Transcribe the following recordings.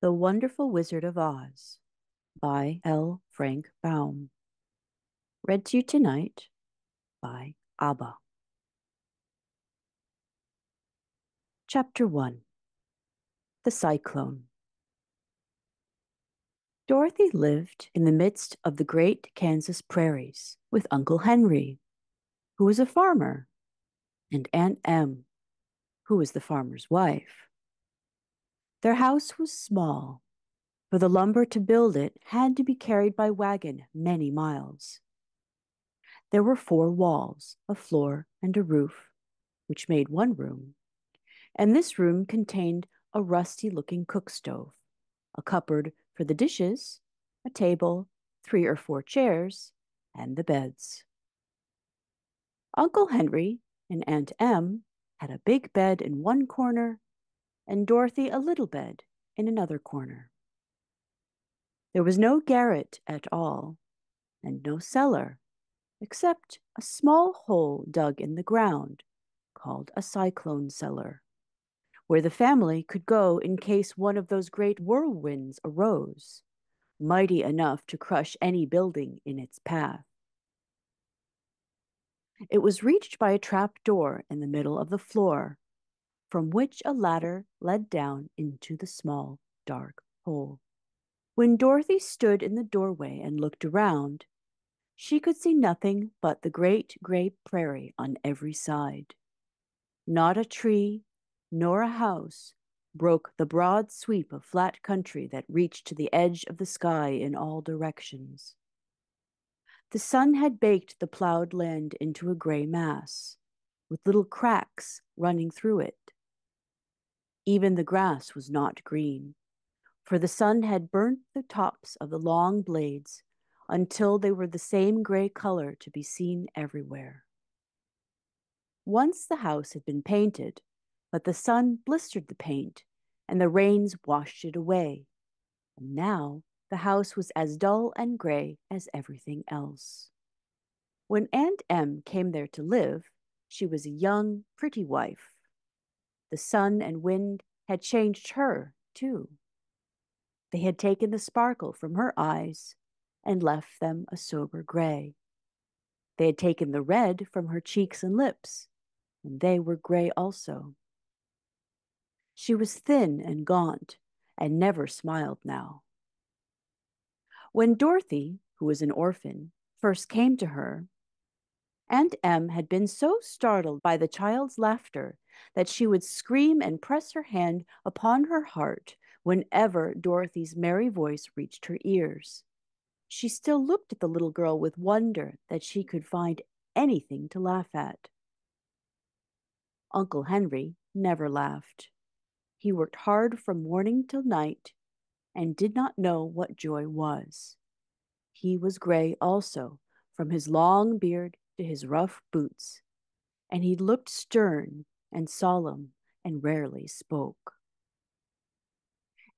The Wonderful Wizard of Oz by L. Frank Baum. Read to you tonight by Abba. Chapter 1. The Cyclone. Dorothy lived in the midst of the great Kansas prairies with Uncle Henry, who was a farmer, and Aunt Em, who was the farmer's wife. Their house was small, for the lumber to build it had to be carried by wagon many miles. There were 4 walls, a floor, and a roof, which made one room, and this room contained a rusty-looking cook stove, a cupboard for the dishes, a table, 3 or 4 chairs, and the beds. Uncle Henry and Aunt Em had a big bed in one corner, and Dorothy a little bed in another corner. There was no garret at all, and no cellar, except a small hole dug in the ground, called a cyclone cellar, where the family could go in case one of those great whirlwinds arose, mighty enough to crush any building in its path. It was reached by a trap door in the middle of the floor, from which a ladder led down into the small, dark hole. When Dorothy stood in the doorway and looked around, she could see nothing but the great gray prairie on every side. Not a tree, nor a house, broke the broad sweep of flat country that reached to the edge of the sky in all directions. The sun had baked the plowed land into a gray mass, with little cracks running through it. Even the grass was not green, for the sun had burnt the tops of the long blades until they were the same gray color to be seen everywhere. Once the house had been painted, but the sun blistered the paint, and the rains washed it away, and now the house was as dull and gray as everything else. When Aunt Em came there to live, she was a young, pretty wife. The sun and wind had changed her, too. They had taken the sparkle from her eyes and left them a sober gray. They had taken the red from her cheeks and lips, and they were gray also. She was thin and gaunt, and never smiled now. When Dorothy, who was an orphan, first came to her, Aunt Em had been so startled by the child's laughter that she would scream and press her hand upon her heart whenever Dorothy's merry voice reached her ears. She still looked at the little girl with wonder that she could find anything to laugh at. Uncle Henry never laughed. He worked hard from morning till night and did not know what joy was. He was gray also, from his long beard to his rough boots, and he looked stern and solemn and rarely spoke.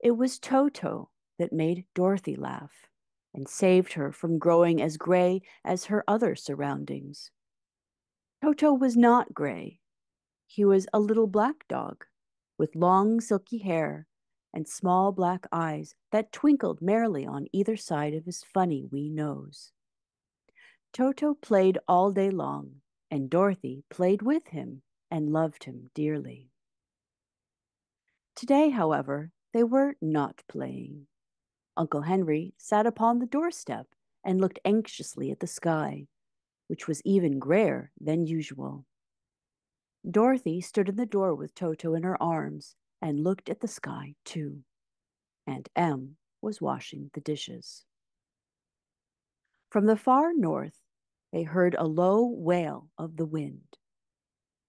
It was Toto that made Dorothy laugh and saved her from growing as gray as her other surroundings. Toto was not gray. He was a little black dog with long silky hair and small black eyes that twinkled merrily on either side of his funny wee nose. Toto played all day long, and Dorothy played with him and loved him dearly. Today, however, they were not playing. Uncle Henry sat upon the doorstep and looked anxiously at the sky, which was even grayer than usual. Dorothy stood in the door with Toto in her arms and looked at the sky, too. Aunt Em was washing the dishes. From the far north, they heard a low wail of the wind,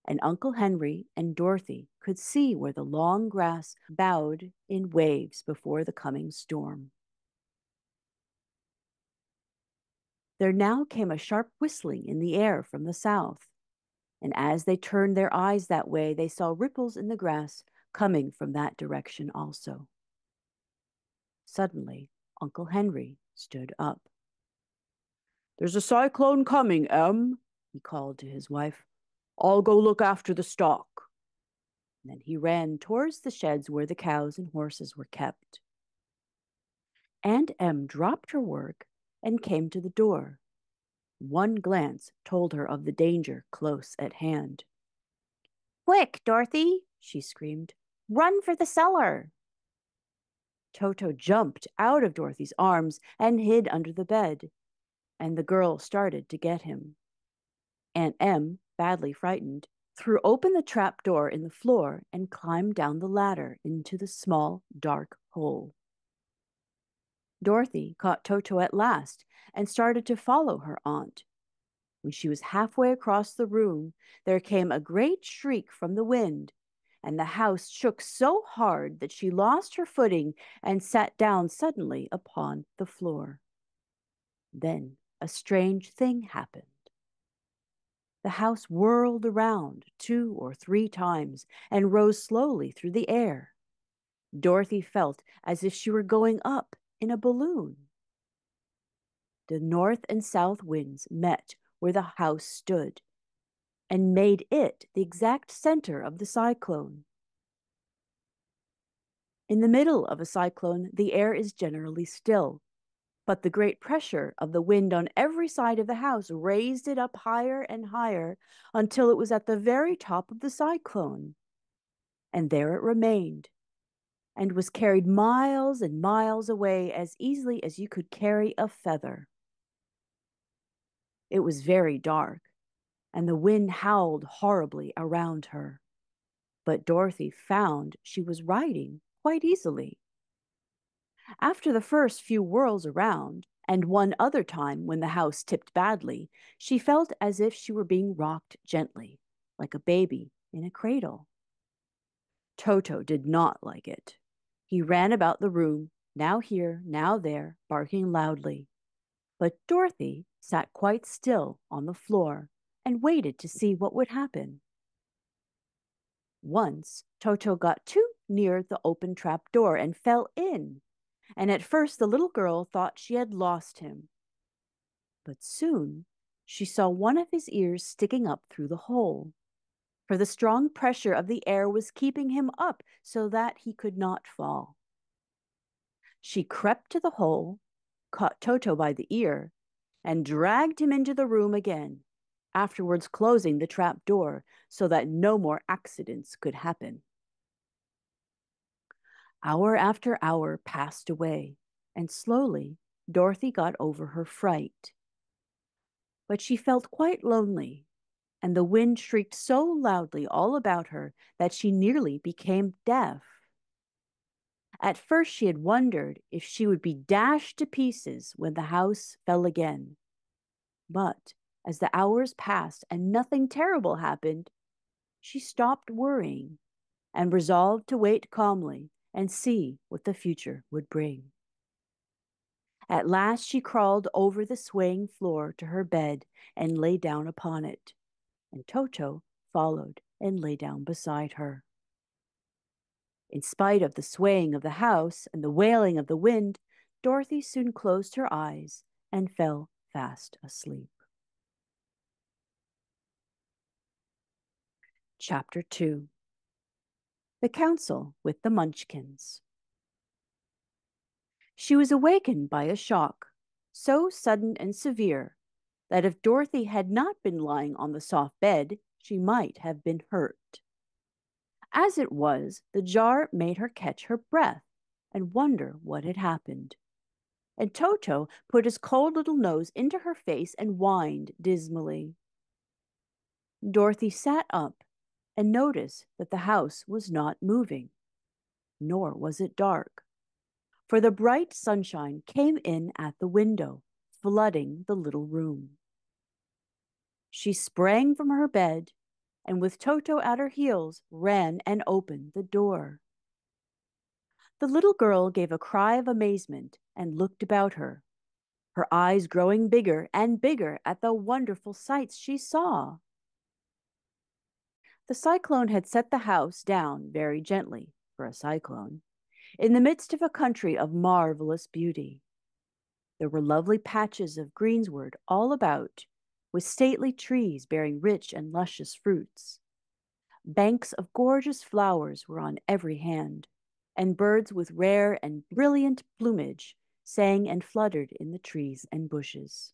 and Uncle Henry and Dorothy could see where the long grass bowed in waves before the coming storm. There now came a sharp whistling in the air from the south, and as they turned their eyes that way, they saw ripples in the grass coming from that direction also. Suddenly, Uncle Henry stood up. "There's a cyclone coming, Em," he called to his wife. "I'll go look after the stock." And then he ran towards the sheds where the cows and horses were kept. Aunt Em dropped her work and came to the door. One glance told her of the danger close at hand. "Quick, Dorothy!" she screamed. "Run for the cellar!" Toto jumped out of Dorothy's arms and hid under the bed, and the girl started to get him. Aunt Em, badly frightened, threw open the trap door in the floor and climbed down the ladder into the small, dark hole. Dorothy caught Toto at last and started to follow her aunt. When she was halfway across the room, there came a great shriek from the wind, and the house shook so hard that she lost her footing and sat down suddenly upon the floor. Then a strange thing happened. The house whirled around 2 or 3 times and rose slowly through the air. Dorothy felt as if she were going up in a balloon. The north and south winds met where the house stood and made it the exact center of the cyclone. In the middle of a cyclone, the air is generally still, but the great pressure of the wind on every side of the house raised it up higher and higher until it was at the very top of the cyclone. And there it remained, and was carried miles and miles away as easily as you could carry a feather. It was very dark, and the wind howled horribly around her. But Dorothy found she was riding quite easily. After the first few whirls around, and one other time when the house tipped badly, she felt as if she were being rocked gently, like a baby in a cradle. Toto did not like it. He ran about the room, now here, now there, barking loudly. But Dorothy sat quite still on the floor and waited to see what would happen. Once, Toto got too near the open trap door and fell in, and at first the little girl thought she had lost him. But soon she saw one of his ears sticking up through the hole, for the strong pressure of the air was keeping him up so that he could not fall. She crept to the hole, caught Toto by the ear, and dragged him into the room again, afterwards closing the trap door so that no more accidents could happen. Hour after hour passed away, and slowly Dorothy got over her fright. But she felt quite lonely, and the wind shrieked so loudly all about her that she nearly became deaf. At first she had wondered if she would be dashed to pieces when the house fell again. But as the hours passed and nothing terrible happened, she stopped worrying and resolved to wait calmly and see what the future would bring. At last she crawled over the swaying floor to her bed and lay down upon it, and Toto followed and lay down beside her. In spite of the swaying of the house and the wailing of the wind, Dorothy soon closed her eyes and fell fast asleep. Chapter 2. The Council with the Munchkins. She was awakened by a shock, so sudden and severe that if Dorothy had not been lying on the soft bed, she might have been hurt. As it was, the jar made her catch her breath and wonder what had happened. And Toto put his cold little nose into her face and whined dismally. Dorothy sat up and noticed that the house was not moving, nor was it dark, for the bright sunshine came in at the window, flooding the little room. She sprang from her bed and with Toto at her heels ran and opened the door. The little girl gave a cry of amazement and looked about her, her eyes growing bigger and bigger at the wonderful sights she saw. The cyclone had set the house down very gently, for a cyclone, in the midst of a country of marvelous beauty. There were lovely patches of greensward all about, with stately trees bearing rich and luscious fruits. Banks of gorgeous flowers were on every hand, and birds with rare and brilliant plumage sang and fluttered in the trees and bushes.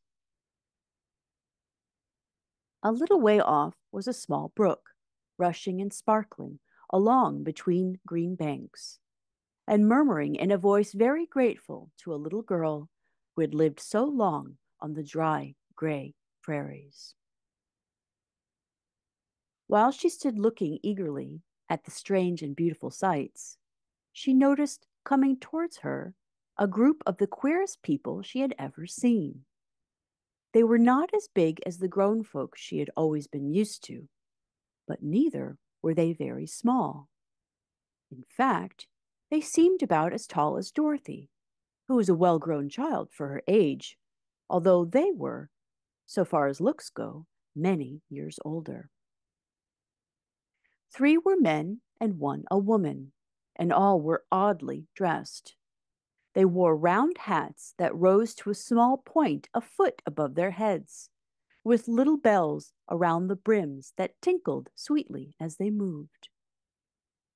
A little way off was a small brook, rushing and sparkling along between green banks, and murmuring in a voice very grateful to a little girl who had lived so long on the dry, gray prairies. While she stood looking eagerly at the strange and beautiful sights, she noticed coming towards her a group of the queerest people she had ever seen. They were not as big as the grown folks she had always been used to, but neither were they very small. In fact, they seemed about as tall as Dorothy, who was a well-grown child for her age, although they were, so far as looks go, many years older. 3 were men and 1 a woman, and all were oddly dressed. They wore round hats that rose to a small point a foot above their heads, with little bells around the brims that tinkled sweetly as they moved.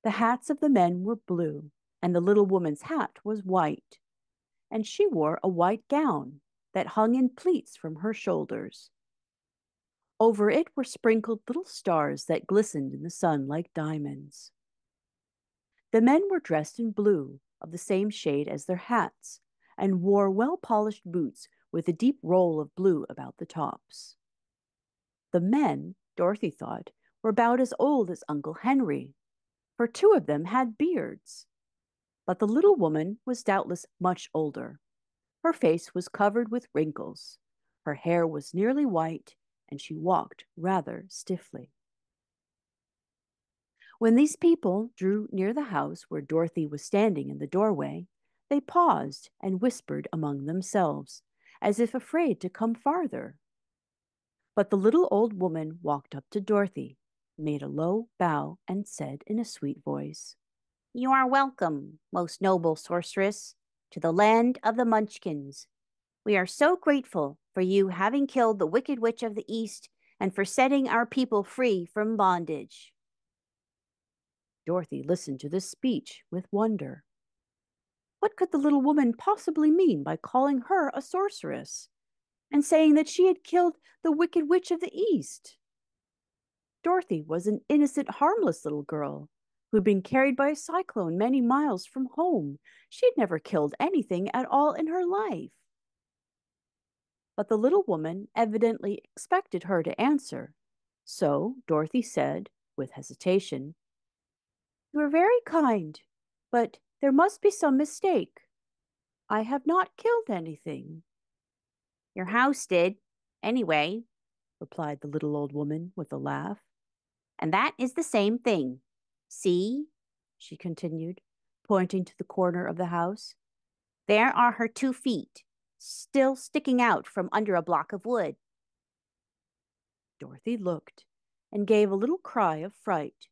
The hats of the men were blue, and the little woman's hat was white, and she wore a white gown that hung in pleats from her shoulders. Over it were sprinkled little stars that glistened in the sun like diamonds. The men were dressed in blue, of the same shade as their hats, and wore well-polished boots with a deep roll of blue about the tops. The men, Dorothy thought, were about as old as Uncle Henry, for 2 of them had beards. But the little woman was doubtless much older. Her face was covered with wrinkles, her hair was nearly white, and she walked rather stiffly. When these people drew near the house where Dorothy was standing in the doorway, they paused and whispered among themselves, as if afraid to come farther. But the little old woman walked up to Dorothy, made a low bow, and said in a sweet voice, "You are welcome, most noble sorceress, to the land of the Munchkins. We are so grateful for you having killed the Wicked Witch of the East and for setting our people free from bondage." Dorothy listened to this speech with wonder. What could the little woman possibly mean by calling her a sorceress and saying that she had killed the Wicked Witch of the East? Dorothy was an innocent, harmless little girl who had been carried by a cyclone many miles from home. She had never killed anything at all in her life. But the little woman evidently expected her to answer, so Dorothy said, with hesitation, "You are very kind, but there must be some mistake. I have not killed anything." "Your house did, anyway," replied the little old woman with a laugh. "And that is the same thing. See," she continued, pointing to the corner of the house. "There are her 2 feet, still sticking out from under a block of wood." Dorothy looked and gave a little cry of fright.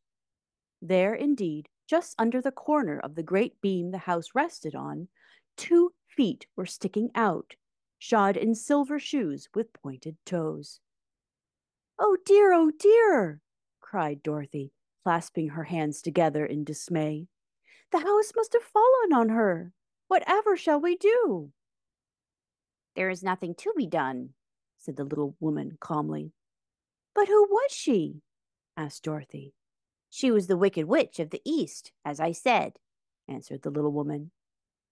There, indeed, just under the corner of the great beam the house rested on, 2 feet were sticking out, shod in silver shoes with pointed toes. "Oh dear!" cried Dorothy, clasping her hands together in dismay. "The house must have fallen on her. Whatever shall we do?" "There is nothing to be done," said the little woman calmly. "But who was she?" asked Dorothy. "She was the Wicked Witch of the East, as I said," answered the little woman.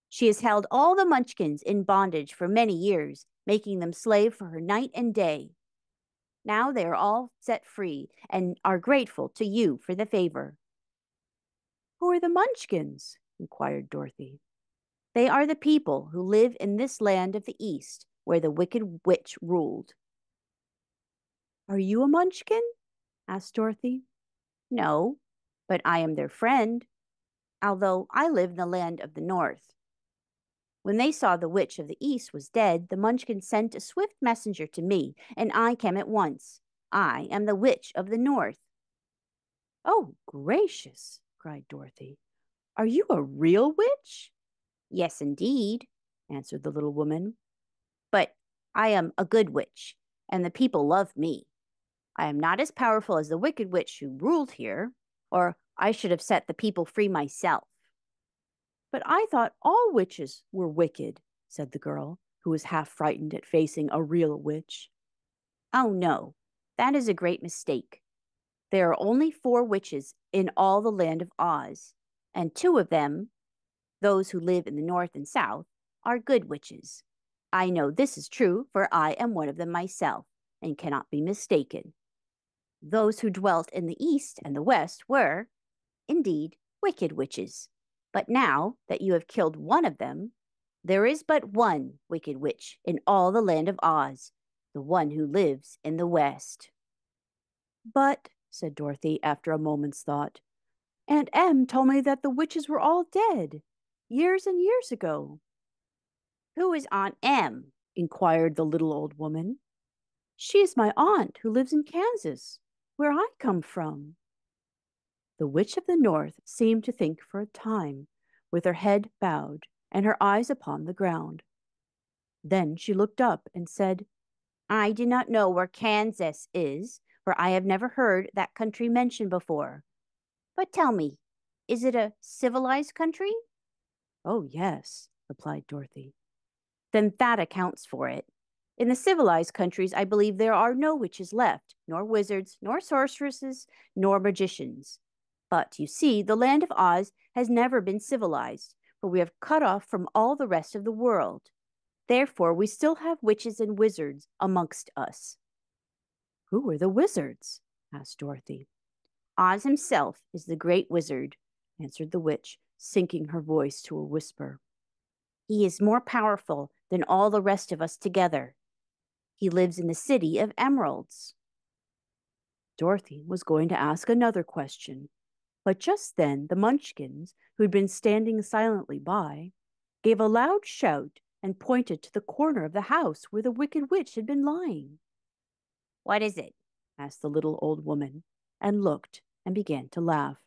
"She has held all the Munchkins in bondage for many years, making them slave for her night and day. Now they are all set free and are grateful to you for the favor." "Who are the Munchkins?" inquired Dorothy. "They are the people who live in this land of the East, where the Wicked Witch ruled." "Are you a Munchkin?" asked Dorothy. "No, but I am their friend, although I live in the land of the North. When they saw the Witch of the East was dead, the Munchkins sent a swift messenger to me, and I came at once. I am the Witch of the North." "Oh, gracious!" cried Dorothy. "Are you a real witch?" "Yes, indeed," answered the little woman. "But I am a good witch, and the people love me. I am not as powerful as the Wicked Witch who ruled here, or I should have set the people free myself." "But I thought all witches were wicked," said the girl, who was half frightened at facing a real witch. Oh no, that is a great mistake. There are only 4 witches in all the land of Oz, and 2 of them, those who live in the north and south, are good witches. I know this is true, for I am one of them myself, and cannot be mistaken. Those who dwelt in the east and the west were, indeed, wicked witches. But now that you have killed one of them, there is but one wicked witch in all the land of Oz, the one who lives in the west. But, said Dorothy after a moment's thought, Aunt Em told me that the witches were all dead, years and years ago. Who is Aunt Em? Inquired the little old woman. She is my aunt who lives in Kansas, where I come from. The Witch of the North seemed to think for a time, with her head bowed and her eyes upon the ground. Then she looked up and said, I do not know where Kansas is, for I have never heard that country mentioned before. But tell me, is it a civilized country? Oh, yes, replied Dorothy. Then that accounts for it. In the civilized countries, I believe there are no witches left, nor wizards, nor sorceresses, nor magicians. But you see, the land of Oz has never been civilized, for we have cut off from all the rest of the world. Therefore, we still have witches and wizards amongst us. Who are the wizards? Asked Dorothy. Oz himself is the great wizard, answered the witch, sinking her voice to a whisper. He is more powerful than all the rest of us together. He lives in the city of emeralds. Dorothy was going to ask another question, but just then the Munchkins, who had been standing silently by, gave a loud shout and pointed to the corner of the house where the Wicked Witch had been lying. What is it? Asked the little old woman, and looked and began to laugh.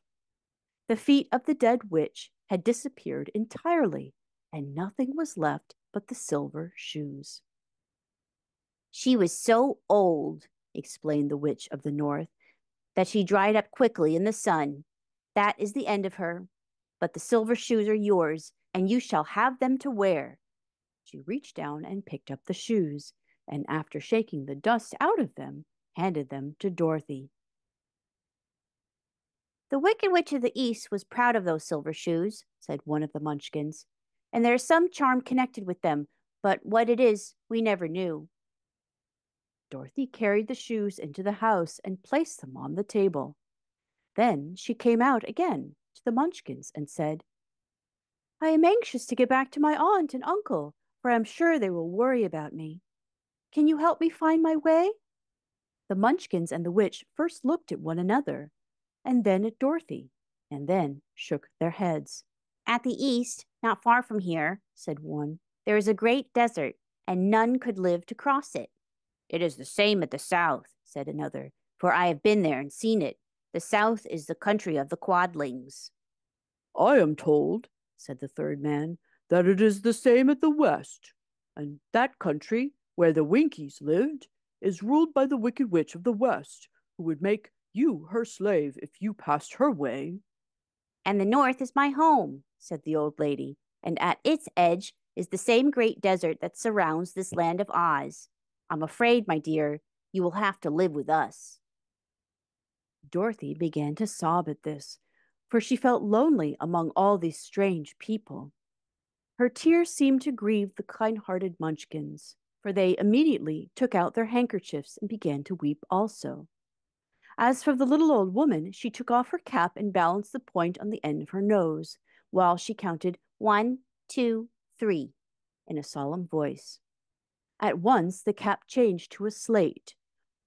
The feet of the dead witch had disappeared entirely, and nothing was left but the silver shoes. She was so old, explained the Witch of the North, that she dried up quickly in the sun. That is the end of her. But the silver shoes are yours, and you shall have them to wear. She reached down and picked up the shoes, and after shaking the dust out of them, handed them to Dorothy. The Wicked Witch of the East was proud of those silver shoes, said one of the Munchkins, and there is some charm connected with them, but what it is, we never knew. Dorothy carried the shoes into the house and placed them on the table. Then she came out again to the Munchkins and said, I am anxious to get back to my aunt and uncle, for I am sure they will worry about me. Can you help me find my way? The Munchkins and the witch first looked at one another, and then at Dorothy, and then shook their heads. At the east, not far from here, said one, there is a great desert, and none could live to cross it. It is the same at the south, said another, for I have been there and seen it. The south is the country of the Quadlings. I am told, said the third man, that it is the same at the west, and that country, where the Winkies lived, is ruled by the Wicked Witch of the West, who would make you her slave if you passed her way. And the north is my home, said the old lady, and at its edge is the same great desert that surrounds this land of Oz. I'm afraid, my dear, you will have to live with us. Dorothy began to sob at this, for she felt lonely among all these strange people. Her tears seemed to grieve the kind-hearted Munchkins, for they immediately took out their handkerchiefs and began to weep also. As for the little old woman, she took off her cap and balanced the point on the end of her nose, while she counted 1, 2, 3 in a solemn voice. At once the cap changed to a slate,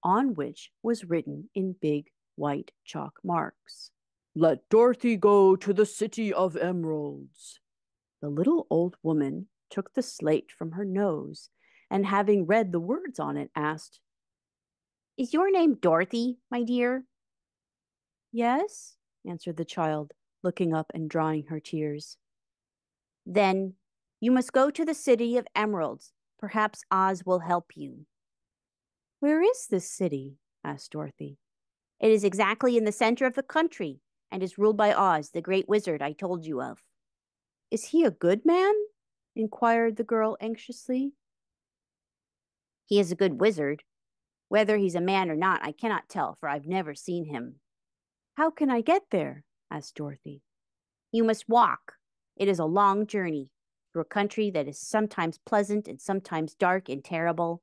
on which was written in big white chalk marks, Let Dorothy go to the City of Emeralds. The little old woman took the slate from her nose, and having read the words on it, asked, Is your name Dorothy, my dear? Yes, answered the child, looking up and drying her tears. Then you must go to the City of Emeralds. Perhaps Oz will help you. Where is this city? Asked Dorothy. It is exactly in the center of the country, and is ruled by Oz, the great wizard I told you of. Is he a good man? inquired the girl anxiously. He is a good wizard. Whether he's a man or not, I cannot tell, for I've never seen him. How can I get there? Asked Dorothy. You must walk. It is a long journey through a country that is sometimes pleasant and sometimes dark and terrible.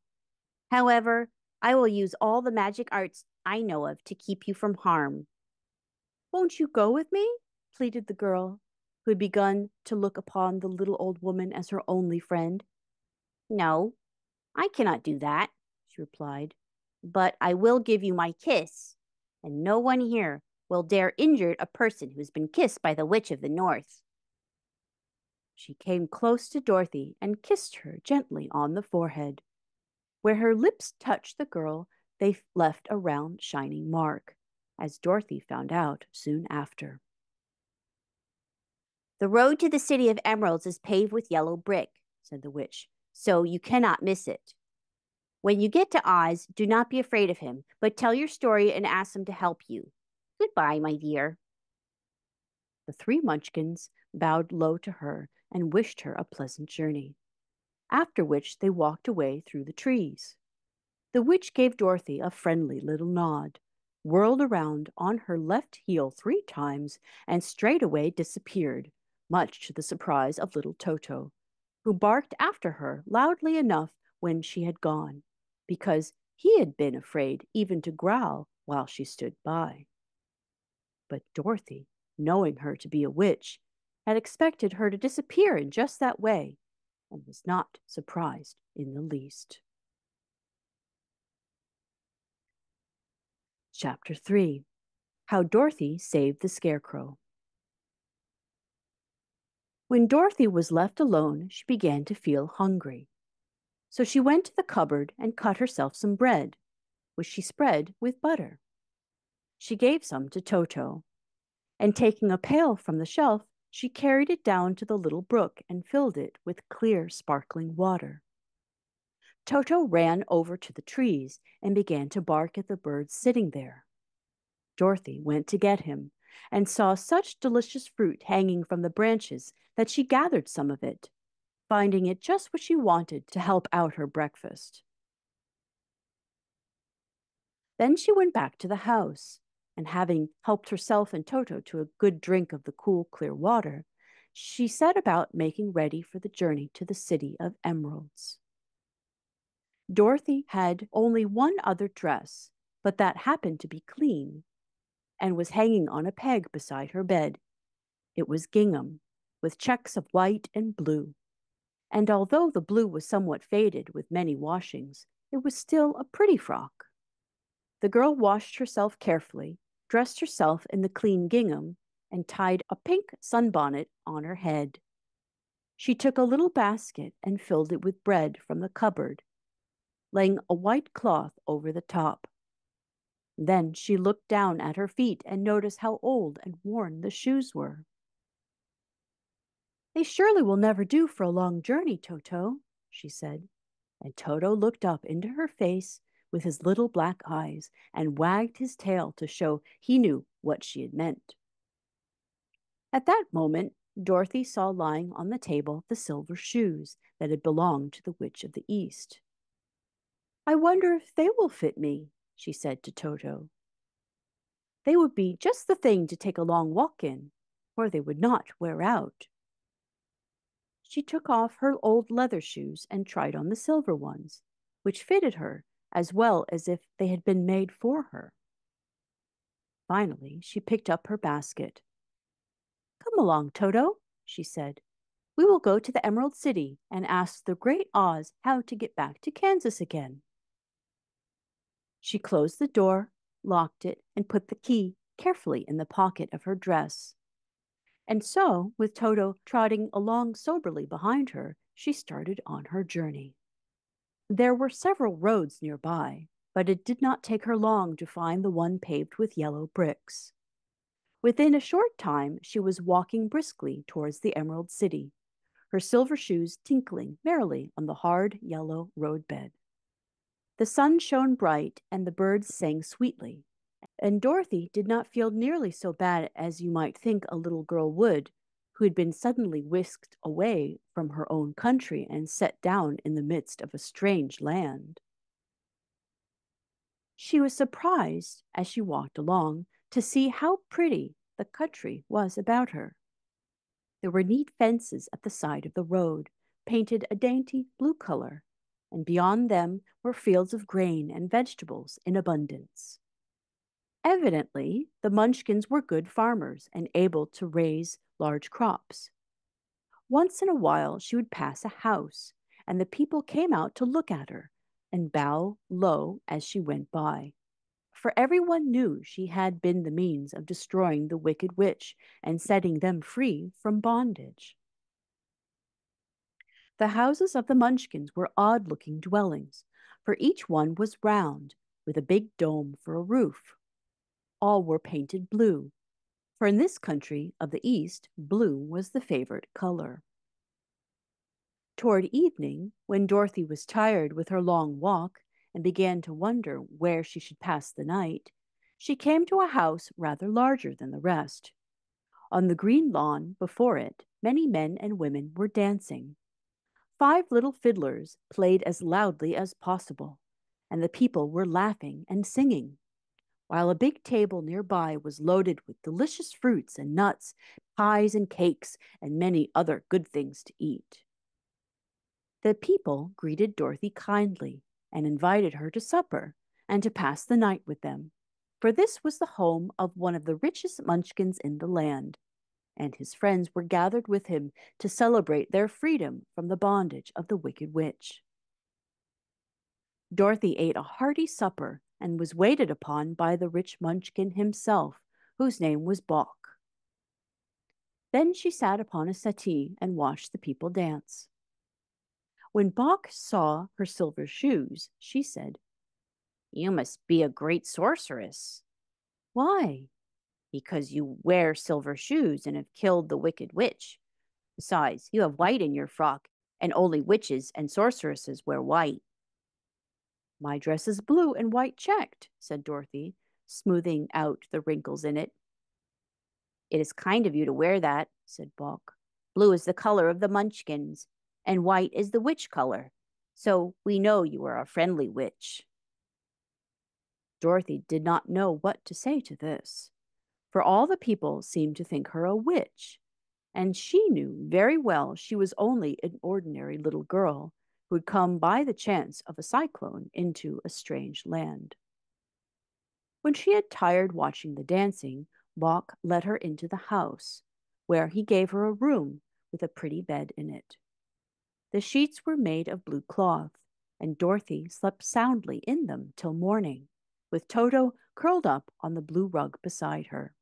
However, I will use all the magic arts I know of to keep you from harm. Won't you go with me? Pleaded the girl, who had begun to look upon the little old woman as her only friend. No, I cannot do that, she replied. But I will give you my kiss, and no one here will dare injure a person who's been kissed by the Witch of the North. She came close to Dorothy and kissed her gently on the forehead. Where her lips touched the girl, they left a round, shining mark, as Dorothy found out soon after. The road to the city of emeralds is paved with yellow brick, said the witch, so you cannot miss it. When you get to Oz, do not be afraid of him, but tell your story and ask him to help you. Goodbye, my dear. The three Munchkins bowed low to her and wished her a pleasant journey, after which they walked away through the trees. The witch gave Dorothy a friendly little nod, whirled around on her left heel 3 times, and straightway disappeared, much to the surprise of little Toto, who barked after her loudly enough when she had gone, because he had been afraid even to growl while she stood by. But Dorothy, knowing her to be a witch, had expected her to disappear in just that way, and was not surprised in the least. Chapter 3. How Dorothy Saved the Scarecrow. When Dorothy was left alone, she began to feel hungry. So she went to the cupboard and cut herself some bread, which she spread with butter. She gave some to Toto, and taking a pail from the shelf, she carried it down to the little brook and filled it with clear, sparkling water. Toto ran over to the trees and began to bark at the birds sitting there. Dorothy went to get him and saw such delicious fruit hanging from the branches that she gathered some of it, finding it just what she wanted to help out her breakfast. Then she went back to the house, and having helped herself and Toto to a good drink of the cool, clear water, she set about making ready for the journey to the city of emeralds. Dorothy had only one other dress, but that happened to be clean and was hanging on a peg beside her bed. It was gingham, with checks of white and blue, and although the blue was somewhat faded with many washings, it was still a pretty frock. The girl washed herself carefully, dressed herself in the clean gingham, and tied a pink sunbonnet on her head. She took a little basket and filled it with bread from the cupboard, laying a white cloth over the top. Then she looked down at her feet and noticed how old and worn the shoes were. "They surely will never do for a long journey, Toto," she said, and Toto looked up into her face with his little black eyes and wagged his tail to show he knew what she had meant. At that moment, Dorothy saw lying on the table the silver shoes that had belonged to the Witch of the East. "I wonder if they will fit me," she said to Toto. "They would be just the thing to take a long walk in, for they would not wear out." She took off her old leather shoes and tried on the silver ones, which fitted her as well as if they had been made for her. Finally, she picked up her basket. "Come along, Toto," she said. "We will go to the Emerald City and ask the Great Oz how to get back to Kansas again." She closed the door, locked it, and put the key carefully in the pocket of her dress. And so, with Toto trotting along soberly behind her, she started on her journey. There were several roads nearby, but it did not take her long to find the one paved with yellow bricks. Within a short time, she was walking briskly towards the Emerald City, her silver shoes tinkling merrily on the hard yellow roadbed. The sun shone bright and the birds sang sweetly, and Dorothy did not feel nearly so bad as you might think a little girl would who had been suddenly whisked away from her own country and set down in the midst of a strange land. She was surprised as she walked along to see how pretty the country was about her. There were neat fences at the side of the road, painted a dainty blue color, and beyond them were fields of grain and vegetables in abundance. Evidently, the Munchkins were good farmers and able to raise large crops. Once in a while, she would pass a house, and the people came out to look at her and bow low as she went by. For everyone knew she had been the means of destroying the wicked witch and setting them free from bondage. The houses of the Munchkins were odd-looking dwellings, for each one was round, with a big dome for a roof. All were painted blue, for in this country of the East, blue was the favorite color. Toward evening, when Dorothy was tired with her long walk and began to wonder where she should pass the night, she came to a house rather larger than the rest. On the green lawn before it, many men and women were dancing. 5 little fiddlers played as loudly as possible, and the people were laughing and singing, while a big table nearby was loaded with delicious fruits and nuts, pies and cakes, and many other good things to eat. The people greeted Dorothy kindly and invited her to supper and to pass the night with them, for this was the home of one of the richest Munchkins in the land, and his friends were gathered with him to celebrate their freedom from the bondage of the wicked witch. Dorothy ate a hearty supper and was waited upon by the rich Munchkin himself, whose name was Bock. Then she sat upon a settee and watched the people dance. When Bock saw her silver shoes, she said, You must be a great sorceress. Why? Because you wear silver shoes and have killed the wicked witch. Besides, you have white in your frock, and only witches and sorceresses wear white. My dress is blue and white checked, said Dorothy, smoothing out the wrinkles in it. It is kind of you to wear that, said Bock. Blue is the color of the Munchkins, and white is the witch color. So we know you are a friendly witch. Dorothy did not know what to say to this, for all the people seemed to think her a witch, and she knew very well she was only an ordinary little girl who had come by the chance of a cyclone into a strange land. When she had tired watching the dancing, Bock led her into the house, where he gave her a room with a pretty bed in it. The sheets were made of blue cloth, and Dorothy slept soundly in them till morning, with Toto curled up on the blue rug beside her.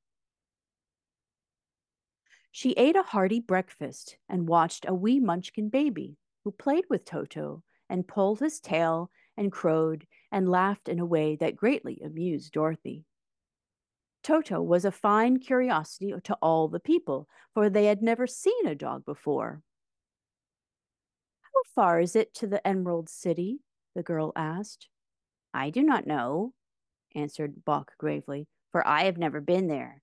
She ate a hearty breakfast and watched a wee Munchkin baby who played with Toto and pulled his tail and crowed and laughed in a way that greatly amused Dorothy. Toto was a fine curiosity to all the people, for they had never seen a dog before. How far is it to the Emerald City? The girl asked. I do not know, answered Bock gravely, for I have never been there.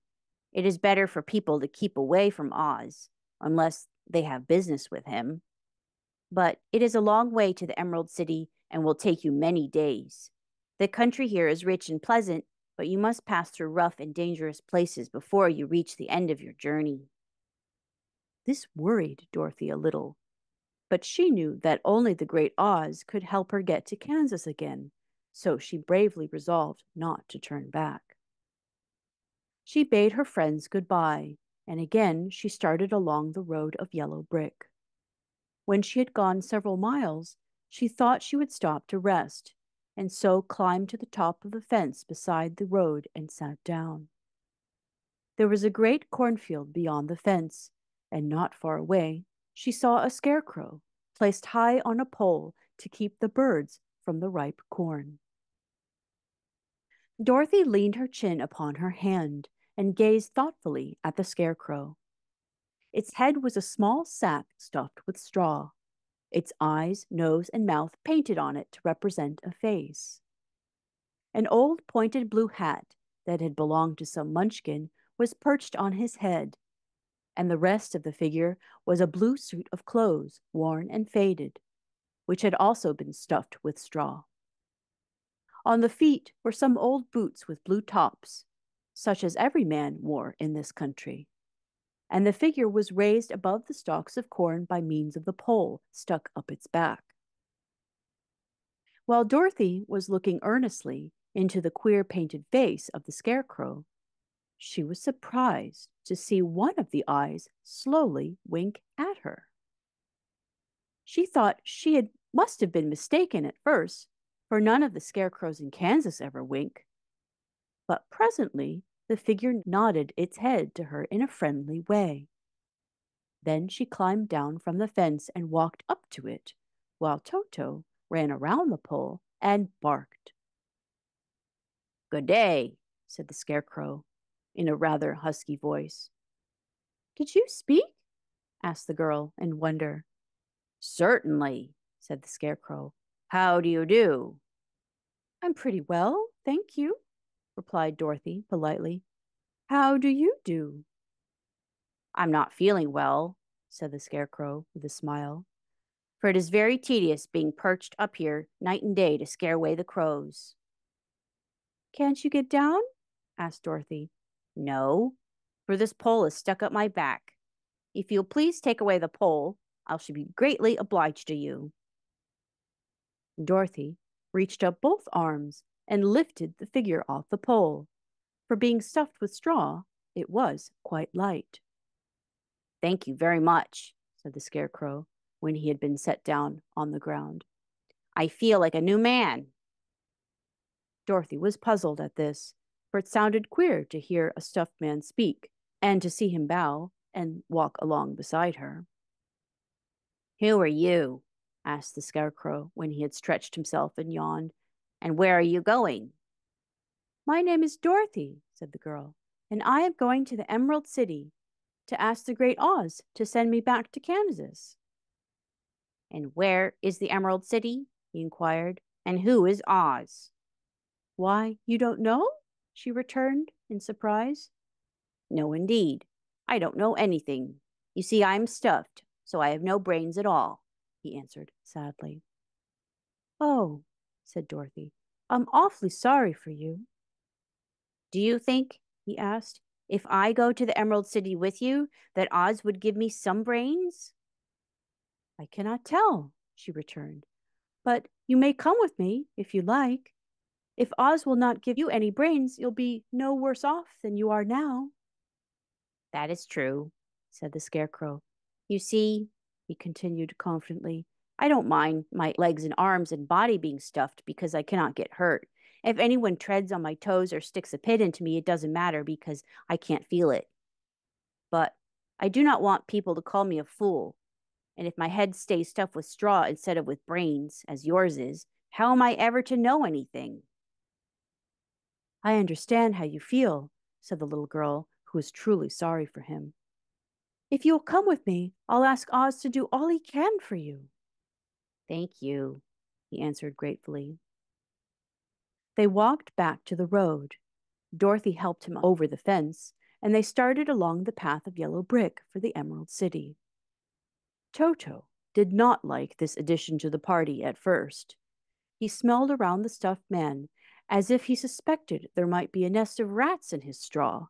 It is better for people to keep away from Oz, unless they have business with him. But it is a long way to the Emerald City and will take you many days. The country here is rich and pleasant, but you must pass through rough and dangerous places before you reach the end of your journey. This worried Dorothy a little, but she knew that only the great Oz could help her get to Kansas again, so she bravely resolved not to turn back. She bade her friends good-bye, and again she started along the road of yellow brick. When she had gone several miles, she thought she would stop to rest, and so climbed to the top of the fence beside the road and sat down. There was a great cornfield beyond the fence, and not far away she saw a scarecrow placed high on a pole to keep the birds from the ripe corn. Dorothy leaned her chin upon her hand and gazed thoughtfully at the scarecrow. Its head was a small sack stuffed with straw, its eyes, nose, and mouth painted on it to represent a face. An old pointed blue hat that had belonged to some Munchkin was perched on his head, and the rest of the figure was a blue suit of clothes, worn and faded, which had also been stuffed with straw. On the feet were some old boots with blue tops, such as every man wore in this country, and the figure was raised above the stalks of corn by means of the pole stuck up its back. While Dorothy was looking earnestly into the queer painted face of the scarecrow, she was surprised to see one of the eyes slowly wink at her. She thought must have been mistaken at first, for none of the scarecrows in Kansas ever wink. But presently the figure nodded its head to her in a friendly way. Then she climbed down from the fence and walked up to it, while Toto ran around the pole and barked. "Good day," said the scarecrow in a rather husky voice. "Did you speak?" asked the girl in wonder. "Certainly," said the scarecrow. "How do you do?" "I'm pretty well, thank you," replied Dorothy politely. "How do you do?" "I'm not feeling well," said the scarecrow with a smile, "for it is very tedious being perched up here night and day to scare away the crows." "Can't you get down?" asked Dorothy. "No, for this pole is stuck up my back. If you'll please take away the pole, I shall be greatly obliged to you." Dorothy reached up both arms and lifted the figure off the pole. For being stuffed with straw, it was quite light. "Thank you very much," said the scarecrow when he had been set down on the ground. "I feel like a new man." Dorothy was puzzled at this, for it sounded queer to hear a stuffed man speak and to see him bow and walk along beside her. "Who are you?" asked the scarecrow when he had stretched himself and yawned. "And where are you going?" "My name is Dorothy," said the girl, "and I am going to the Emerald City to ask the great Oz to send me back to Kansas." "And where is the Emerald City?" he inquired. "And who is Oz?" "Why, you don't know?" she returned in surprise. "No, indeed. I don't know anything. You see, I am stuffed, so I have no brains at all," he answered sadly. "Oh," said Dorothy, "I'm awfully sorry for you." "Do you think," he asked, "if I go to the Emerald City with you, that Oz would give me some brains?" "I cannot tell," she returned, "but you may come with me if you like. If Oz will not give you any brains, you'll be no worse off than you are now." "That is true," said the scarecrow. "You see," he continued confidently, "I don't mind my legs and arms and body being stuffed because I cannot get hurt. If anyone treads on my toes or sticks a pin into me, it doesn't matter because I can't feel it. But I do not want people to call me a fool. And if my head stays stuffed with straw instead of with brains, as yours is, how am I ever to know anything?" "I understand how you feel," said the little girl, who was truly sorry for him. "If you'll come with me, I'll ask Oz to do all he can for you." "Thank you," he answered gratefully. They walked back to the road. Dorothy helped him over the fence, and they started along the path of yellow brick for the Emerald City. Toto did not like this addition to the party at first. He smelled around the stuffed man as if he suspected there might be a nest of rats in his straw,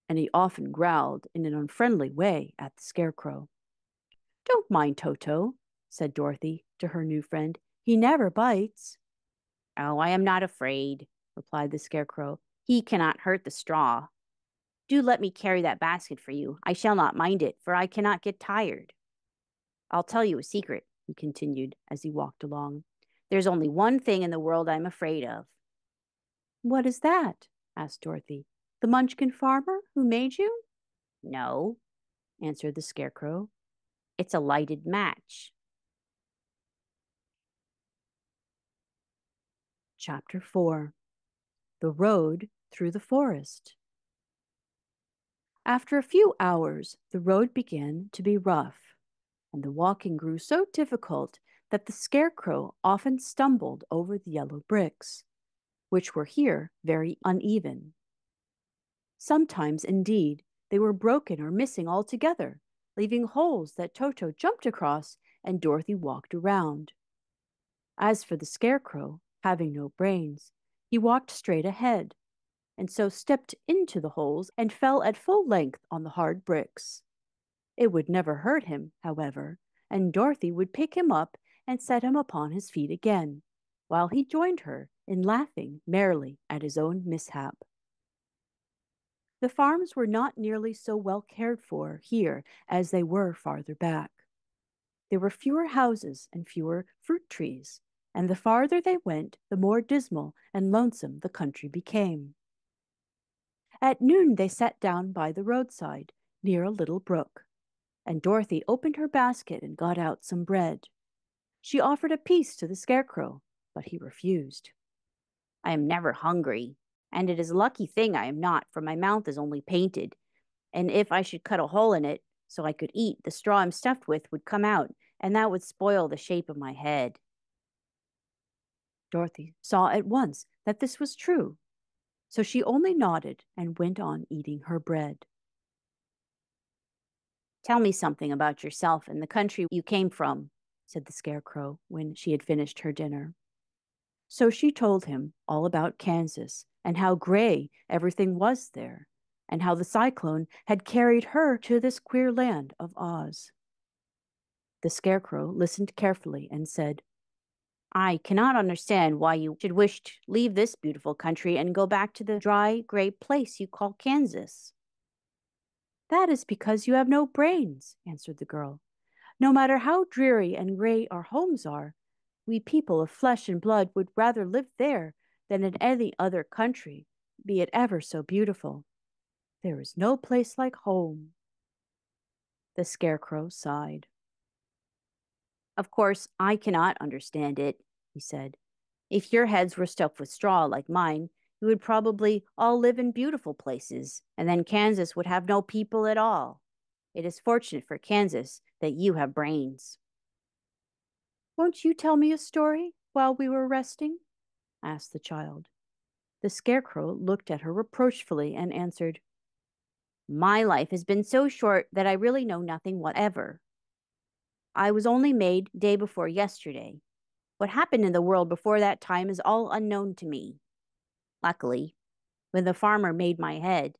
and he often growled in an unfriendly way at the scarecrow. "Don't mind Toto," said Dorothy to her new friend. "He never bites." "Oh, I am not afraid," replied the scarecrow. "He cannot hurt the straw. Do let me carry that basket for you. I shall not mind it, for I cannot get tired. I'll tell you a secret," he continued as he walked along. "There's only one thing in the world I'm afraid of." "What is that?" asked Dorothy. "The Munchkin farmer who made you?" "No," answered the scarecrow. "It's a lighted match." Chapter 4. The Road Through the Forest. After a few hours, the road began to be rough, and the walking grew so difficult that the scarecrow often stumbled over the yellow bricks, which were here very uneven. Sometimes, indeed, they were broken or missing altogether, leaving holes that Toto jumped across and Dorothy walked around. As for the Scarecrow, having no brains, he walked straight ahead, and so stepped into the holes and fell at full length on the hard bricks. It would never hurt him, however, and Dorothy would pick him up and set him upon his feet again, while he joined her in laughing merrily at his own mishap. The farms were not nearly so well cared for here as they were farther back. There were fewer houses and fewer fruit trees, and the farther they went, the more dismal and lonesome the country became. At noon they sat down by the roadside, near a little brook, and Dorothy opened her basket and got out some bread. She offered a piece to the Scarecrow, but he refused. I am never hungry, and it is a lucky thing I am not, for my mouth is only painted, and if I should cut a hole in it so I could eat, the straw I'm stuffed with would come out, and that would spoil the shape of my head. Dorothy saw at once that this was true, so she only nodded and went on eating her bread. Tell me something about yourself and the country you came from, said the Scarecrow when she had finished her dinner. So she told him all about Kansas and how gray everything was there, and how the cyclone had carried her to this queer land of Oz. The Scarecrow listened carefully and said, I cannot understand why you should wish to leave this beautiful country and go back to the dry, gray place you call Kansas. That is because you have no brains, answered the girl. No matter how dreary and gray our homes are, we people of flesh and blood would rather live there than in any other country, be it ever so beautiful. There is no place like home. The Scarecrow sighed. Of course, I cannot understand it, he said. If your heads were stuffed with straw like mine, you would probably all live in beautiful places, and then Kansas would have no people at all. It is fortunate for Kansas that you have brains. Won't you tell me a story while we were resting? Asked the child. The Scarecrow looked at her reproachfully and answered, My life has been so short that I really know nothing whatever. I was only made day before yesterday. What happened in the world before that time is all unknown to me. Luckily, when the farmer made my head,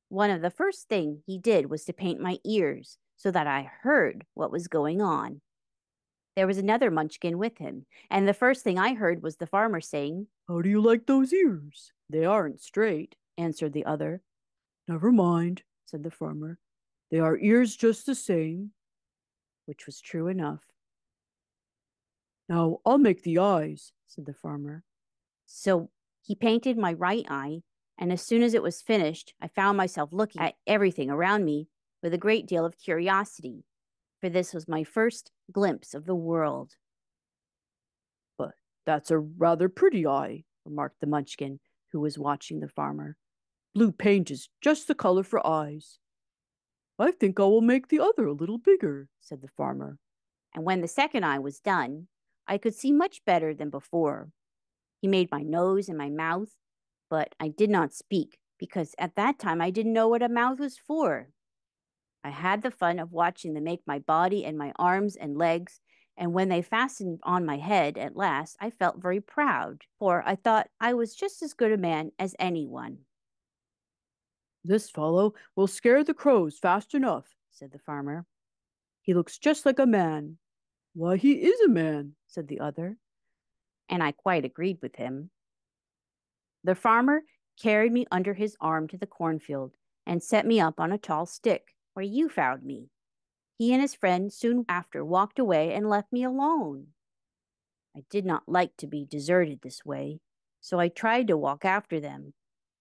one of the first things he did was to paint my ears so that I heard what was going on. There was another munchkin with him, and the first thing I heard was the farmer saying, How do you like those ears? They aren't straight, answered the other. Never mind, said the farmer. They are ears just the same, which was true enough. Now I'll make the eyes, said the farmer. So he painted my right eye, and as soon as it was finished, I found myself looking at everything around me with a great deal of curiosity, for this was my first glimpse of the world. But that's a rather pretty eye, remarked the munchkin, who was watching the farmer. Blue paint is just the color for eyes. I think I will make the other a little bigger, said the farmer. And when the second eye was done, I could see much better than before. He made my nose and my mouth, but I did not speak, because at that time I didn't know what a mouth was for. I had the fun of watching them make my body and my arms and legs, and when they fastened on my head at last, I felt very proud, for I thought I was just as good a man as anyone. This fellow will scare the crows fast enough, said the farmer. He looks just like a man. Why, he is a man, said the other. And I quite agreed with him. The farmer carried me under his arm to the cornfield and set me up on a tall stick, where you found me. He and his friend soon after walked away and left me alone. I did not like to be deserted this way, so I tried to walk after them,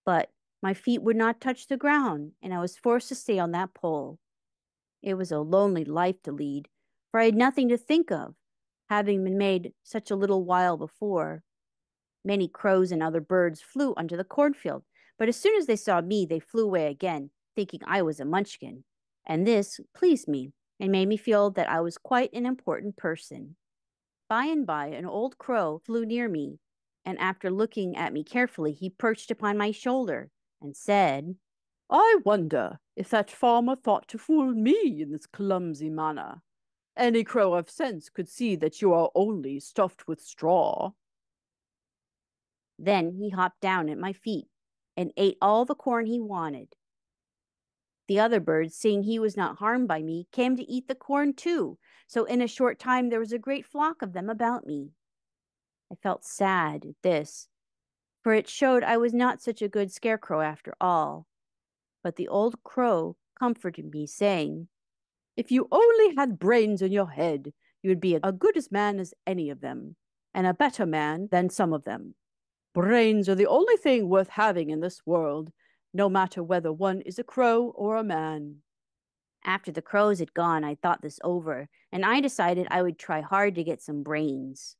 but my feet would not touch the ground, and I was forced to stay on that pole. It was a lonely life to lead, for I had nothing to think of, having been made such a little while before. Many crows and other birds flew onto the cornfield, but as soon as they saw me, they flew away again, thinking I was a munchkin, and this pleased me and made me feel that I was quite an important person. By and by, an old crow flew near me, and after looking at me carefully, he perched upon my shoulder and said, I wonder if that farmer thought to fool me in this clumsy manner. Any crow of sense could see that you are only stuffed with straw. Then he hopped down at my feet and ate all the corn he wanted. The other birds, seeing he was not harmed by me, came to eat the corn too, so in a short time there was a great flock of them about me. I felt sad at this, for it showed I was not such a good scarecrow after all. But the old crow comforted me, saying, If you only had brains in your head, you would be as good a man as any of them, and a better man than some of them. Brains are the only thing worth having in this world, no matter whether one is a crow or a man. After the crows had gone, I thought this over, and I decided I would try hard to get some brains.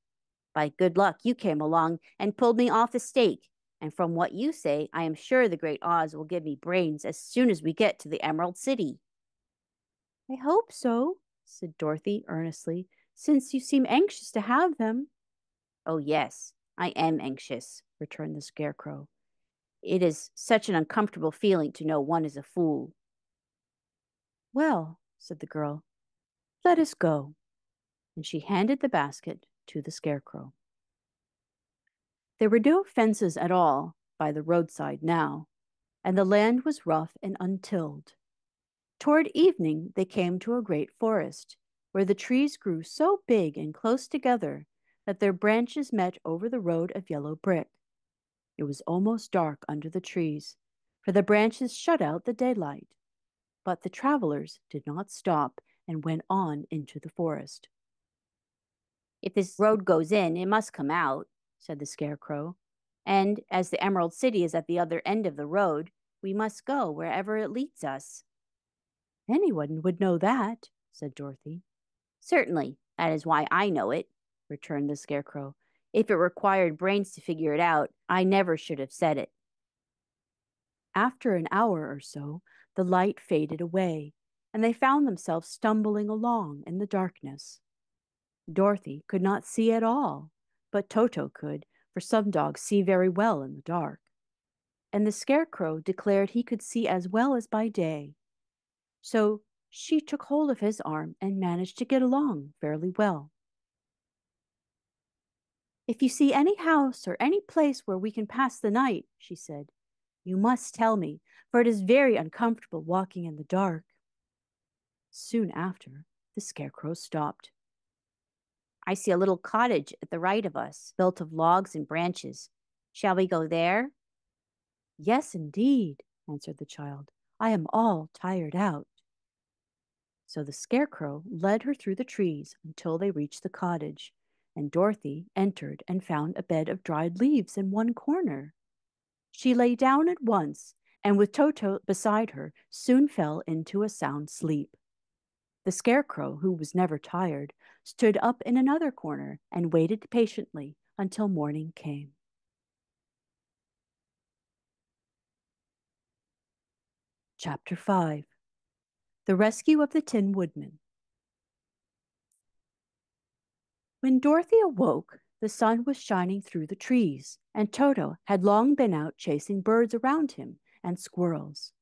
By good luck, you came along and pulled me off the stake, and from what you say, I am sure the great Oz will give me brains as soon as we get to the Emerald City. I hope so, said Dorothy earnestly, since you seem anxious to have them. Oh, yes, I am anxious, returned the Scarecrow. It is such an uncomfortable feeling to know one is a fool. Well, said the girl, let us go. And she handed the basket to the Scarecrow. There were no fences at all by the roadside now, and the land was rough and untilled. Toward evening they came to a great forest, where the trees grew so big and close together that their branches met over the road of yellow brick. It was almost dark under the trees, for the branches shut out the daylight. But the travelers did not stop and went on into the forest. If this road goes in, it must come out, said the Scarecrow. And as the Emerald City is at the other end of the road, we must go wherever it leads us. Anyone would know that, said Dorothy. Certainly, that is why I know it, returned the Scarecrow. If it required brains to figure it out, I never should have said it. After an hour or so, the light faded away, and they found themselves stumbling along in the darkness. Dorothy could not see at all, but Toto could, for some dogs see very well in the dark. And the Scarecrow declared he could see as well as by day. So she took hold of his arm and managed to get along fairly well. If you see any house or any place where we can pass the night, she said, you must tell me, for it is very uncomfortable walking in the dark. Soon after, the Scarecrow stopped. I see a little cottage at the right of us, built of logs and branches. Shall we go there? Yes, indeed, answered the child. I am all tired out. So the Scarecrow led her through the trees until they reached the cottage, and Dorothy entered and found a bed of dried leaves in one corner. She lay down at once, and with Toto beside her, soon fell into a sound sleep. The Scarecrow, who was never tired, stood up in another corner and waited patiently until morning came. Chapter 5. The Rescue of the Tin Woodman. When Dorothy awoke, the sun was shining through the trees, and Toto had long been out chasing birds around him and squirrels.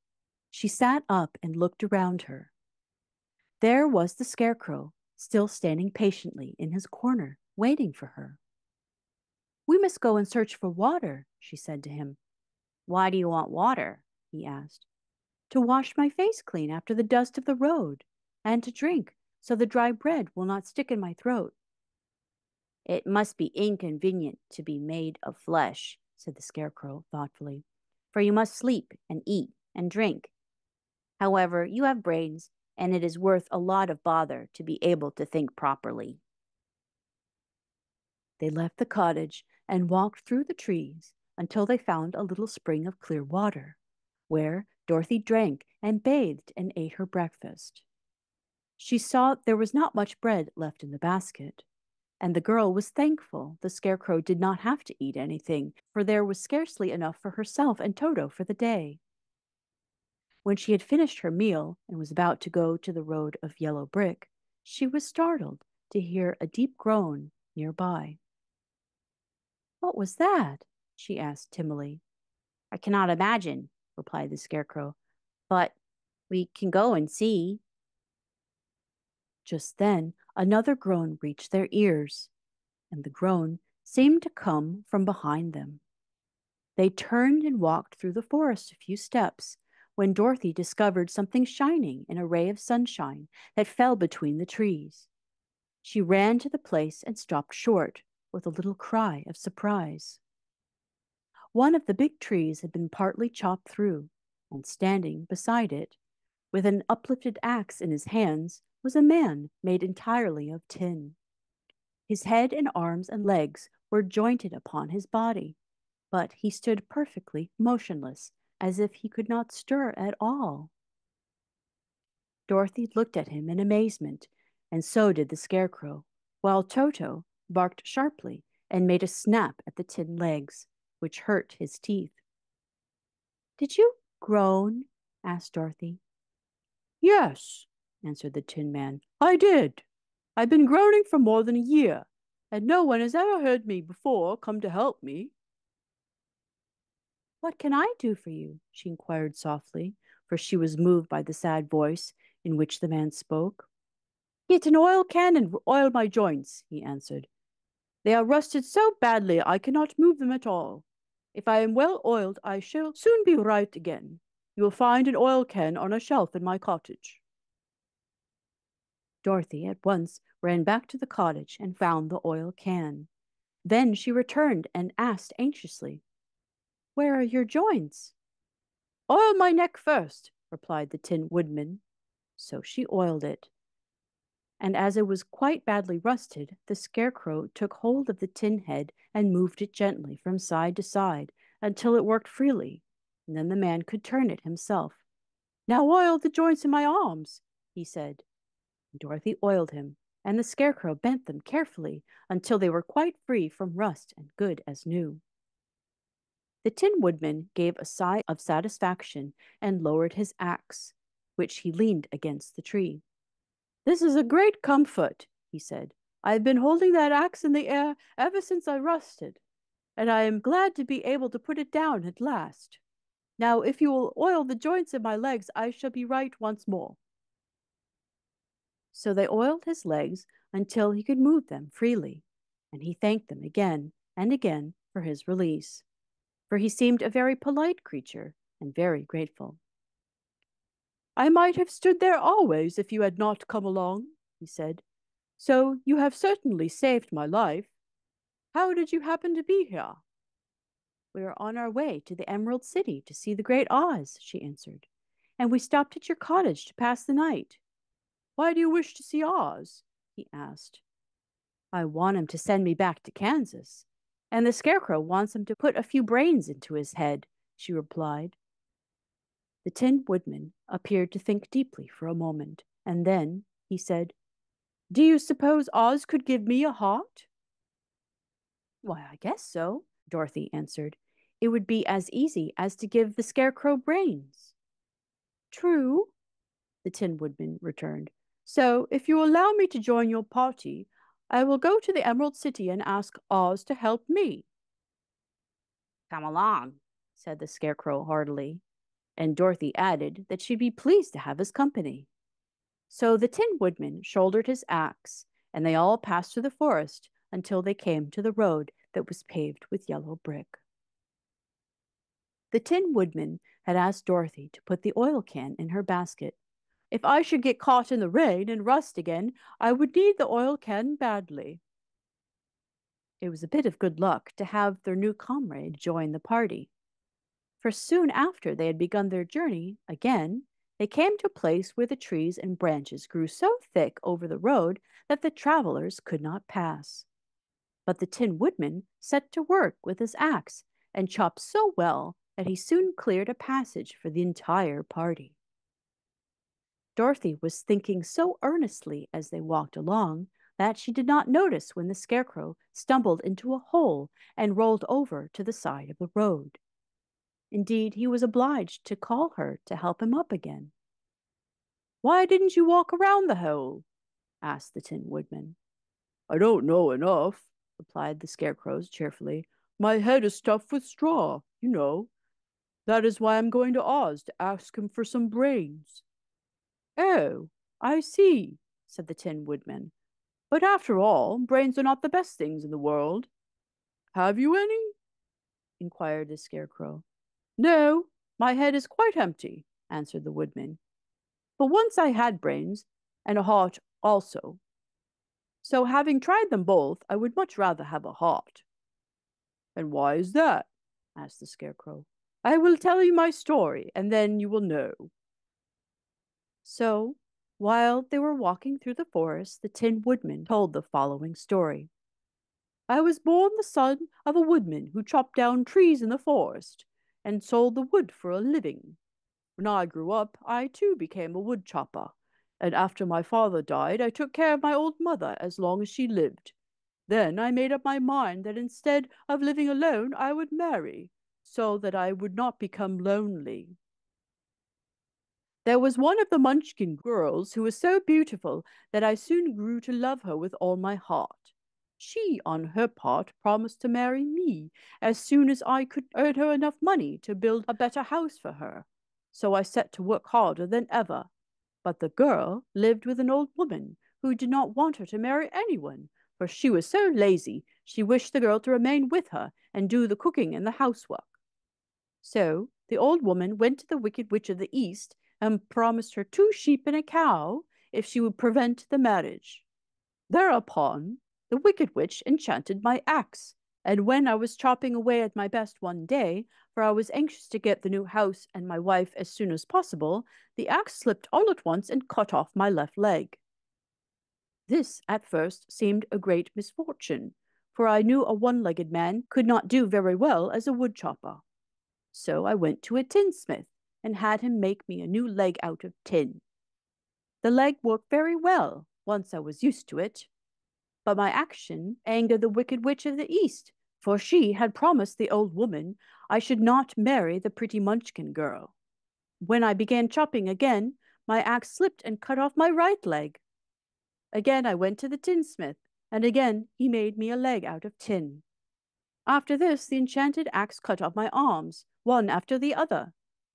She sat up and looked around her. There was the Scarecrow, still standing patiently in his corner, waiting for her. We must go and search for water, she said to him. Why do you want water? He asked. To wash my face clean after the dust of the road, and to drink, so the dry bread will not stick in my throat. It must be inconvenient to be made of flesh, said the Scarecrow thoughtfully, for you must sleep and eat and drink. However, you have brains, and it is worth a lot of bother to be able to think properly. They left the cottage and walked through the trees until they found a little spring of clear water, where Dorothy drank and bathed and ate her breakfast. She saw there was not much bread left in the basket, and the girl was thankful the Scarecrow did not have to eat anything, for there was scarcely enough for herself and Toto for the day. When she had finished her meal and was about to go to the road of yellow brick, she was startled to hear a deep groan nearby. What was that? She asked timidly. I cannot imagine, replied the Scarecrow. But we can go and see. Just then, another groan reached their ears, and the groan seemed to come from behind them. They turned and walked through the forest a few steps when Dorothy discovered something shining in a ray of sunshine that fell between the trees. She ran to the place and stopped short with a little cry of surprise. One of the big trees had been partly chopped through, and standing beside it, with an uplifted axe in his hands, was a man made entirely of tin. His head and arms and legs were jointed upon his body, but he stood perfectly motionless, as if he could not stir at all. Dorothy looked at him in amazement, and so did the Scarecrow, while Toto barked sharply and made a snap at the tin legs, which hurt his teeth. "Did you groan?" asked Dorothy. "Yes," answered the Tin Man, "I did. I've been groaning for more than a year, and no one has ever heard me before come to help me." "What can I do for you?" she inquired softly, for she was moved by the sad voice in which the man spoke. "Get an oil can and oil my joints," he answered. "They are rusted so badly I cannot move them at all. If I am well oiled, I shall soon be right again. You will find an oil can on a shelf in my cottage." Dorothy at once ran back to the cottage and found the oil can. Then she returned and asked anxiously, "Where are your joints?" "Oil my neck first," replied the Tin Woodman. So she oiled it, and as it was quite badly rusted, the Scarecrow took hold of the tin head and moved it gently from side to side until it worked freely, and then the man could turn it himself. "Now oil the joints in my arms," he said. Dorothy oiled him, and the Scarecrow bent them carefully until they were quite free from rust and good as new. The Tin Woodman gave a sigh of satisfaction and lowered his axe, which he leaned against the tree. "This is a great comfort," he said. "I have been holding that axe in the air ever since I rusted, and I am glad to be able to put it down at last. Now, if you will oil the joints of my legs, I shall be right once more." So they oiled his legs until he could move them freely, and he thanked them again and again for his release, for he seemed a very polite creature and very grateful. "I might have stood there always if you had not come along," he said. "So you have certainly saved my life. How did you happen to be here?" "We are on our way to the Emerald City to see the Great Oz," she answered, "and we stopped at your cottage to pass the night." "Why do you wish to see Oz?" he asked. "I want him to send me back to Kansas, and the Scarecrow wants him to put a few brains into his head," she replied. The Tin Woodman appeared to think deeply for a moment, and then he said, "Do you suppose Oz could give me a heart?" "Why, I guess so," Dorothy answered. "It would be as easy as to give the Scarecrow brains." "True," the Tin Woodman returned. "So, if you allow me to join your party, I will go to the Emerald City and ask Oz to help me." Come along, said the Scarecrow heartily, and Dorothy added that she'd be pleased to have his company. So the Tin Woodman shouldered his axe, and they all passed through the forest until they came to the road that was paved with yellow brick. The Tin Woodman had asked Dorothy to put the oil can in her basket. "If I should get caught in the rain and rust again, I would need the oil can badly." It was a bit of good luck to have their new comrade join the party, for soon after they had begun their journey again, they came to a place where the trees and branches grew so thick over the road that the travelers could not pass. But the Tin Woodman set to work with his axe and chopped so well that he soon cleared a passage for the entire party. Dorothy was thinking so earnestly as they walked along that she did not notice when the Scarecrow stumbled into a hole and rolled over to the side of the road. Indeed, he was obliged to call her to help him up again. "Why didn't you walk around the hole?" asked the Tin Woodman. "I don't know enough," replied the Scarecrow cheerfully. "My head is stuffed with straw, you know." That is why I'm going to Oz to ask him for some brains. Oh, I see, said the Tin Woodman. But after all, brains are not the best things in the world. Have you any? Inquired the Scarecrow. No, my head is quite empty, answered the Woodman. But once I had brains, and a heart also. So having tried them both, I would much rather have a heart. And why is that? Asked the Scarecrow. I will tell you my story, and then you will know. So, while they were walking through the forest, the Tin Woodman told the following story. I was born the son of a woodman who chopped down trees in the forest and sold the wood for a living. When I grew up, I too became a wood chopper, and after my father died, I took care of my old mother as long as she lived. Then I made up my mind that instead of living alone, I would marry, so that I would not become lonely. There was one of the Munchkin girls who was so beautiful that I soon grew to love her with all my heart. She, on her part, promised to marry me as soon as I could earn her enough money to build a better house for her. So I set to work harder than ever. But the girl lived with an old woman who did not want her to marry anyone, for she was so lazy she wished the girl to remain with her and do the cooking and the housework. So the old woman went to the Wicked Witch of the East and promised her 2 sheep and a cow if she would prevent the marriage. Thereupon the Wicked Witch enchanted my axe, and when I was chopping away at my best one day, for I was anxious to get the new house and my wife as soon as possible, the axe slipped all at once and cut off my left leg. This at first seemed a great misfortune, for I knew a one-legged man could not do very well as a wood chopper. So I went to a tinsmith and had him make me a new leg out of tin. The leg worked very well once I was used to it, but my action angered the Wicked Witch of the East, for she had promised the old woman I should not marry the pretty Munchkin girl. When I began chopping again, my axe slipped and cut off my right leg. Again I went to the tinsmith, and again he made me a leg out of tin. After this, the enchanted axe cut off my arms, one after the other.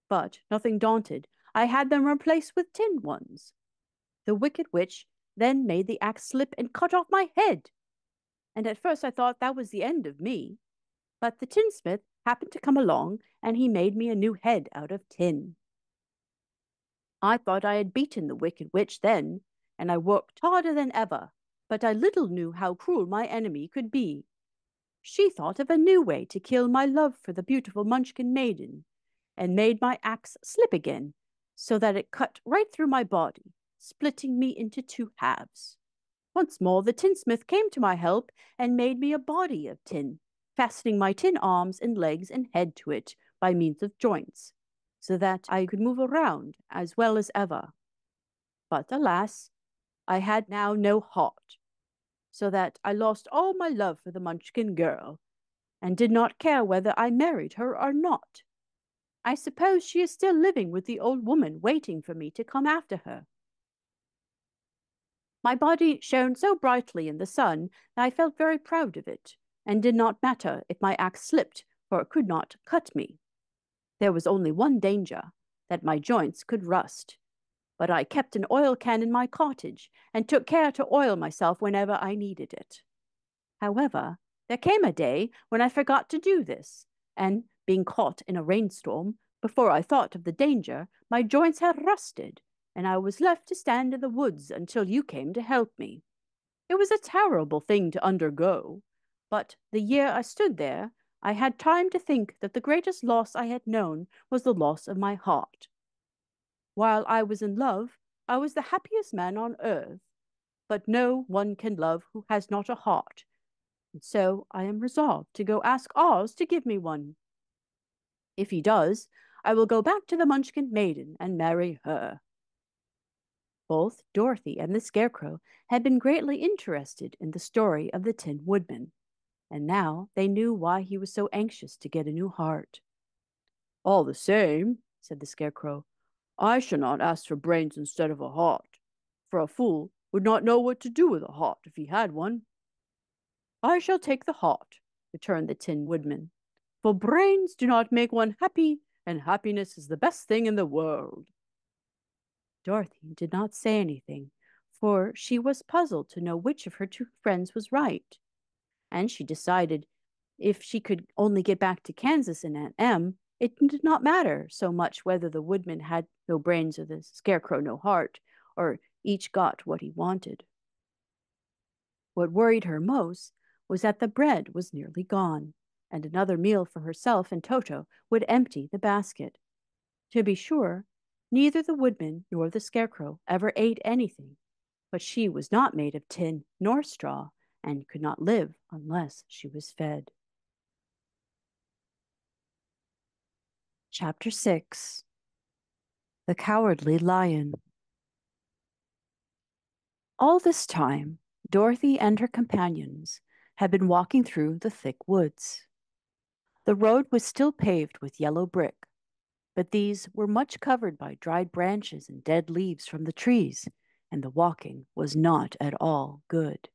But, nothing daunted, I had them replaced with tin ones. The Wicked Witch then made the axe slip and cut off my head. And at first I thought that was the end of me. But the tinsmith happened to come along, and he made me a new head out of tin. I thought I had beaten the Wicked Witch then, and I worked harder than ever, but I little knew how cruel my enemy could be. She thought of a new way to kill my love for the beautiful Munchkin maiden, and made my axe slip again, so that it cut right through my body, splitting me into 2 halves. Once more the tinsmith came to my help and made me a body of tin, fastening my tin arms and legs and head to it by means of joints, so that I could move around as well as ever. But alas, I had now no heart, so that I lost all my love for the Munchkin girl, and did not care whether I married her or not. I suppose she is still living with the old woman, waiting for me to come after her. My body shone so brightly in the sun that I felt very proud of it, and did not matter if my axe slipped, for it could not cut me. There was only one danger, that my joints could rust. But I kept an oil can in my cottage, and took care to oil myself whenever I needed it. However, there came a day when I forgot to do this, and, being caught in a rainstorm, before I thought of the danger, my joints had rusted, and I was left to stand in the woods until you came to help me. It was a terrible thing to undergo, but the year I stood there, I had time to think that the greatest loss I had known was the loss of my heart. While I was in love, I was the happiest man on earth, but no one can love who has not a heart, and so I am resolved to go ask Oz to give me one. If he does, I will go back to the Munchkin maiden and marry her. Both Dorothy and the Scarecrow had been greatly interested in the story of the Tin Woodman, and now they knew why he was so anxious to get a new heart. All the same, said the Scarecrow, I shall not ask for brains instead of a heart, for a fool would not know what to do with a heart if he had one. I shall take the heart, returned the Tin Woodman, for brains do not make one happy, and happiness is the best thing in the world." Dorothy did not say anything, for she was puzzled to know which of her two friends was right, and she decided if she could only get back to Kansas and Aunt Em, it did not matter so much whether the woodman had no brains or the scarecrow no heart, or each got what he wanted. What worried her most was that the bread was nearly gone, and another meal for herself and Toto would empty the basket. To be sure, neither the woodman nor the scarecrow ever ate anything, but she was not made of tin nor straw, and could not live unless she was fed. Chapter 6. The Cowardly Lion. All this time, Dorothy and her companions had been walking through the thick woods. The road was still paved with yellow brick, but these were much covered by dried branches and dead leaves from the trees, and the walking was not at all good.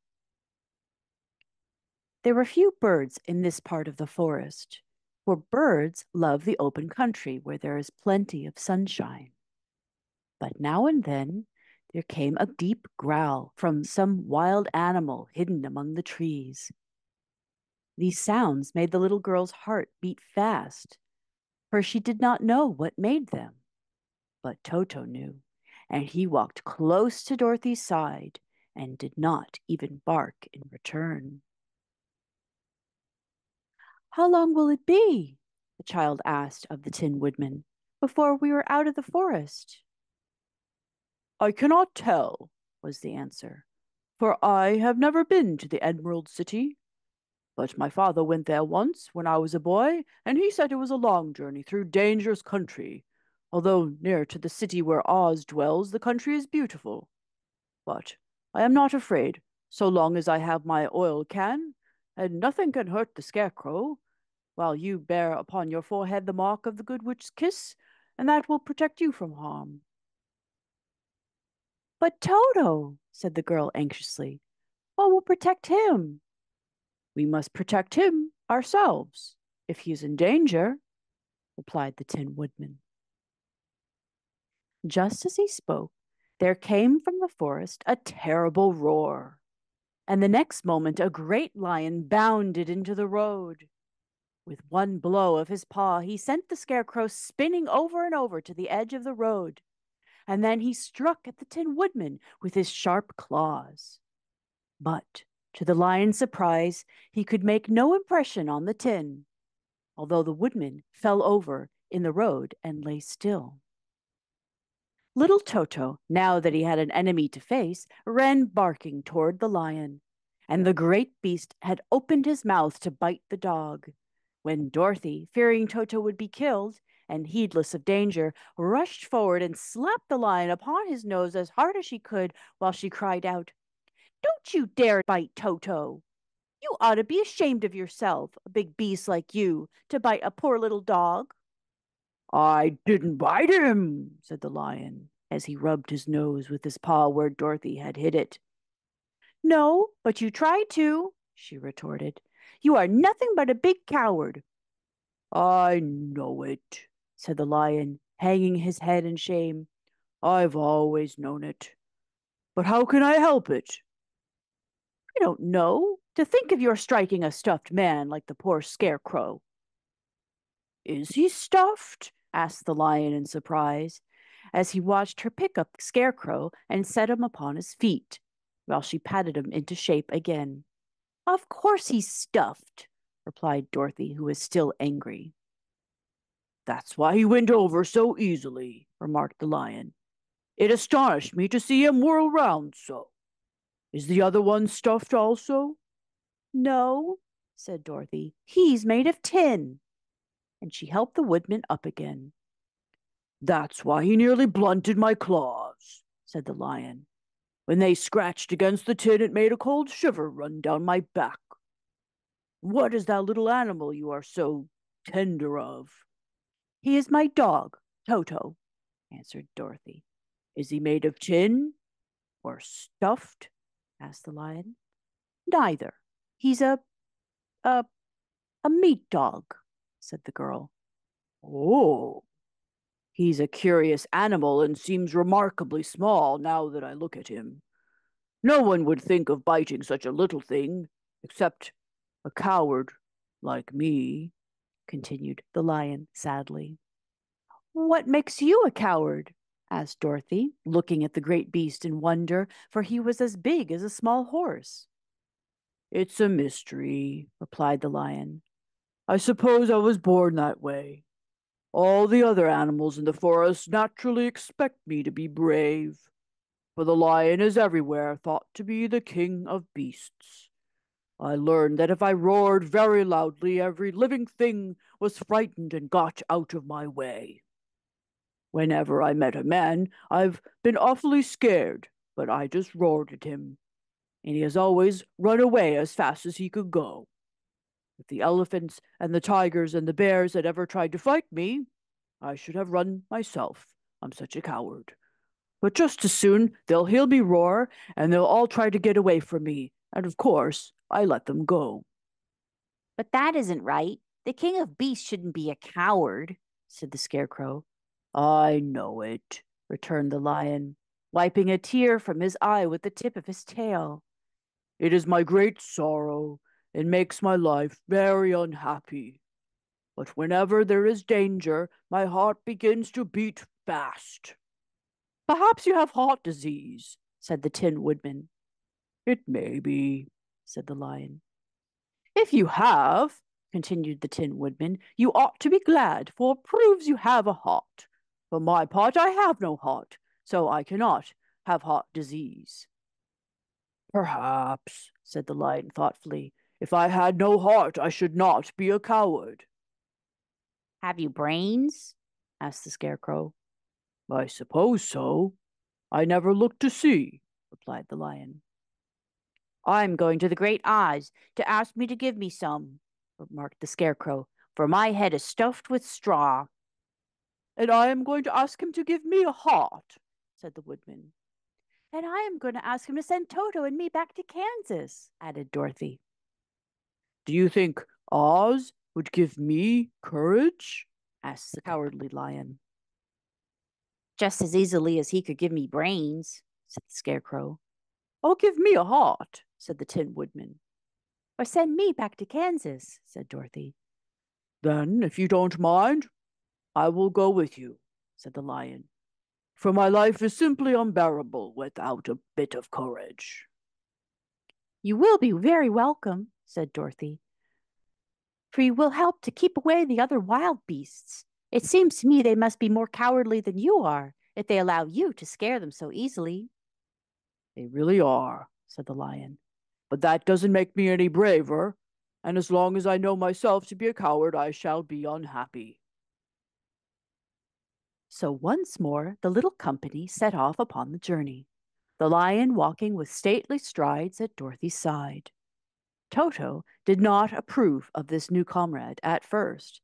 There were few birds in this part of the forest, for birds love the open country where there is plenty of sunshine. But now and then there came a deep growl from some wild animal hidden among the trees. These sounds made the little girl's heart beat fast, for she did not know what made them. But Toto knew, and he walked close to Dorothy's side and did not even bark in return. "How long will it be," the child asked of the Tin Woodman, "before we are out of the forest?" "I cannot tell," was the answer, "for I have never been to the Emerald City. But my father went there once when I was a boy, and he said it was a long journey through dangerous country. Although near to the city where Oz dwells, the country is beautiful. But I am not afraid, so long as I have my oil can, and nothing can hurt the Scarecrow, while you bear upon your forehead the mark of the Good Witch's kiss, and that will protect you from harm." "But Toto," said the girl anxiously, "what will protect him?" "We must protect him ourselves, if he is in danger," replied the Tin Woodman. Just as he spoke, there came from the forest a terrible roar, and the next moment a great lion bounded into the road. With one blow of his paw, he sent the Scarecrow spinning over and over to the edge of the road, and then he struck at the Tin Woodman with his sharp claws. But, to the lion's surprise, he could make no impression on the tin, although the woodman fell over in the road and lay still. Little Toto, now that he had an enemy to face, ran barking toward the lion, and the great beast had opened his mouth to bite the dog, when Dorothy, fearing Toto would be killed, and heedless of danger, rushed forward and slapped the lion upon his nose as hard as she could, while she cried out, "Don't you dare bite Toto! You ought to be ashamed of yourself, a big beast like you, to bite a poor little dog." "I didn't bite him," said the lion, as he rubbed his nose with his paw where Dorothy had hit it. "No, but you tried to," she retorted. "You are nothing but a big coward." "I know it," said the lion, hanging his head in shame. "I've always known it. But how can I help it?" "I don't know. To think of your striking a stuffed man like the poor Scarecrow." "Is he stuffed?" asked the lion in surprise, as he watched her pick up Scarecrow and set him upon his feet, while she patted him into shape again. "Of course he's stuffed," replied Dorothy, who was still angry. "That's why he went over so easily," remarked the lion. "It astonished me to see him whirl round so. Is the other one stuffed also?" "No," said Dorothy. "He's made of tin." And she helped the woodman up again. "That's why he nearly blunted my claws," said the lion. "When they scratched against the tin, it made a cold shiver run down my back." "What is that little animal you are so tender of?" "He is my dog, Toto," answered Dorothy. "Is he made of tin or stuffed?" asked the lion. "Neither. He's a a meat dog," said the girl. Oh, he's a curious animal and seems remarkably small now that I look at him. No one would think of biting such a little thing, except a coward like me, continued the lion sadly. What makes you a coward? Asked Dorothy, looking at the great beast in wonder, for he was as big as a small horse. It's a mystery, replied the lion. I suppose I was born that way. All the other animals in the forest naturally expect me to be brave, for the lion is everywhere thought to be the king of beasts. I learned that if I roared very loudly, every living thing was frightened and got out of my way. Whenever I met a man, I've been awfully scared, but I just roared at him, and he has always run away as fast as he could go. If the elephants and the tigers and the bears had ever tried to fight me, I should have run myself. I'm such a coward. But just as soon they'll hear me roar, and they'll all try to get away from me, and of course I let them go. But that isn't right. The king of beasts shouldn't be a coward, said the scarecrow. I know it, returned the lion, wiping a tear from his eye with the tip of his tail. It is my great sorrow. It makes my life very unhappy. But whenever there is danger, my heart begins to beat fast. Perhaps you have heart disease, said the Tin Woodman. It may be, said the lion. If you have, continued the Tin Woodman, you ought to be glad, for it proves you have a heart. For my part, I have no heart, so I cannot have heart disease. Perhaps, said the lion thoughtfully, if I had no heart, I should not be a coward. Have you brains? Asked the scarecrow. I suppose so. I never looked to see, replied the lion. I'm going to the Great Oz to ask me to give me some, remarked the scarecrow, for my head is stuffed with straw. And I am going to ask him to give me a heart, said the woodman. And I am going to ask him to send Toto and me back to Kansas, added Dorothy. Do you think Oz would give me courage? Asked the cowardly lion. Just as easily as he could give me brains, said the scarecrow. Oh, give me a heart, said the Tin Woodman. Or send me back to Kansas, said Dorothy. Then, if you don't mind, I will go with you, said the lion, for my life is simply unbearable without a bit of courage. You will be very welcome, said Dorothy, for you will help to keep away the other wild beasts. It seems to me they must be more cowardly than you are, if they allow you to scare them so easily. They really are, said the lion, but that doesn't make me any braver, and as long as I know myself to be a coward, I shall be unhappy. So once more the little company set off upon the journey, the lion walking with stately strides at Dorothy's side. Toto did not approve of this new comrade at first,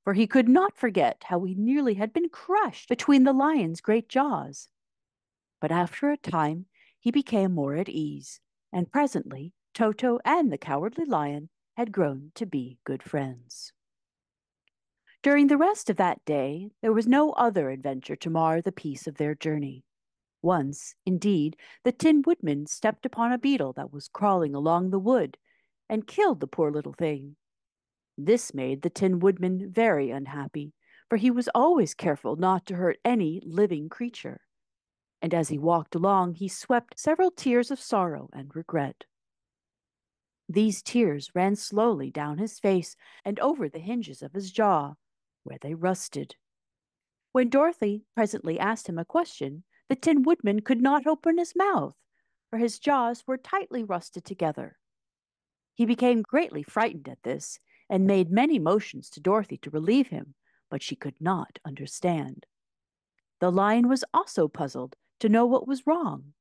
for he could not forget how he nearly had been crushed between the lion's great jaws. But after a time he became more at ease, and presently Toto and the cowardly lion had grown to be good friends. During the rest of that day there was no other adventure to mar the peace of their journey. Once, indeed, the Tin Woodman stepped upon a beetle that was crawling along the wood, and killed the poor little thing. This made the Tin Woodman very unhappy, for he was always careful not to hurt any living creature. And as he walked along, he swept several tears of sorrow and regret. These tears ran slowly down his face and over the hinges of his jaw, where they rusted. When Dorothy presently asked him a question, the Tin Woodman could not open his mouth, for his jaws were tightly rusted together. He became greatly frightened at this, and made many motions to Dorothy to relieve him, but she could not understand. The lion was also puzzled to know what was wrong,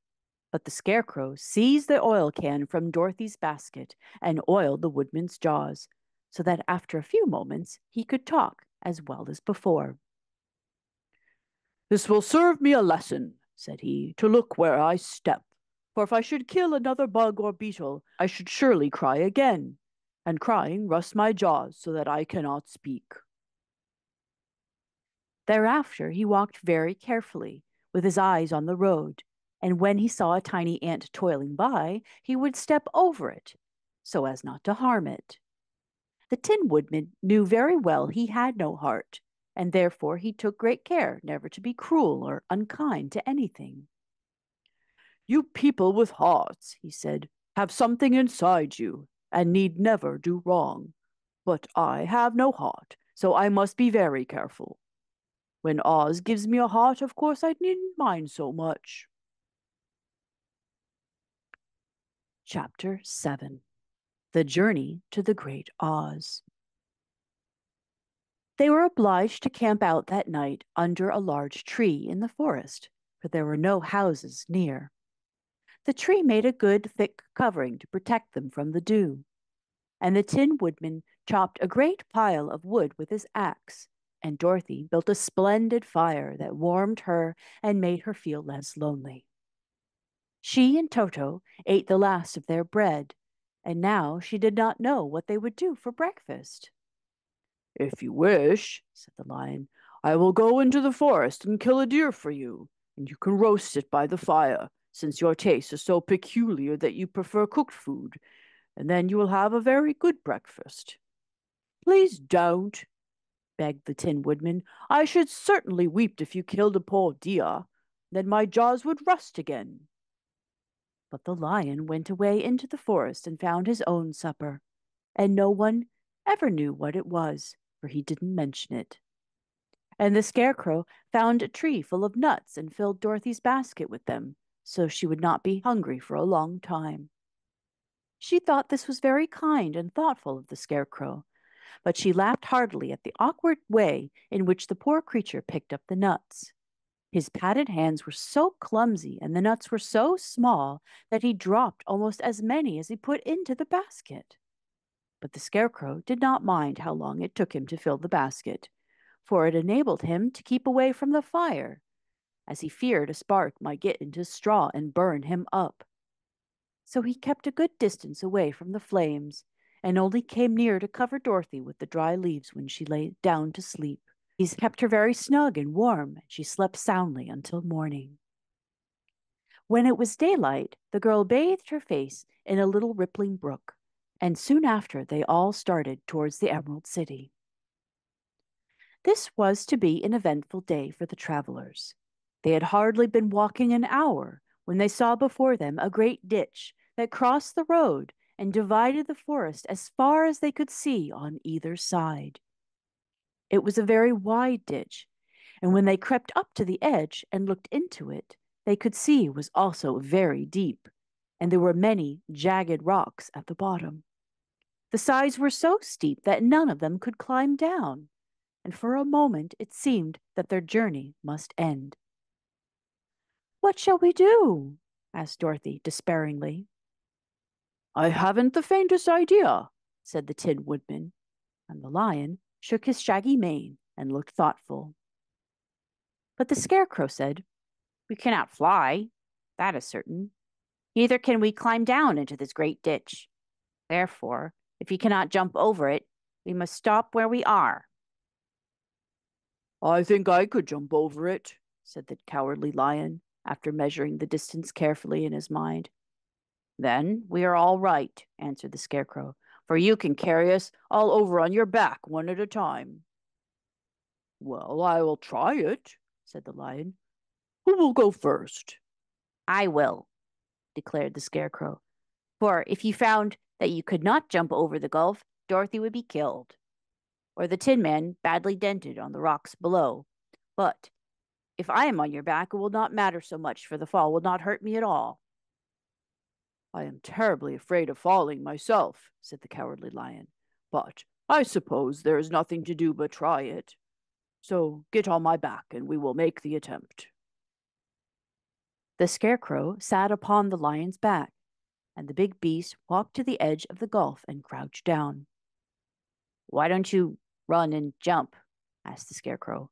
but the scarecrow seized the oil can from Dorothy's basket and oiled the woodman's jaws, so that after a few moments he could talk as well as before. This will serve me a lesson, said he, to look where I step, for if I should kill another bug or beetle, I should surely cry again, and crying rusts my jaws so that I cannot speak. Thereafter he walked very carefully, with his eyes on the road, and when he saw a tiny ant toiling by, he would step over it, so as not to harm it. The Tin Woodman knew very well he had no heart, and therefore he took great care never to be cruel or unkind to anything. You people with hearts, he said, have something inside you, and need never do wrong. But I have no heart, so I must be very careful. When Oz gives me a heart, of course I needn't mind so much. Chapter 7. The Journey to the Great Oz. They were obliged to camp out that night under a large tree in the forest, for there were no houses near. The tree made a good thick covering to protect them from the dew, and the Tin Woodman chopped a great pile of wood with his axe, and Dorothy built a splendid fire that warmed her and made her feel less lonely. She and Toto ate the last of their bread, and now she did not know what they would do for breakfast. If you wish, said the lion, I will go into the forest and kill a deer for you, and you can roast it by the fire, since your taste is so peculiar that you prefer cooked food, and then you will have a very good breakfast. Please don't, begged the Tin Woodman. I should certainly weep if you killed a poor deer. Then my jaws would rust again. But the lion went away into the forest and found his own supper, and no one ever knew what it was, for he didn't mention it. And the Scarecrow found a tree full of nuts and filled Dorothy's basket with them, so she would not be hungry for a long time. She thought this was very kind and thoughtful of the Scarecrow, but she laughed heartily at the awkward way in which the poor creature picked up the nuts. His padded hands were so clumsy and the nuts were so small that he dropped almost as many as he put into the basket. But the Scarecrow did not mind how long it took him to fill the basket, for it enabled him to keep away from the fire, as he feared a spark might get into straw and burn him up. So he kept a good distance away from the flames, and only came near to cover Dorothy with the dry leaves when she lay down to sleep. These kept her very snug and warm, and she slept soundly until morning. When it was daylight, the girl bathed her face in a little rippling brook, and soon after they all started towards the Emerald City. This was to be an eventful day for the travelers. They had hardly been walking an hour when they saw before them a great ditch that crossed the road and divided the forest as far as they could see on either side. It was a very wide ditch, and when they crept up to the edge and looked into it, they could see it was also very deep, and there were many jagged rocks at the bottom. The sides were so steep that none of them could climb down, and for a moment it seemed that their journey must end. What shall we do? Asked Dorothy despairingly. I haven't the faintest idea, said the Tin Woodman, and the lion shook his shaggy mane and looked thoughtful. But the Scarecrow said, We cannot fly, that is certain. Neither can we climb down into this great ditch. Therefore, if you cannot jump over it, we must stop where we are. I think I could jump over it, said the Cowardly Lion, after measuring the distance carefully in his mind. Then we are all right, answered the Scarecrow, for you can carry us all over on your back one at a time. Well, I will try it, said the Lion. Who will go first? I will, declared the Scarecrow, for if you found that you could not jump over the gulf, Dorothy would be killed, or the Tin Man badly dented on the rocks below. But if I am on your back, it will not matter so much, for the fall will not hurt me at all. I am terribly afraid of falling myself, said the Cowardly Lion, but I suppose there is nothing to do but try it. So get on my back, and we will make the attempt. The Scarecrow sat upon the lion's back, and the big beast walked to the edge of the gulf and crouched down. Why don't you run and jump? Asked the Scarecrow.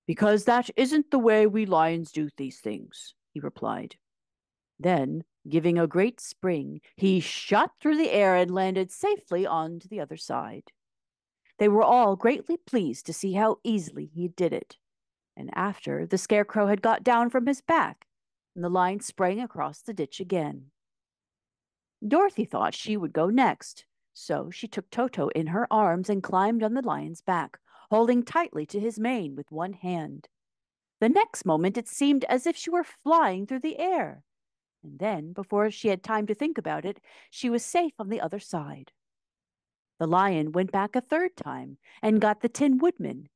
Because that isn't the way we lions do these things, he replied. Then, giving a great spring, he shot through the air and landed safely on to the other side. They were all greatly pleased to see how easily he did it. And after the Scarecrow had got down from his back, and the lion sprang across the ditch again. Dorothy thought she would go next, so she took Toto in her arms and climbed on the lion's back, holding tightly to his mane with one hand. The next moment it seemed as if she were flying through the air, and then, before she had time to think about it, she was safe on the other side. The lion went back a third time and got the Tin Woodman,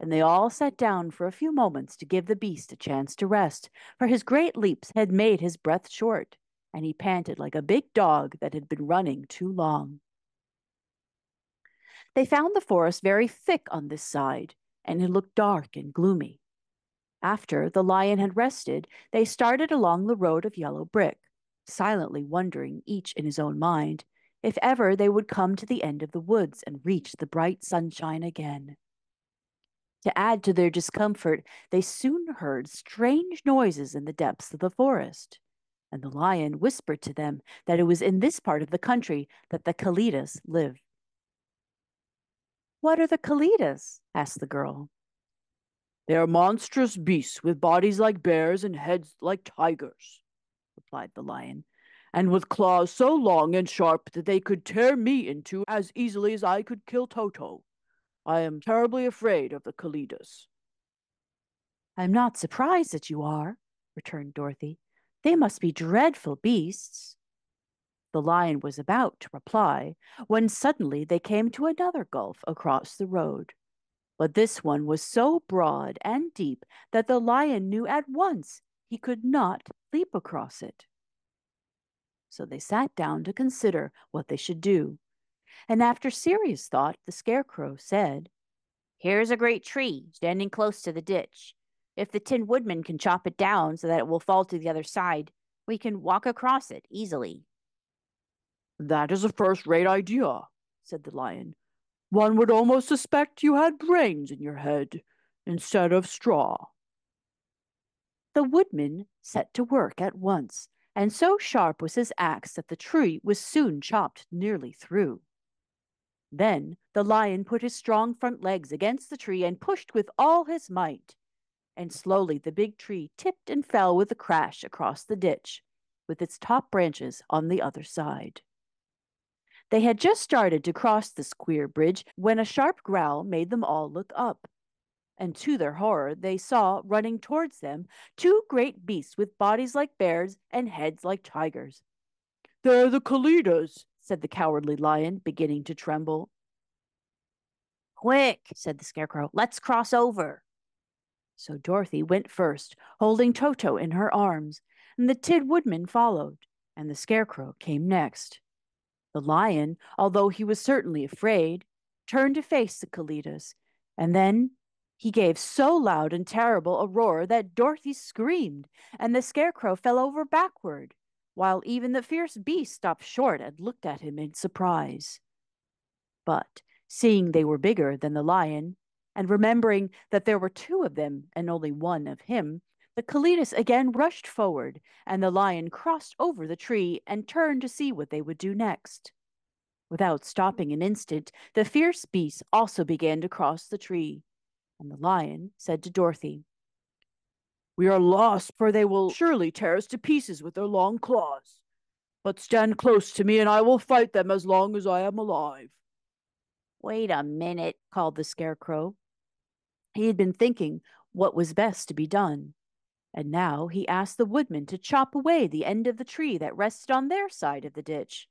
and they all sat down for a few moments to give the beast a chance to rest, for his great leaps had made his breath short, and he panted like a big dog that had been running too long. They found the forest very thick on this side, and it looked dark and gloomy. After the lion had rested, they started along the road of yellow brick, silently wondering, each in his own mind, if ever they would come to the end of the woods and reach the bright sunshine again. To add to their discomfort, they soon heard strange noises in the depths of the forest, and the lion whispered to them that it was in this part of the country that the Kalidas lived. "What are the Kalidas?" asked the girl. "They are monstrous beasts with bodies like bears and heads like tigers," replied the lion, "and with claws so long and sharp that they could tear me in two as easily as I could kill Toto. I am terribly afraid of the Kalidas." "I'm not surprised that you are," returned Dorothy. "They must be dreadful beasts." The lion was about to reply when suddenly they came to another gulf across the road. But this one was so broad and deep that the lion knew at once he could not leap across it. So they sat down to consider what they should do. And after serious thought, the Scarecrow said, "Here's a great tree standing close to the ditch. If the Tin Woodman can chop it down so that it will fall to the other side, we can walk across it easily." "That is a first-rate idea," said the lion. "One would almost suspect you had brains in your head instead of straw." The woodman set to work at once, and so sharp was his axe that the tree was soon chopped nearly through. Then the lion put his strong front legs against the tree and pushed with all his might, and slowly the big tree tipped and fell with a crash across the ditch, with its top branches on the other side. They had just started to cross this queer bridge when a sharp growl made them all look up, and to their horror they saw, running towards them, two great beasts with bodies like bears and heads like tigers. "They're the Kalidas," said the Cowardly Lion, beginning to tremble. "Quick," said the Scarecrow. "Let's cross over." So Dorothy went first, holding Toto in her arms, and the Tin Woodman followed, and the Scarecrow came next. The lion, although he was certainly afraid, turned to face the Kalidas, and then he gave so loud and terrible a roar that Dorothy screamed, and the Scarecrow fell over backward, while even the fierce beast stopped short and looked at him in surprise. But seeing they were bigger than the lion, and remembering that there were two of them and only one of him, the Kalidas again rushed forward, and the lion crossed over the tree and turned to see what they would do next. Without stopping an instant, the fierce beast also began to cross the tree, and the lion said to Dorothy, "We are lost, for they will surely tear us to pieces with their long claws. But stand close to me, and I will fight them as long as I am alive." "Wait a minute," called the Scarecrow. He had been thinking what was best to be done, and now he asked the woodman to chop away the end of the tree that rested on their side of the ditch.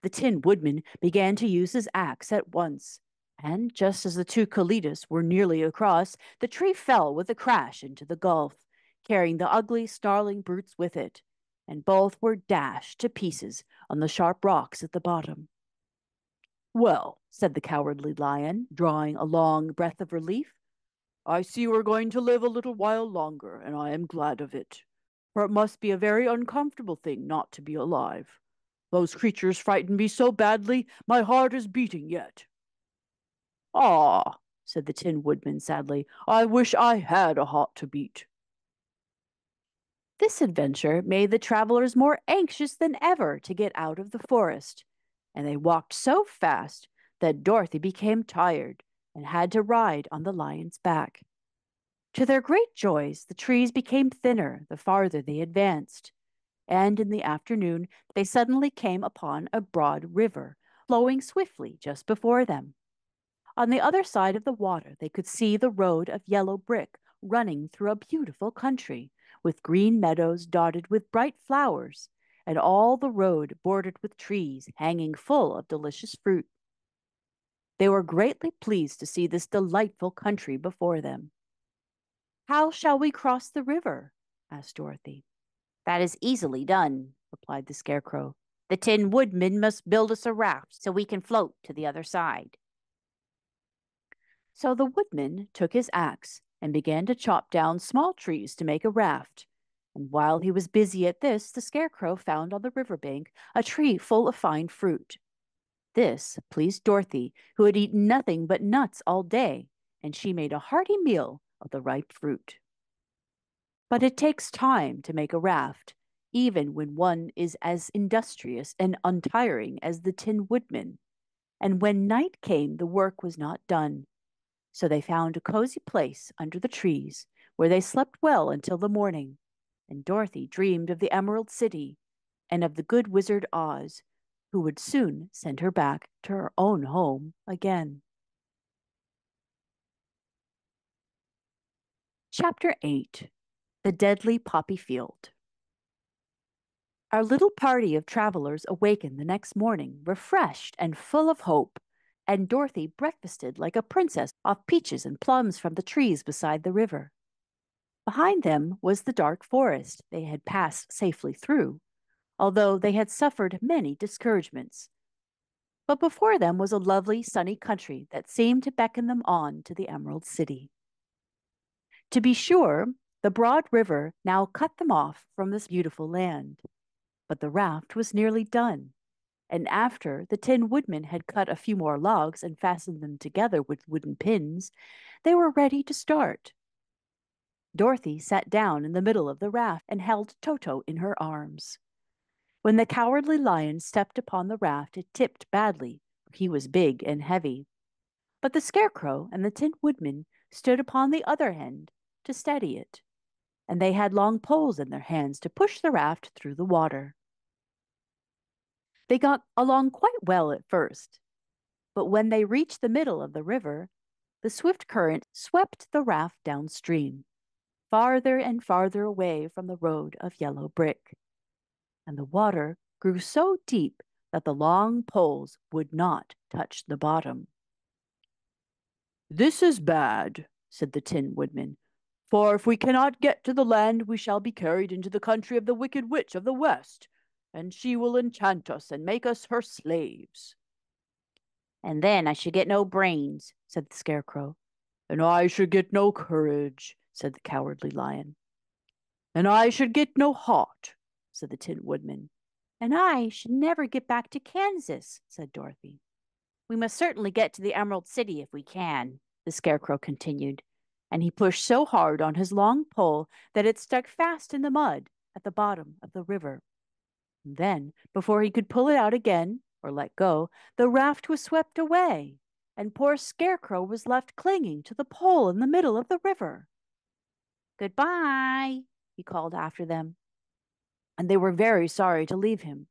The Tin Woodman began to use his axe at once, and just as the two Kalidas were nearly across, the tree fell with a crash into the gulf, carrying the ugly, snarling brutes with it, and both were dashed to pieces on the sharp rocks at the bottom. "Well," said the Cowardly Lion, drawing a long breath of relief, "I see we're going to live a little while longer, and I am glad of it, for it must be a very uncomfortable thing not to be alive. Those creatures frightened me so badly, my heart is beating yet." "Ah," said the Tin Woodman sadly, "I wish I had a heart to beat." This adventure made the travelers more anxious than ever to get out of the forest, and they walked so fast that Dorothy became tired and had to ride on the lion's back. To their great joys, the trees became thinner the farther they advanced, and in the afternoon they suddenly came upon a broad river flowing swiftly just before them. On the other side of the water, they could see the road of yellow brick running through a beautiful country, with green meadows dotted with bright flowers, and all the road bordered with trees hanging full of delicious fruit. They were greatly pleased to see this delightful country before them. "How shall we cross the river?" asked Dorothy. That is easily done, replied the Scarecrow. The Tin Woodman must build us a raft so we can float to the other side. So the woodman took his axe and began to chop down small trees to make a raft. And while he was busy at this, the Scarecrow found on the river bank a tree full of fine fruit. This pleased Dorothy, who had eaten nothing but nuts all day, and she made a hearty meal of the ripe fruit. But it takes time to make a raft, even when one is as industrious and untiring as the Tin Woodman. And when night came, the work was not done. So they found a cozy place under the trees, where they slept well until the morning. And Dorothy dreamed of the Emerald City and of the good wizard Oz, who would soon send her back to her own home again. Chapter 8. The Deadly Poppy Field. Our little party of travelers awakened the next morning, refreshed and full of hope, and Dorothy breakfasted like a princess off peaches and plums from the trees beside the river. Behind them was the dark forest they had passed safely through, although they had suffered many discouragements. But before them was a lovely sunny country that seemed to beckon them on to the Emerald City. To be sure, the broad river now cut them off from this beautiful land. But the raft was nearly done, and after the Tin Woodman had cut a few more logs and fastened them together with wooden pins, they were ready to start. Dorothy sat down in the middle of the raft and held Toto in her arms. When the Cowardly Lion stepped upon the raft, it tipped badly, for he was big and heavy. But the Scarecrow and the Tin Woodman stood upon the other end to steady it, and they had long poles in their hands to push the raft through the water. They got along quite well at first, but when they reached the middle of the river, the swift current swept the raft downstream, farther and farther away from the road of yellow brick. And the water grew so deep that the long poles would not touch the bottom. "This is bad," said the Tin Woodman, "for if we cannot get to the land, we shall be carried into the country of the Wicked Witch of the West, and she will enchant us and make us her slaves." And then I should get no brains, said the Scarecrow. "And I should get no courage," said the Cowardly Lion. "And I should get no heart," said the Tin Woodman. "And I should never get back to Kansas," said Dorothy. "We must certainly get to the Emerald City if we can," the Scarecrow continued, and he pushed so hard on his long pole that it stuck fast in the mud at the bottom of the river. Then, before he could pull it out again or let go, the raft was swept away, and poor Scarecrow was left clinging to the pole in the middle of the river. "Goodbye," he called after them, and they were very sorry to leave him.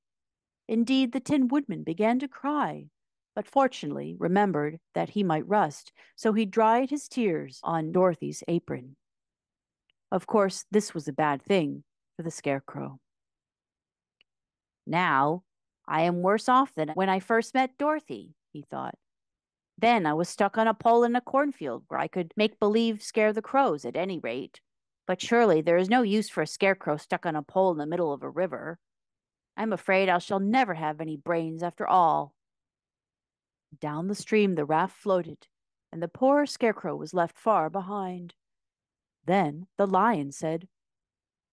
Indeed, the Tin Woodman began to cry, but fortunately remembered that he might rust, so he dried his tears on Dorothy's apron. Of course, this was a bad thing for the Scarecrow. "Now I am worse off than when I first met Dorothy," he thought. "Then I was stuck on a pole in a cornfield where I could make believe scare the crows at any rate. But surely there is no use for a Scarecrow stuck on a pole in the middle of a river. I'm afraid I shall never have any brains after all." Down the stream the raft floated, and the poor Scarecrow was left far behind. Then the Lion said,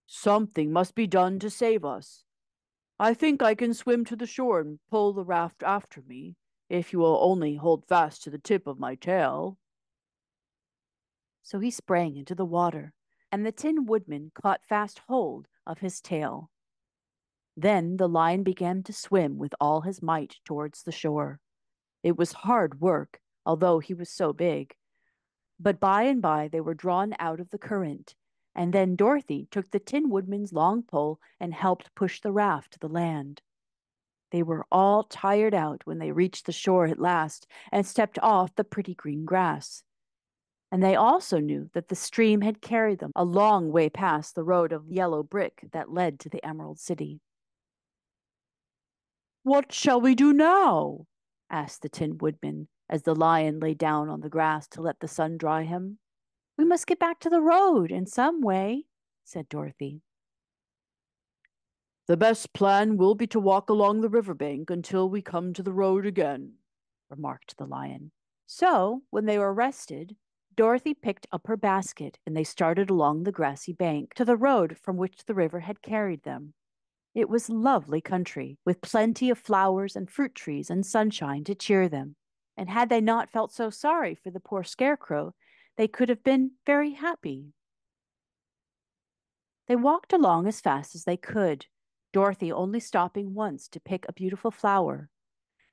"Something must be done to save us. I think I can swim to the shore and pull the raft after me, if you will only hold fast to the tip of my tail." So he sprang into the water, and the Tin Woodman caught fast hold of his tail. Then the Lion began to swim with all his might towards the shore. It was hard work, although he was so big. But by and by they were drawn out of the current, and then Dorothy took the Tin Woodman's long pole and helped push the raft to the land. They were all tired out when they reached the shore at last and stepped off the pretty green grass. And they also knew that the stream had carried them a long way past the road of yellow brick that led to the Emerald City. What shall we do now? Asked the Tin Woodman as the lion lay down on the grass to let the sun dry him. We must get back to the road in some way, said Dorothy. The best plan will be to walk along the river bank until we come to the road again, remarked the lion. So, when they were rested, Dorothy picked up her basket and they started along the grassy bank to the road from which the river had carried them. It was lovely country, with plenty of flowers and fruit trees and sunshine to cheer them. And had they not felt so sorry for the poor scarecrow, they could have been very happy. They walked along as fast as they could, Dorothy only stopping once to pick a beautiful flower.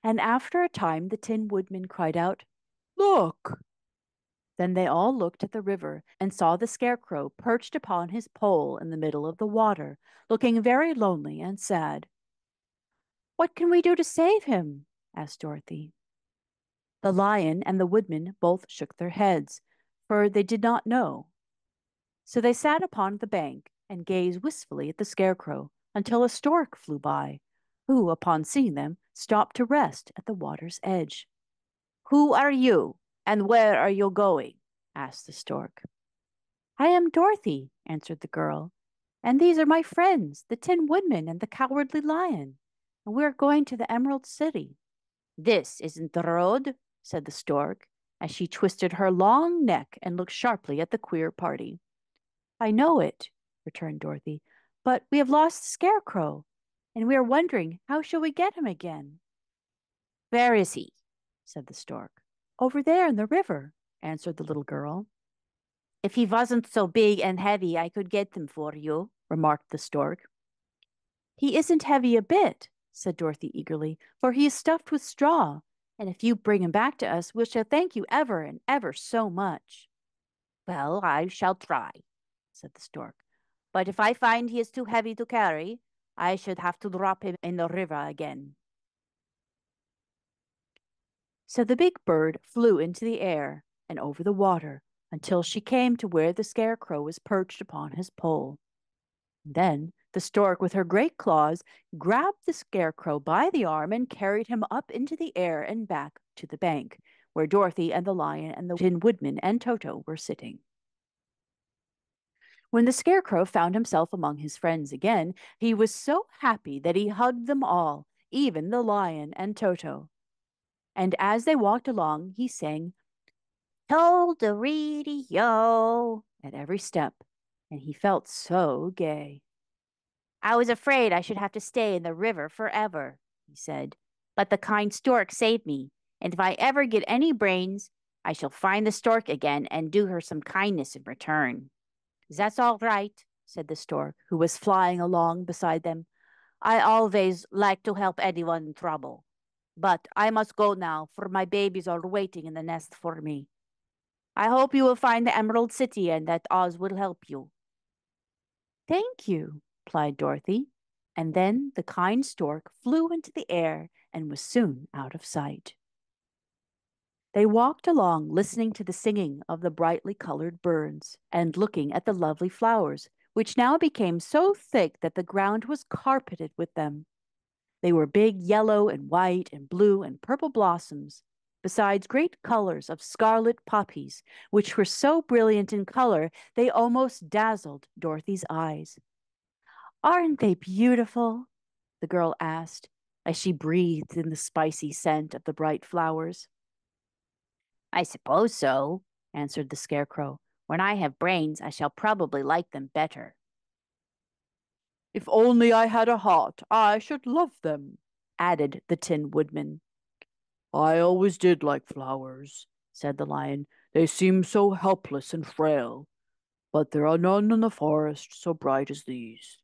And after a time the Tin Woodman cried out, Look! Then they all looked at the river and saw the scarecrow perched upon his pole in the middle of the water, looking very lonely and sad. What can we do to save him? Asked Dorothy. The lion and the woodman both shook their heads, for they did not know. So they sat upon the bank and gazed wistfully at the scarecrow until a stork flew by, who, upon seeing them, stopped to rest at the water's edge. Who are you, and where are you going? Asked the stork. I am Dorothy, answered the girl, and these are my friends, the Tin Woodman and the Cowardly Lion, and we are going to the Emerald City. This isn't the road, said the stork, as she twisted her long neck and looked sharply at the queer party. I know it, returned Dorothy, but we have lost the scarecrow, and we are wondering how shall we get him again. Where is he? Said the stork. Over there in the river, answered the little girl. If he wasn't so big and heavy, I could get him for you, remarked the stork. He isn't heavy a bit, said Dorothy eagerly, for he is stuffed with straw, and if you bring him back to us, we shall thank you ever and ever so much. Well, I shall try, said the stork. But if I find he is too heavy to carry, I should have to drop him in the river again. So the big bird flew into the air and over the water until she came to where the scarecrow was perched upon his pole. Then the stork, with her great claws, grabbed the scarecrow by the arm and carried him up into the air and back to the bank, where Dorothy and the lion and the Tin Woodman and Toto were sitting. When the scarecrow found himself among his friends again, he was so happy that he hugged them all, even the lion and Toto. And as they walked along, he sang, "Told-a-reedy-yo" at every step, and he felt so gay. I was afraid I should have to stay in the river forever, he said, but the kind stork saved me, and if I ever get any brains, I shall find the stork again and do her some kindness in return. That's all right, said the stork, who was flying along beside them. I always like to help anyone in trouble. But I must go now, for my babies are waiting in the nest for me. I hope you will find the Emerald City and that Oz will help you. Thank you, replied Dorothy, and then the kind stork flew into the air and was soon out of sight. They walked along, listening to the singing of the brightly colored birds and looking at the lovely flowers, which now became so thick that the ground was carpeted with them. They were big yellow and white and blue and purple blossoms, besides great colors of scarlet poppies, which were so brilliant in color they almost dazzled Dorothy's eyes. Aren't they beautiful? The girl asked, as she breathed in the spicy scent of the bright flowers. I suppose so, answered the scarecrow. When I have brains, I shall probably like them better. If only I had a heart, I should love them, added the Tin Woodman. I always did like flowers, said the lion. They seem so helpless and frail, but there are none in the forest so bright as these.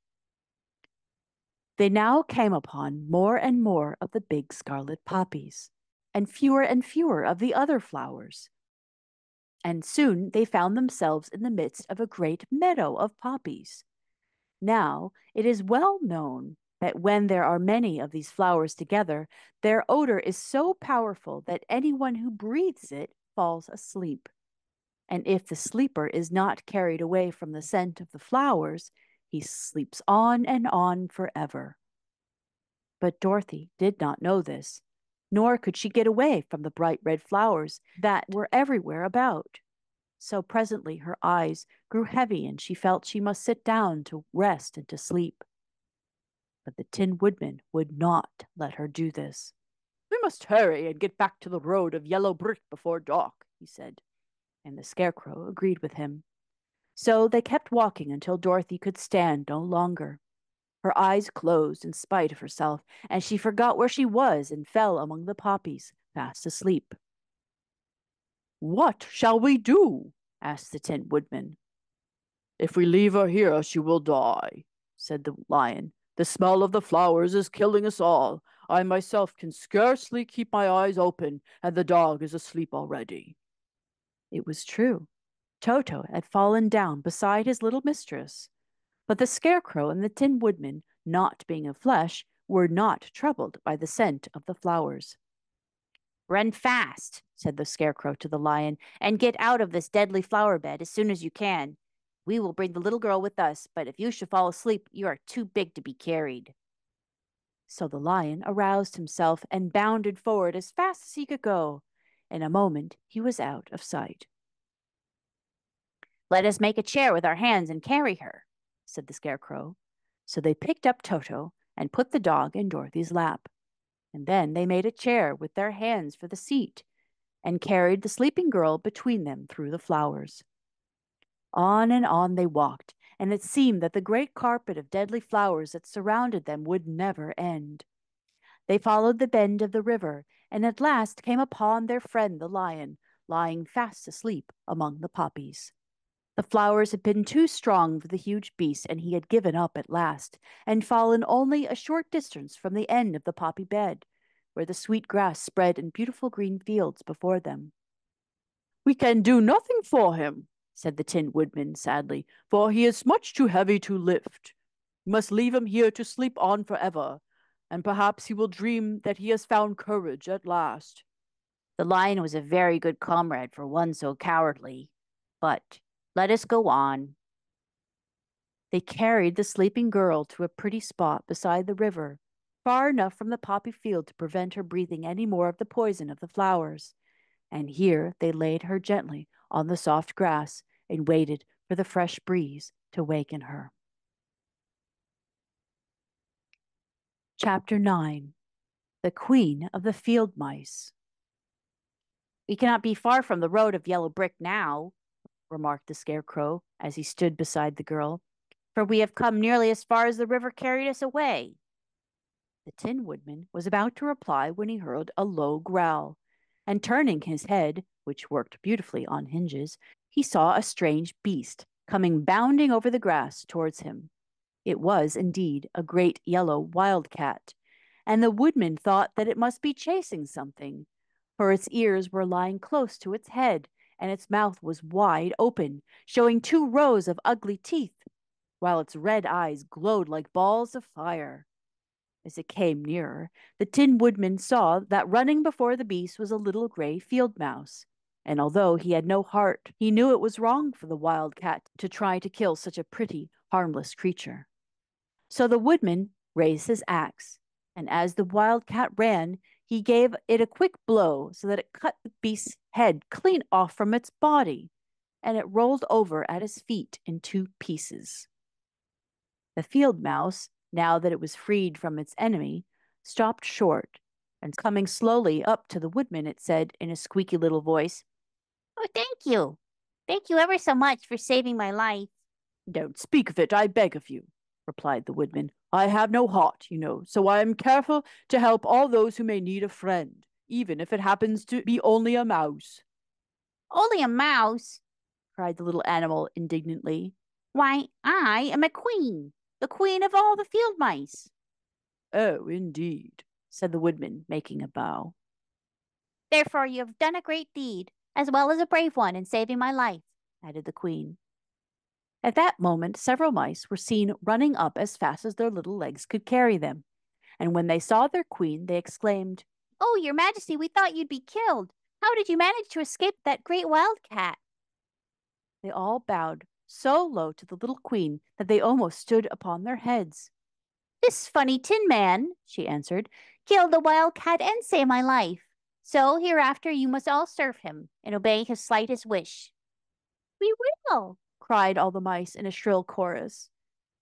They now came upon more and more of the big scarlet poppies, and fewer of the other flowers. And soon they found themselves in the midst of a great meadow of poppies. Now it is well known that when there are many of these flowers together, their odor is so powerful that anyone who breathes it falls asleep. And if the sleeper is not carried away from the scent of the flowers, he sleeps on and on forever. But Dorothy did not know this, nor could she get away from the bright red flowers that were everywhere about. So presently her eyes grew heavy, and she felt she must sit down to rest and to sleep. But the Tin Woodman would not let her do this. "We must hurry and get back to the road of yellow brick before dark," he said. And the Scarecrow agreed with him. So they kept walking until Dorothy could stand no longer. Her eyes closed in spite of herself, and she forgot where she was and fell among the poppies, fast asleep. "What shall we do?" asked the Tin Woodman. "If we leave her here, she will die," said the Lion. "The smell of the flowers is killing us all. I myself can scarcely keep my eyes open, and the dog is asleep already." It was true. Toto had fallen down beside his little mistress. But the Scarecrow and the Tin Woodman, not being of flesh, were not troubled by the scent of the flowers. "Run fast," said the Scarecrow to the Lion, "and get out of this deadly flower bed as soon as you can. We will bring the little girl with us, but if you should fall asleep, you are too big to be carried." So the Lion aroused himself and bounded forward as fast as he could go. In a moment he was out of sight. "Let us make a chair with our hands and carry her," said the Scarecrow. So they picked up Toto and put the dog in Dorothy's lap. And then they made a chair with their hands for the seat, and carried the sleeping girl between them through the flowers. On and on they walked, and it seemed that the great carpet of deadly flowers that surrounded them would never end. They followed the bend of the river, and at last came upon their friend the Lion, lying fast asleep among the poppies. The flowers had been too strong for the huge beast, and he had given up at last, and fallen only a short distance from the end of the poppy bed, where the sweet grass spread in beautiful green fields before them. "We can do nothing for him," said the Tin Woodman sadly, "for he is much too heavy to lift. We must leave him here to sleep on forever, and perhaps he will dream that he has found courage at last." The Lion was a very good comrade for one so cowardly. But let us go on. They carried the sleeping girl to a pretty spot beside the river, far enough from the poppy field to prevent her breathing any more of the poison of the flowers. And here they laid her gently on the soft grass and waited for the fresh breeze to waken her. Chapter 9. The Queen of the Field Mice. "We cannot be far from the road of yellow brick now," remarked the Scarecrow as he stood beside the girl, "for we have come nearly as far as the river carried us away." The Tin Woodman was about to reply when he heard a low growl, and turning his head, which worked beautifully on hinges, he saw a strange beast coming bounding over the grass towards him. It was indeed a great yellow wildcat, and the woodman thought that it must be chasing something, for its ears were lying close to its head, and its mouth was wide open, showing 2 rows of ugly teeth, while its red eyes glowed like balls of fire. As it came nearer, the Tin Woodman saw that running before the beast was a little gray field mouse, and although he had no heart, he knew it was wrong for the wild cat to try to kill such a pretty, harmless creature. So the woodman raised his axe, and as the wild cat ran, he gave it a quick blow so that it cut the beast's head clean off from its body, and it rolled over at his feet in 2 pieces. The field mouse, now that it was freed from its enemy, stopped short, and coming slowly up to the woodman, it said in a squeaky little voice, "Oh, thank you. Thank you ever so much for saving my life." "Don't speak of it, I beg of you," replied the Woodman. "I have no heart, you know, so I am careful to help all those who may need a friend, even if it happens to be only a mouse." "Only a mouse?" cried the little animal indignantly. "Why, I am a queen, the queen of all the field mice." "Oh, indeed," said the Woodman, making a bow. Therefore you have done a great deed, as well as a brave one in saving my life," added the queen. At that moment, several mice were seen running up as fast as their little legs could carry them. And when they saw their queen, they exclaimed, "Oh, your majesty, we thought you'd be killed. How did you manage to escape that great wildcat?" They all bowed so low to the little queen that they almost stood upon their heads. "This funny tin man," she answered, "killed the wildcat and saved my life. So hereafter you must all serve him and obey his slightest wish." "We will!" cried all the mice in a shrill chorus.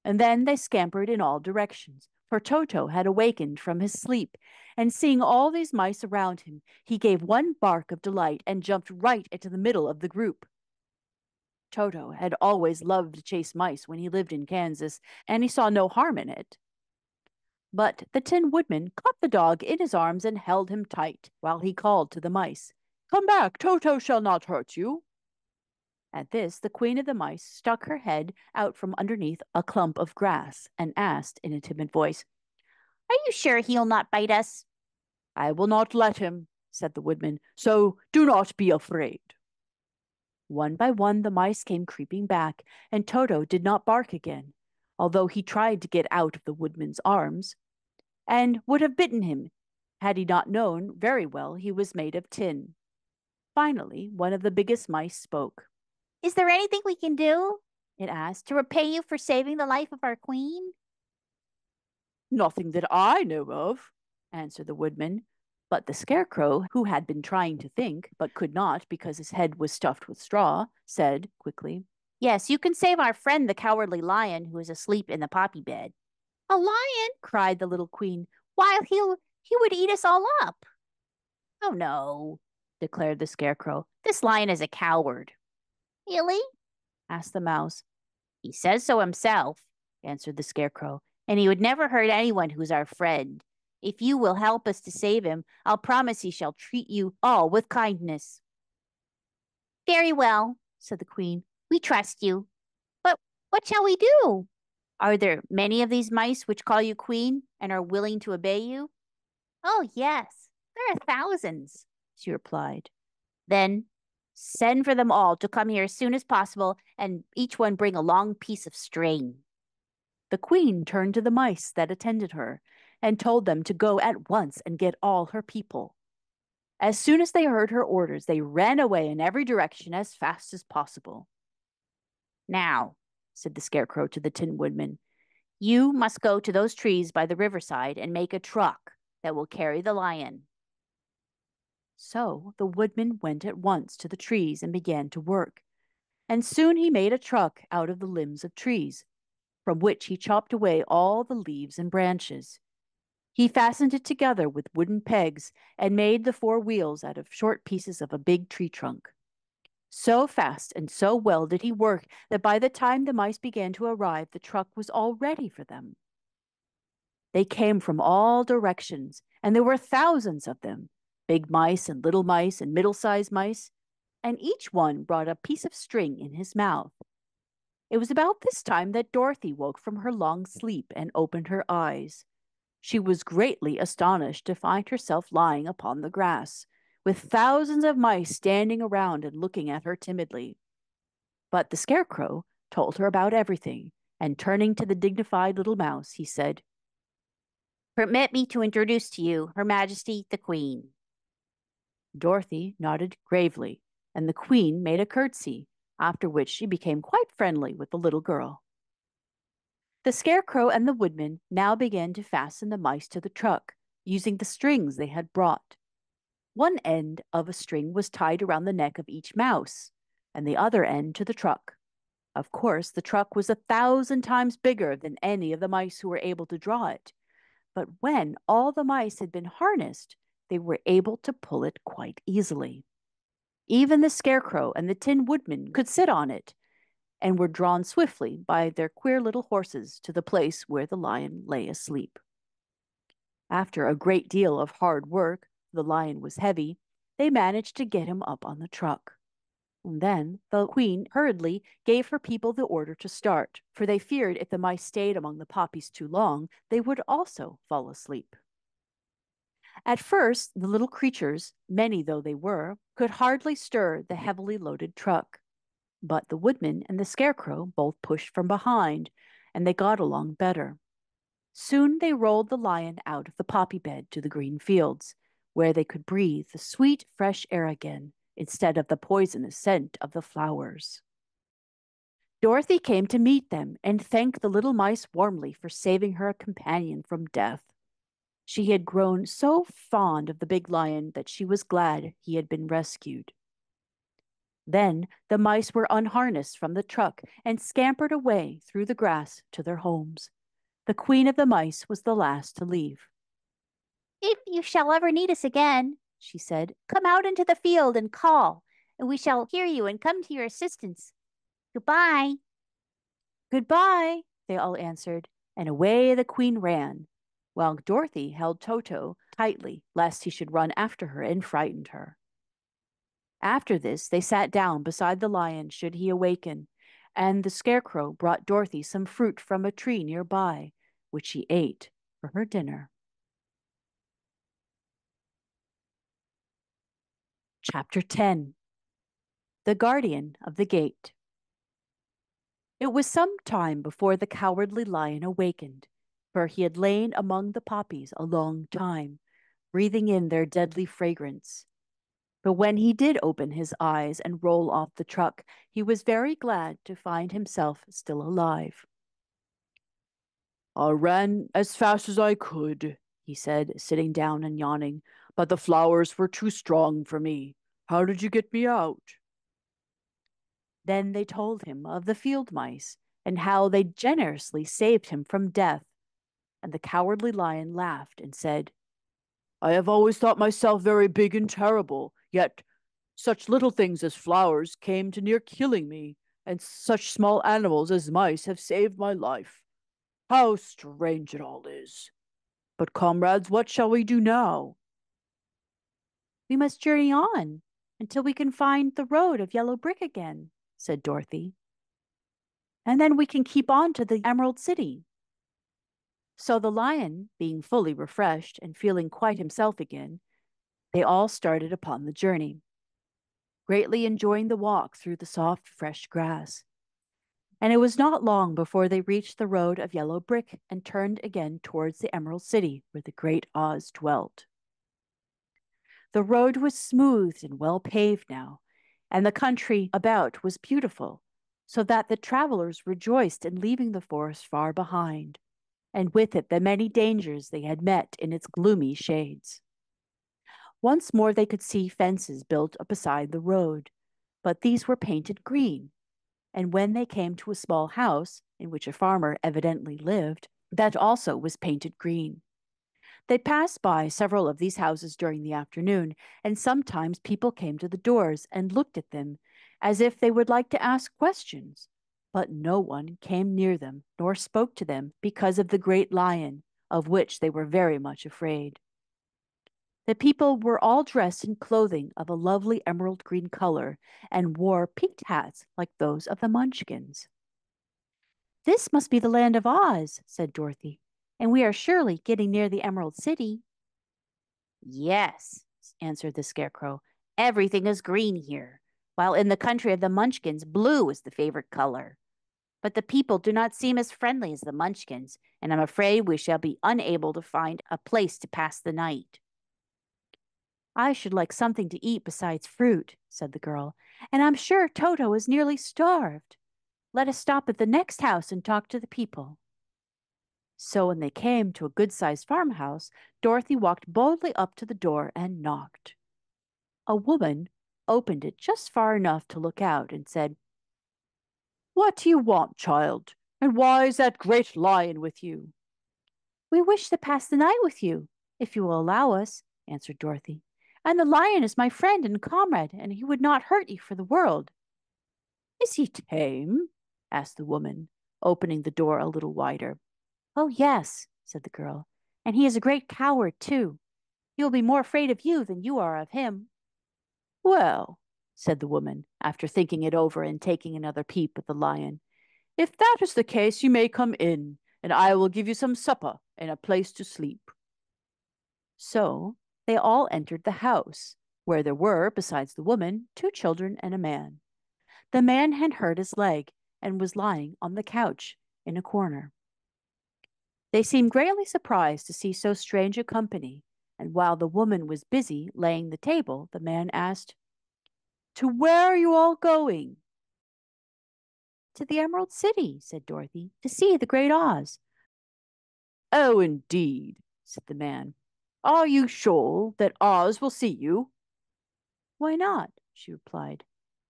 And then they scampered in all directions, for Toto had awakened from his sleep, and seeing all these mice around him, he gave one bark of delight and jumped right into the middle of the group. Toto had always loved to chase mice when he lived in Kansas, and he saw no harm in it. But the Tin Woodman caught the dog in his arms and held him tight, while he called to the mice, "Come back, Toto shall not hurt you." At this, the queen of the mice stuck her head out from underneath a clump of grass and asked in a timid voice, "Are you sure he'll not bite us?" "I will not let him," said the woodman, "so do not be afraid." One by one, the mice came creeping back, and Toto did not bark again, although he tried to get out of the woodman's arms, and would have bitten him had he not known very well he was made of tin. Finally, one of the biggest mice spoke. "Is there anything we can do," it asked, "to repay you for saving the life of our queen?" "Nothing that I know of," answered the woodman. But the Scarecrow, who had been trying to think, but could not because his head was stuffed with straw, said quickly, "Yes, you can save our friend the Cowardly Lion who is asleep in the poppy bed." "A lion?" cried the little queen. "Why, he would eat us all up." "Oh, no," declared the Scarecrow. "This lion is a coward." "Really?" asked the mouse. "He says so himself," answered the Scarecrow, "and he would never hurt anyone who's our friend. If you will help us to save him, I'll promise he shall treat you all with kindness." "Very well," said the queen. "We trust you. But what shall we do? Are there many of these mice which call you queen and are willing to obey you?" "Oh, yes, there are thousands," she replied. "Then send for them all to come here as soon as possible, and each one bring a long piece of string." The queen turned to the mice that attended her and told them to go at once and get all her people. As soon as they heard her orders, they ran away in every direction as fast as possible. "Now," said the Scarecrow to the Tin Woodman, "you must go to those trees by the riverside and make a truck that will carry the lion." So the woodman went at once to the trees and began to work, and soon he made a truck out of the limbs of trees, from which he chopped away all the leaves and branches. He fastened it together with wooden pegs and made the four wheels out of short pieces of a big tree trunk. So fast and so well did he work that by the time the mice began to arrive, the truck was all ready for them. They came from all directions, and there were thousands of them, big mice and little mice and middle-sized mice, and each one brought a piece of string in his mouth. It was about this time that Dorothy woke from her long sleep and opened her eyes. She was greatly astonished to find herself lying upon the grass, with thousands of mice standing around and looking at her timidly. But the Scarecrow told her about everything, and turning to the dignified little mouse, he said, "Permit me to introduce to you Her Majesty the Queen." Dorothy nodded gravely, and the Queen made a curtsy, after which she became quite friendly with the little girl. The Scarecrow and the Woodman now began to fasten the mice to the truck, using the strings they had brought. One end of a string was tied around the neck of each mouse, and the other end to the truck. Of course, the truck was 1,000 times bigger than any of the mice who were able to draw it. But when all the mice had been harnessed, they were able to pull it quite easily. Even the Scarecrow and the Tin Woodman could sit on it, and were drawn swiftly by their queer little horses to the place where the lion lay asleep. After a great deal of hard work, the lion was heavy, they managed to get him up on the truck. And then the queen hurriedly gave her people the order to start, for they feared if the mice stayed among the poppies too long, they would also fall asleep. At first, the little creatures, many though they were, could hardly stir the heavily loaded truck. But the woodman and the scarecrow both pushed from behind, and they got along better. Soon they rolled the lion out of the poppy bed to the green fields, where they could breathe the sweet, fresh air again, instead of the poisonous scent of the flowers. Dorothy came to meet them and thanked the little mice warmly for saving her companion from death. She had grown so fond of the big lion that she was glad he had been rescued. Then the mice were unharnessed from the truck and scampered away through the grass to their homes. The queen of the mice was the last to leave. If you shall ever need us again, she said, come out into the field and call, and we shall hear you and come to your assistance. Goodbye. Goodbye, they all answered, and away the queen ran, while Dorothy held Toto tightly, lest he should run after her and frighten her. After this, they sat down beside the lion should he awaken, and the scarecrow brought Dorothy some fruit from a tree near by, which she ate for her dinner. Chapter 10. The Guardian of the Gate. It was some time before the cowardly lion awakened, for he had lain among the poppies a long time, breathing in their deadly fragrance. But when he did open his eyes and roll off the truck, he was very glad to find himself still alive. I ran as fast as I could, he said, sitting down and yawning, but the flowers were too strong for me. How did you get me out? Then they told him of the field mice and how they generously saved him from death. And the cowardly lion laughed and said, I have always thought myself very big and terrible, yet such little things as flowers came to near killing me, and such small animals as mice have saved my life. How strange it all is. But, comrades, what shall we do now? We must journey on until we can find the road of yellow brick again, said Dorothy. And then we can keep on to the Emerald City. So the lion, being fully refreshed and feeling quite himself again, they all started upon the journey, greatly enjoying the walk through the soft, fresh grass. And it was not long before they reached the road of yellow brick and turned again towards the Emerald City where the great Oz dwelt. The road was smoothed and well paved now, and the country about was beautiful, so that the travelers rejoiced in leaving the forest far behind, and with it the many dangers they had met in its gloomy shades. Once more they could see fences built up beside the road, but these were painted green, and when they came to a small house, in which a farmer evidently lived, that also was painted green. They passed by several of these houses during the afternoon, and sometimes people came to the doors and looked at them, as if they would like to ask questions. But no one came near them, nor spoke to them, because of the great lion, of which they were very much afraid. The people were all dressed in clothing of a lovely emerald green color, and wore peaked hats like those of the Munchkins. This must be the land of Oz, said Dorothy, and we are surely getting near the Emerald City. Yes, answered the scarecrow. Everything is green here, while in the country of the Munchkins, blue is the favorite color. But the people do not seem as friendly as the Munchkins, and I'm afraid we shall be unable to find a place to pass the night. I should like something to eat besides fruit, said the girl, and I'm sure Toto is nearly starved. Let us stop at the next house and talk to the people. So when they came to a good-sized farmhouse, Dorothy walked boldly up to the door and knocked. A woman opened it just far enough to look out and said, What do you want, child? And why is that great lion with you? We wish to pass the night with you, if you will allow us, answered Dorothy. And the lion is my friend and comrade, and he would not hurt you for the world. Is he tame? Asked the woman, opening the door a little wider. Oh, yes, said the girl, and he is a great coward, too. He will be more afraid of you than you are of him. Well, said the woman, after thinking it over and taking another peep at the lion, if that is the case, you may come in, and I will give you some supper and a place to sleep. So They all entered the house, where there were, besides the woman, 2 children and a man. The man had hurt his leg and was lying on the couch in a corner. They seemed greatly surprised to see so strange a company, and while the woman was busy laying the table, the man asked, "To where are you all going?" "To the Emerald City," said Dorothy, "to see the Great Oz." "Oh, indeed," said the man. "Are you sure that Oz will see you?" "Why not?" she replied.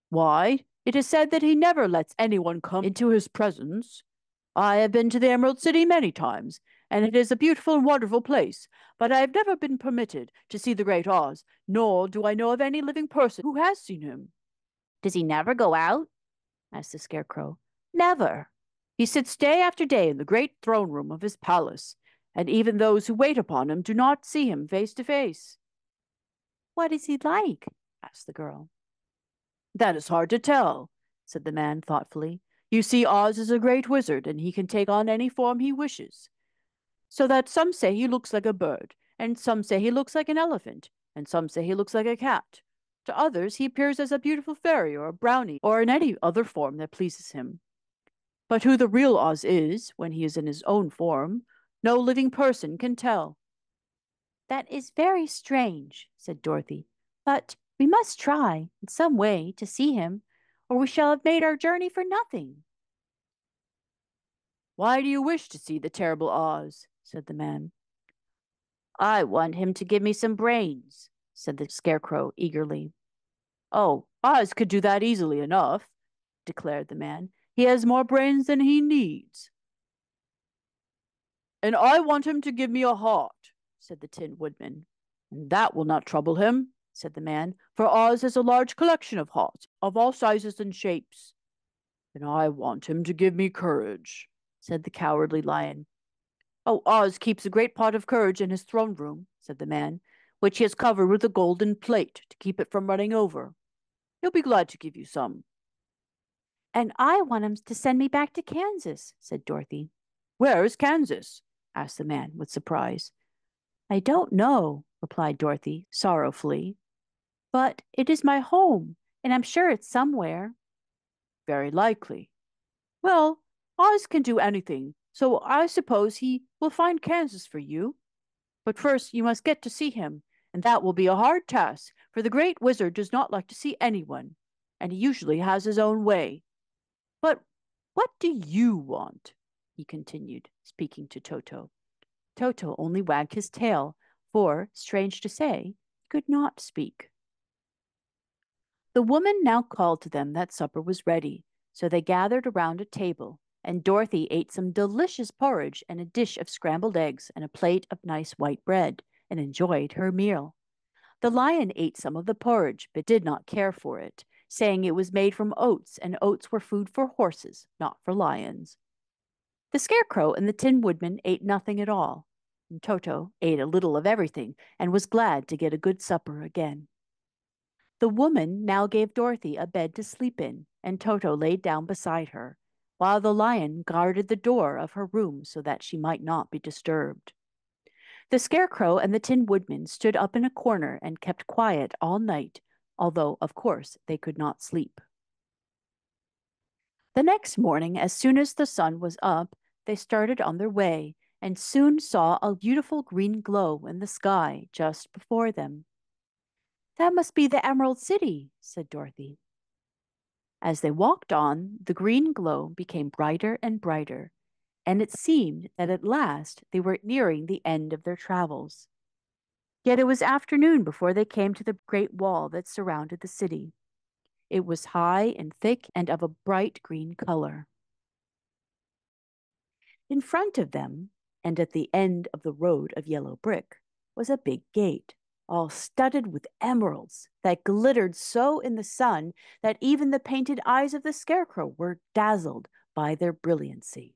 "Why, it is said that he never lets anyone come into his presence. I have been to the Emerald City many times, and it is a beautiful and wonderful place, but I have never been permitted to see the Great Oz, nor do I know of any living person who has seen him." "Does he never go out?" asked the Scarecrow. "Never. He sits day after day in the great throne room of his palace, and even those who wait upon him do not see him face to face." "What is he like?" asked the girl. "That is hard to tell," said the man thoughtfully. "You see, Oz is a great wizard, and he can take on any form he wishes. So that some say he looks like a bird, and some say he looks like an elephant, and some say he looks like a cat. To others he appears as a beautiful fairy or a brownie, or in any other form that pleases him. But who the real Oz is, when he is in his own form, no living person can tell." "That is very strange," said Dorothy. "But we must try, in some way, to see him, or we shall have made our journey for nothing." "Why do you wish to see the terrible Oz?" said the man. "I want him to give me some brains," said the Scarecrow eagerly. "Oh, Oz could do that easily enough," declared the man. "He has more brains than he needs." "And I want him to give me a heart," said the Tin Woodman. "And that will not trouble him," said the man, "for Oz has a large collection of hearts, of all sizes and shapes." "And I want him to give me courage," said the Cowardly Lion. "Oh, Oz keeps a great pot of courage in his throne room," said the man, "which he has covered with a golden plate to keep it from running over. He'll be glad to give you some." "And I want him to send me back to Kansas," said Dorothy. "Where is Kansas?" asked the man with surprise. "I don't know," replied Dorothy sorrowfully. "But it is my home, and I'm sure it's somewhere." "Very likely. Well, Oz can do anything, so I suppose he will find Kansas for you. But first you must get to see him, and that will be a hard task, for the great wizard does not like to see anyone, and he usually has his own way. But what do you want?" he continued, speaking to Toto. Toto only wagged his tail, for, strange to say, he could not speak. The woman now called to them that supper was ready, so they gathered around a table, and Dorothy ate some delicious porridge and a dish of scrambled eggs and a plate of nice white bread, and enjoyed her meal. The lion ate some of the porridge, but did not care for it, saying it was made from oats, and oats were food for horses, not for lions. The Scarecrow and the Tin Woodman ate nothing at all, and Toto ate a little of everything, and was glad to get a good supper again. The woman now gave Dorothy a bed to sleep in, and Toto laid down beside her, while the lion guarded the door of her room so that she might not be disturbed. The Scarecrow and the Tin Woodman stood up in a corner and kept quiet all night, although, of course, they could not sleep. The next morning, as soon as the sun was up, they started on their way, and soon saw a beautiful green glow in the sky just before them. "That must be the Emerald City," said Dorothy. As they walked on, the green glow became brighter and brighter, and it seemed that at last they were nearing the end of their travels. Yet it was afternoon before they came to the great wall that surrounded the city. It was high and thick and of a bright green color. In front of them, and at the end of the road of yellow brick, was a big gate, all studded with emeralds that glittered so in the sun that even the painted eyes of the Scarecrow were dazzled by their brilliancy.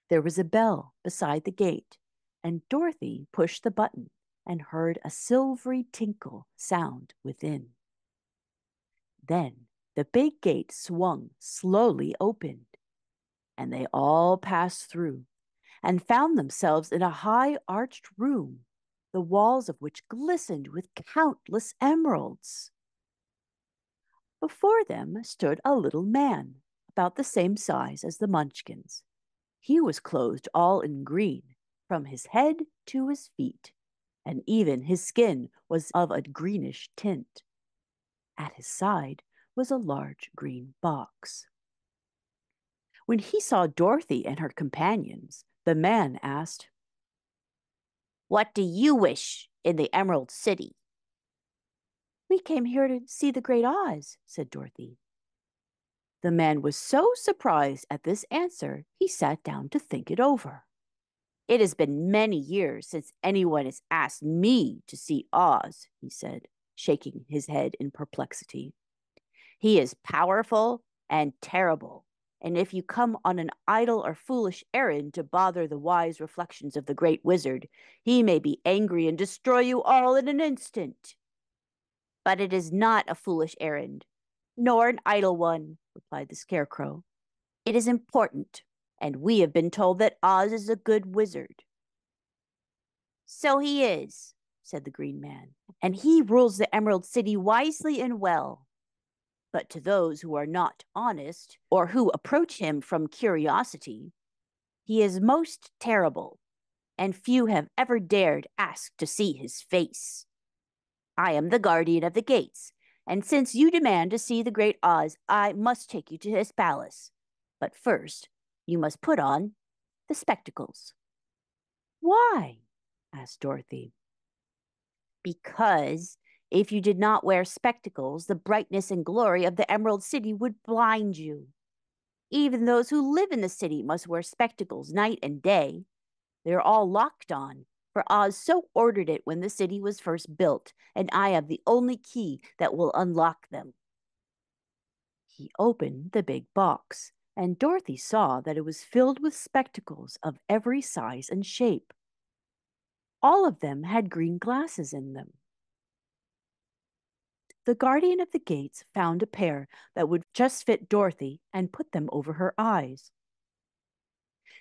There was a bell beside the gate, and Dorothy pushed the button and heard a silvery tinkle sound within. Then the big gate swung slowly open, and they all passed through and found themselves in a high arched room the walls of which glistened with countless emeralds. Before them stood a little man, about the same size as the Munchkins. He was clothed all in green, from his head to his feet, and even his skin was of a greenish tint. At his side was a large green box. When he saw Dorothy and her companions, the man asked, "What do you wish in the Emerald City?" "We came here to see the Great Oz," said Dorothy. The man was so surprised at this answer, he sat down to think it over. "It has been many years since anyone has asked me to see Oz," he said, shaking his head in perplexity. "He is powerful and terrible, and if you come on an idle or foolish errand to bother the wise reflections of the great wizard, he may be angry and destroy you all in an instant." "But it is not a foolish errand, nor an idle one," replied the Scarecrow. "It is important, and we have been told that Oz is a good wizard." "So he is," said the Green Man, "and he rules the Emerald City wisely and well. But to those who are not honest, or who approach him from curiosity, he is most terrible, and few have ever dared ask to see his face. I am the guardian of the gates, and since you demand to see the Great Oz, I must take you to his palace. But first, you must put on the spectacles." "Why?" asked Dorothy. "Because if you did not wear spectacles, the brightness and glory of the Emerald City would blind you. Even those who live in the city must wear spectacles night and day. They are all locked on, for Oz so ordered it when the city was first built, and I have the only key that will unlock them." He opened the big box, and Dorothy saw that it was filled with spectacles of every size and shape. All of them had green glasses in them. The guardian of the gates found a pair that would just fit Dorothy and put them over her eyes.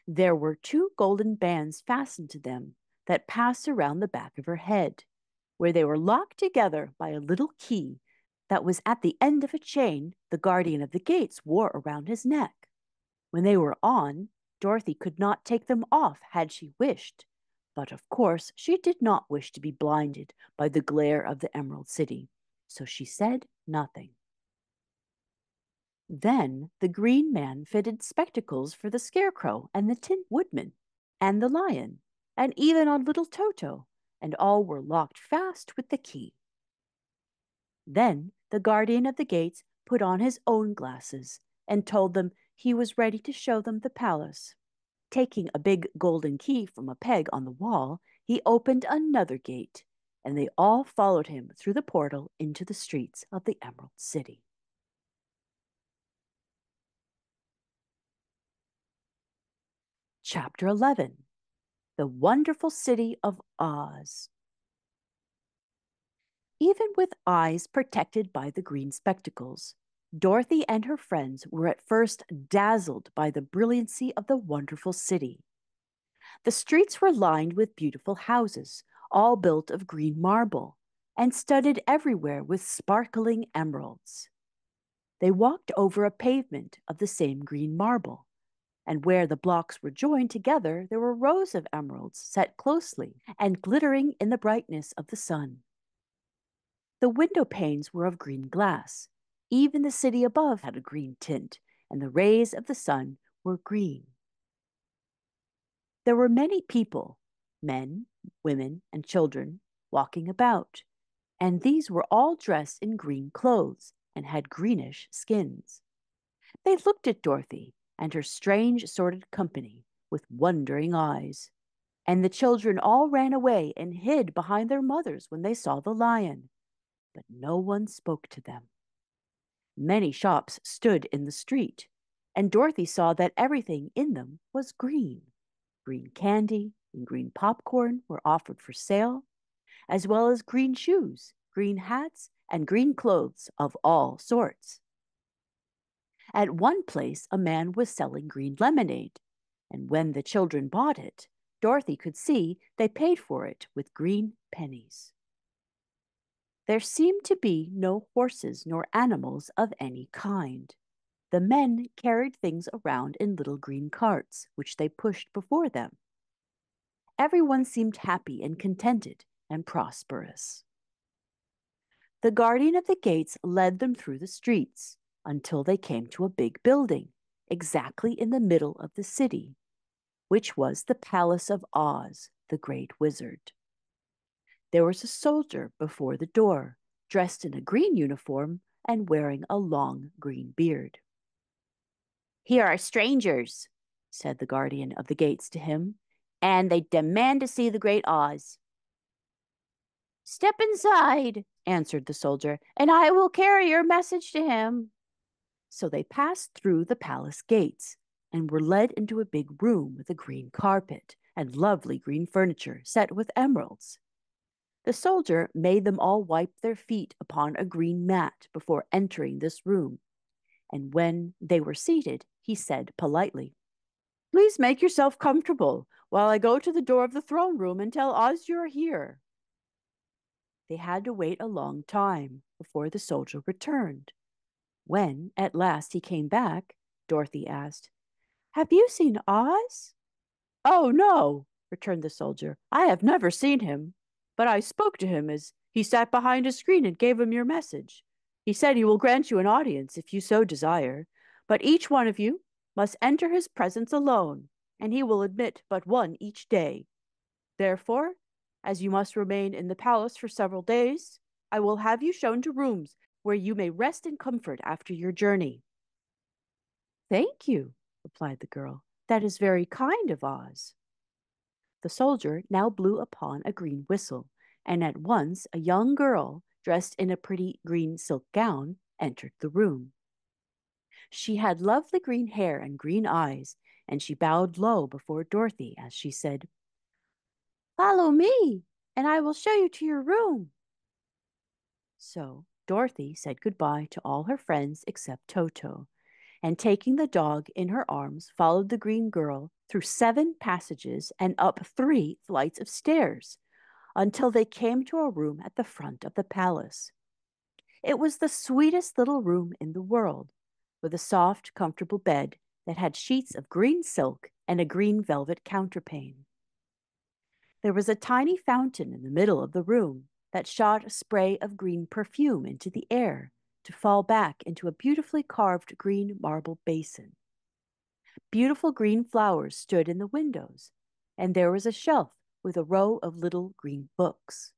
There were 2 golden bands fastened to them that passed around the back of her head, where they were locked together by a little key that was at the end of a chain the guardian of the gates wore around his neck. When they were on, Dorothy could not take them off had she wished, but of course she did not wish to be blinded by the glare of the Emerald City, so she said nothing. Then the Green Man fitted spectacles for the Scarecrow and the Tin Woodman and the Lion, and even on little Toto, and all were locked fast with the key. Then the guardian of the gates put on his own glasses and told them he was ready to show them the palace. Taking a big golden key from a peg on the wall, he opened another gate, and they all followed him through the portal into the streets of the Emerald City. Chapter 11. The Wonderful City of Oz. Even with eyes protected by the green spectacles, Dorothy and her friends were at first dazzled by the brilliancy of the wonderful city. The streets were lined with beautiful houses, all built of green marble, and studded everywhere with sparkling emeralds. They walked over a pavement of the same green marble, and where the blocks were joined together there were rows of emeralds set closely and glittering in the brightness of the sun. The window panes were of green glass. Even the city above had a green tint, and the rays of the sun were green. There were many people, men, women, and children, walking about, and these were all dressed in green clothes and had greenish skins. They looked at Dorothy and her strange assorted company with wondering eyes, and the children all ran away and hid behind their mothers when they saw the lion, but no one spoke to them. Many shops stood in the street, and Dorothy saw that everything in them was green. Green candy and green popcorn were offered for sale, as well as green shoes, green hats, and green clothes of all sorts. At one place, a man was selling green lemonade, and when the children bought it, Dorothy could see they paid for it with green pennies. There seemed to be no horses nor animals of any kind. The men carried things around in little green carts, which they pushed before them. Everyone seemed happy and contented and prosperous. The guardian of the gates led them through the streets until they came to a big building, exactly in the middle of the city, which was the Palace of Oz, the Great Wizard. There was a soldier before the door, dressed in a green uniform and wearing a long green beard. "Here are strangers," said the guardian of the gates to him, "and they demand to see the Great Oz." "Step inside," answered the soldier, "and I will carry your message to him." So they passed through the palace gates and were led into a big room with a green carpet and lovely green furniture set with emeralds. The soldier made them all wipe their feet upon a green mat before entering this room, and when they were seated, he said politely, "Please make yourself comfortable while I go to the door of the throne room and tell Oz you're here." They had to wait a long time before the soldier returned. When, at last, he came back, Dorothy asked, "Have you seen Oz?" "Oh, no," returned the soldier. "I have never seen him, but I spoke to him as he sat behind a screen and gave him your message. He said he will grant you an audience if you so desire, but each one of you must enter his presence alone, and he will admit but one each day. Therefore, as you must remain in the palace for several days, I will have you shown to rooms where you may rest in comfort after your journey." "Thank you," replied the girl. "That is very kind of Oz." The soldier now blew upon a green whistle, and at once a young girl, dressed in a pretty green silk gown, entered the room. She had lovely green hair and green eyes, and she bowed low before Dorothy as she said, "Follow me, and I will show you to your room." So Dorothy said goodbye to all her friends except Toto, and taking the dog in her arms, followed the green girl through 7 passages and up 3 flights of stairs until they came to a room at the front of the palace. It was the sweetest little room in the world, with a soft, comfortable bed that had sheets of green silk and a green velvet counterpane. There was a tiny fountain in the middle of the room that shot a spray of green perfume into the air to fall back into a beautifully carved green marble basin. Beautiful green flowers stood in the windows, and there was a shelf with a row of little green books.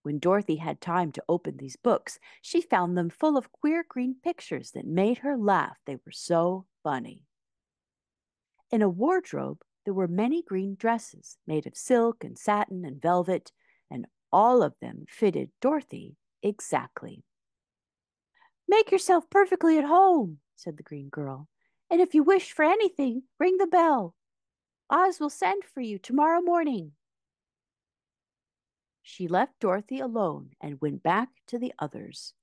When Dorothy had time to open these books, she found them full of queer green pictures that made her laugh, they were so funny. In a wardrobe, there were many green dresses made of silk and satin and velvet, and all of them fitted Dorothy exactly. "Make yourself perfectly at home," said the green girl, "and if you wish for anything, ring the bell. Oz will send for you tomorrow morning." She left Dorothy alone and went back to the others.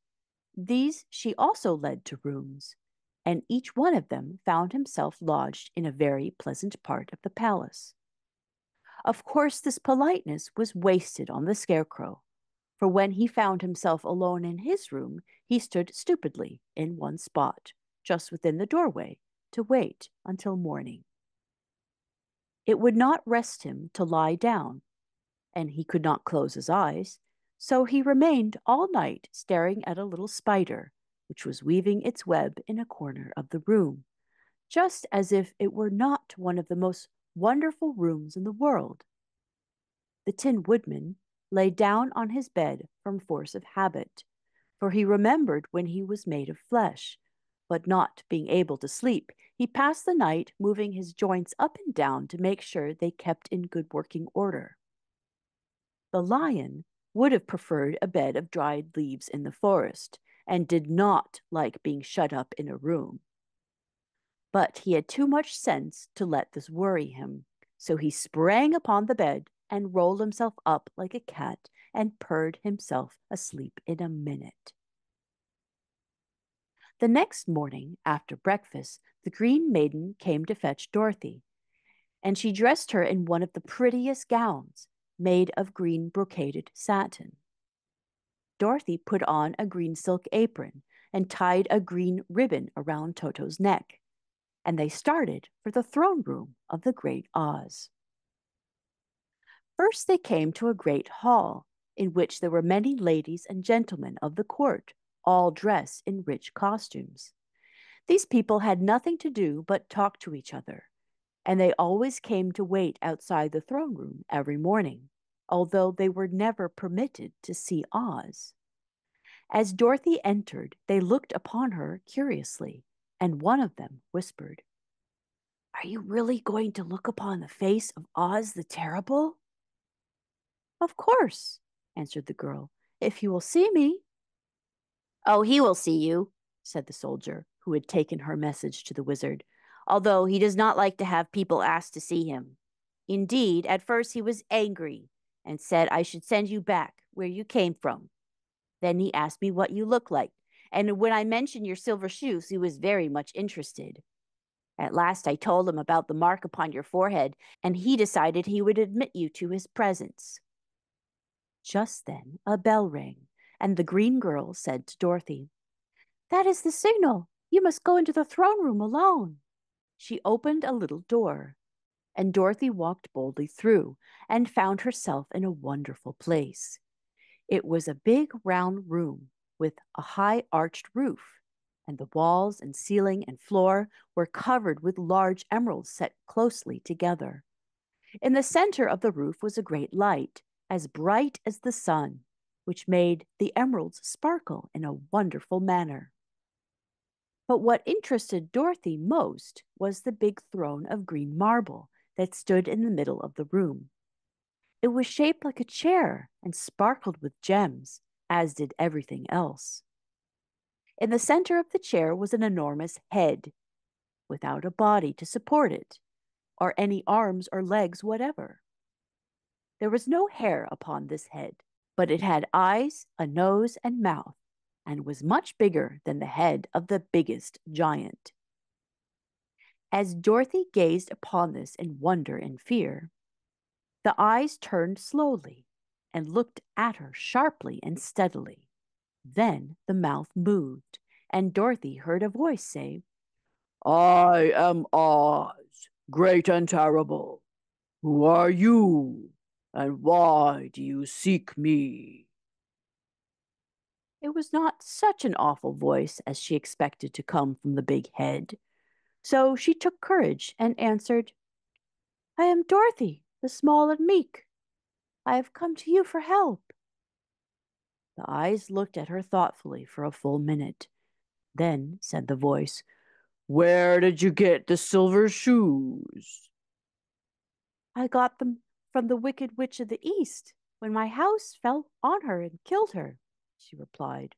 These she also led to rooms, and each one of them found himself lodged in a very pleasant part of the palace. Of course, this politeness was wasted on the Scarecrow, for when he found himself alone in his room, he stood stupidly in one spot, just within the doorway, to wait until morning. It would not rest him to lie down, and he could not close his eyes, so he remained all night staring at a little spider, which was weaving its web in a corner of the room, just as if it were not one of the most wonderful rooms in the world. The Tin Woodman lay down on his bed from force of habit, for he remembered when he was made of flesh, but not being able to sleep, he passed the night moving his joints up and down to make sure they kept in good working order. The lion would have preferred a bed of dried leaves in the forest, and did not like being shut up in a room. But he had too much sense to let this worry him, so he sprang upon the bed and rolled himself up like a cat and purred himself asleep in a minute. The next morning, after breakfast, the Green Maiden came to fetch Dorothy, and she dressed her in one of the prettiest gowns made of green brocaded satin. Dorothy put on a green silk apron and tied a green ribbon around Toto's neck, and they started for the throne room of the Great Oz. First they came to a great hall, in which there were many ladies and gentlemen of the court, all dressed in rich costumes. These people had nothing to do but talk to each other, and they always came to wait outside the throne room every morning, although they were never permitted to see Oz. As Dorothy entered, they looked upon her curiously, and one of them whispered, "Are you really going to look upon the face of Oz the Terrible?" "Of course," answered the girl, "if you will see me." "Oh, he will see you," said the soldier, who had taken her message to the wizard, although he does not like to have people ask to see him. Indeed, at first he was angry and said I should send you back where you came from. Then he asked me what you look like, and when I mentioned your silver shoes, he was very much interested. At last I told him about the mark upon your forehead, and he decided he would admit you to his presence. Just then a bell rang, and the green girl said to Dorothy, "That is the signal. You must go into the throne room alone." She opened a little door, and Dorothy walked boldly through and found herself in a wonderful place. It was a big round room with a high arched roof, and the walls and ceiling and floor were covered with large emeralds set closely together. In the center of the roof was a great light, as bright as the sun, which made the emeralds sparkle in a wonderful manner. But what interested Dorothy most was the big throne of green marble that stood in the middle of the room. It was shaped like a chair and sparkled with gems, as did everything else. In the center of the chair was an enormous head, without a body to support it, or any arms or legs whatever. There was no hair upon this head, but it had eyes, a nose, and mouth, and was much bigger than the head of the biggest giant. As Dorothy gazed upon this in wonder and fear, the eyes turned slowly and looked at her sharply and steadily. Then the mouth moved, and Dorothy heard a voice say, "I am Oz, great and terrible. Who are you, and why do you seek me?" It was not such an awful voice as she expected to come from the big head. So she took courage and answered, "I am Dorothy, the small and meek. I have come to you for help." The eyes looked at her thoughtfully for a full minute. Then said the voice, "Where did you get the silver shoes?" "I got them from the Wicked Witch of the East when my house fell on her and killed her," she replied.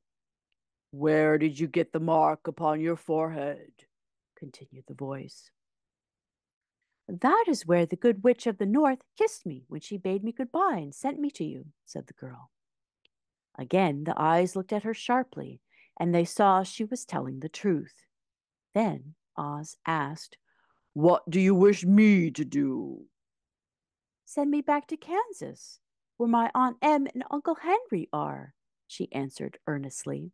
"Where did you get the mark upon your forehead?" continued the voice. "That is where the Good Witch of the North kissed me when she bade me good-bye and sent me to you," said the girl. Again the eyes looked at her sharply, and they saw she was telling the truth. Then Oz asked, "What do you wish me to do?" "Send me back to Kansas, where my Aunt Em and Uncle Henry are," she answered earnestly.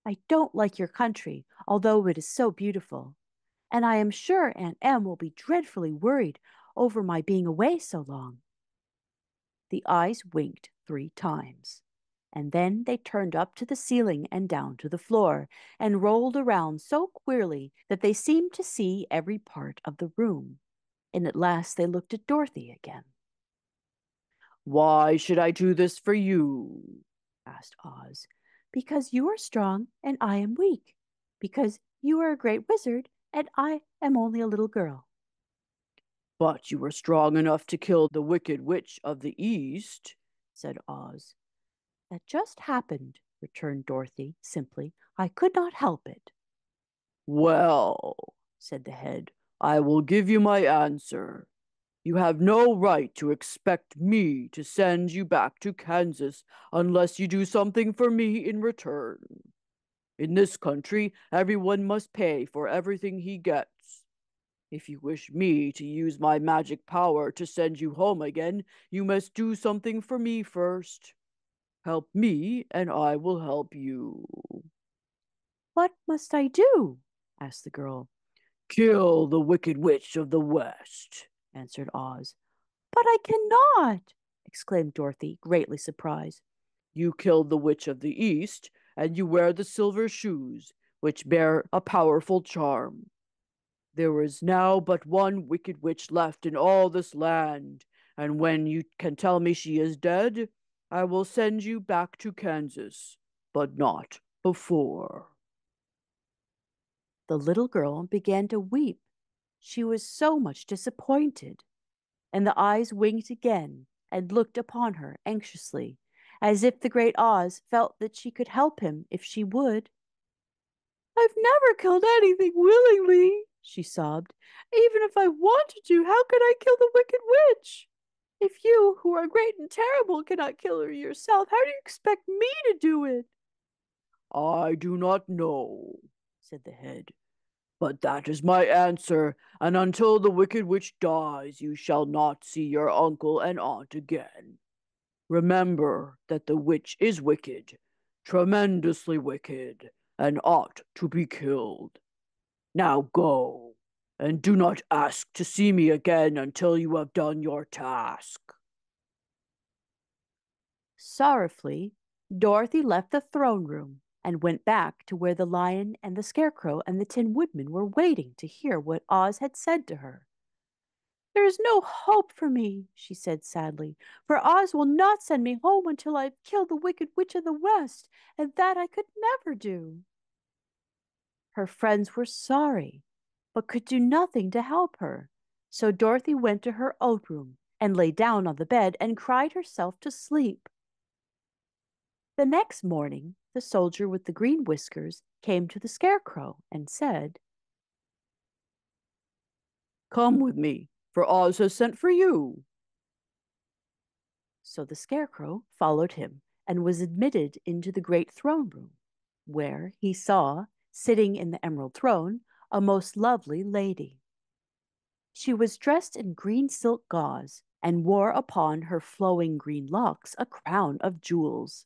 "I don't like your country, although it is so beautiful, and I am sure Aunt Em will be dreadfully worried over my being away so long." The eyes winked 3 times, and then they turned up to the ceiling and down to the floor, and rolled around so queerly that they seemed to see every part of the room. And at last they looked at Dorothy again. "Why should I do this for you?" asked Oz. "Because you are strong and I am weak. Because you are a great wizard and I am only a little girl." "But you were strong enough to kill the Wicked Witch of the East," said Oz. "That just happened," returned Dorothy simply. "I could not help it." "Well," said the head, "I will give you my answer. You have no right to expect me to send you back to Kansas unless you do something for me in return. In this country, everyone must pay for everything he gets. If you wish me to use my magic power to send you home again, you must do something for me first. Help me, and I will help you. What must I do? Asked the girl. Kill the Wicked Witch of the West, answered Oz. But I cannot, exclaimed Dorothy, greatly surprised. You killed the Witch of the East, and you wear the silver shoes, which bear a powerful charm. There is now but one wicked witch left in all this land, and when you can tell me she is dead, I will send you back to Kansas, but not before. The little girl began to weep. She was so much disappointed, and the eyes winked again and looked upon her anxiously, as if the great Oz felt that she could help him if she would. I've never killed anything willingly, she sobbed. Even if I wanted to, how could I kill the Wicked Witch? If you, who are great and terrible, cannot kill her yourself, how do you expect me to do it? I do not know, said the head, but that is my answer, and until the Wicked Witch dies, you shall not see your uncle and aunt again. Remember that the witch is wicked, tremendously wicked, and ought to be killed. Now go, and do not ask to see me again until you have done your task. Sorrowfully, Dorothy left the throne room and went back to where the Lion and the Scarecrow and the Tin Woodman were waiting to hear what Oz had said to her. There is no hope for me, she said sadly, for Oz will not send me home until I have killed the Wicked Witch of the West, and that I could never do. Her friends were sorry, but could do nothing to help her. So Dorothy went to her own room and lay down on the bed and cried herself to sleep. The next morning, the soldier with the green whiskers came to the Scarecrow and said, Come with me, for Oz has sent for you. So the Scarecrow followed him and was admitted into the great throne room, where he saw, sitting in the emerald throne, a most lovely lady. She was dressed in green silk gauze and wore upon her flowing green locks a crown of jewels.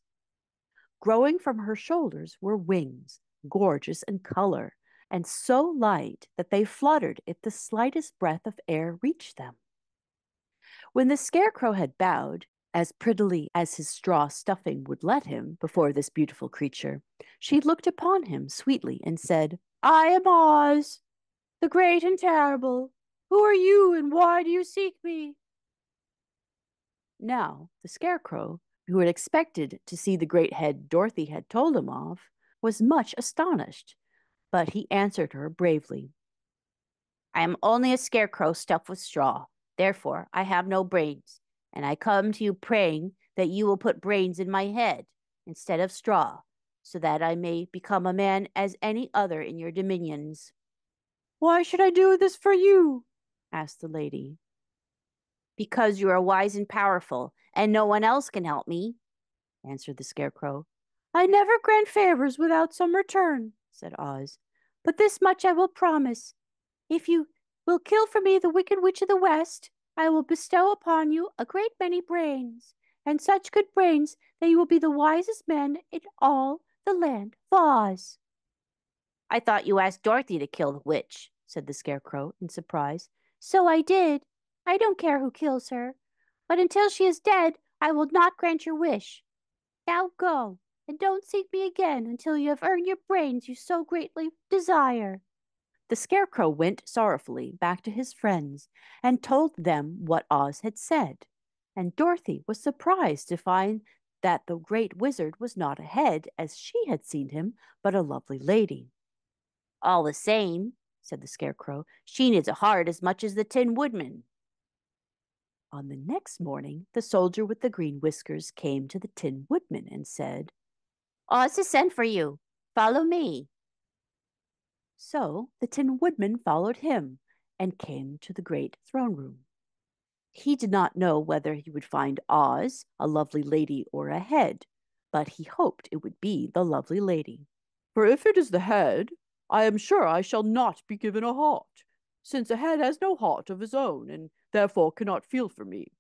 Growing from her shoulders were wings, gorgeous in color, and so light that they fluttered if the slightest breath of air reached them. When the Scarecrow had bowed, as prettily as his straw stuffing would let him, before this beautiful creature, she looked upon him sweetly and said, I am Oz, the great and terrible. Who are you, and why do you seek me? Now, the Scarecrow, who had expected to see the great head Dorothy had told him of, was much astonished, but he answered her bravely. I am only a scarecrow stuffed with straw. Therefore, I have no brains, and I come to you praying that you will put brains in my head instead of straw, so that I may become a man as any other in your dominions. Why should I do this for you? Asked the lady. Because you are wise and powerful, and no one else can help me, answered the Scarecrow. I never grant favors without some return, said Oz. But this much I will promise. If you will kill for me the Wicked Witch of the West, I will bestow upon you a great many brains, and such good brains that you will be the wisest man in all the land of Oz. I thought you asked Dorothy to kill the witch, said the Scarecrow in surprise. So I did. I don't care who kills her, but until she is dead, I will not grant your wish. Now go, and don't seek me again until you have earned your brains you so greatly desire. The Scarecrow went sorrowfully back to his friends and told them what Oz had said, and Dorothy was surprised to find that the great wizard was not a head as she had seen him, but a lovely lady. All the same, said the Scarecrow, she needs a heart as much as the Tin Woodman. On the next morning, the soldier with the green whiskers came to the Tin Woodman and said, Oz has sent for you. Follow me. So the Tin Woodman followed him and came to the great throne room. He did not know whether he would find Oz, a lovely lady, or a head, but he hoped it would be the lovely lady. For if it is the head, I am sure I shall not be given a heart, since a head has no heart of his own, and therefore cannot feel for me.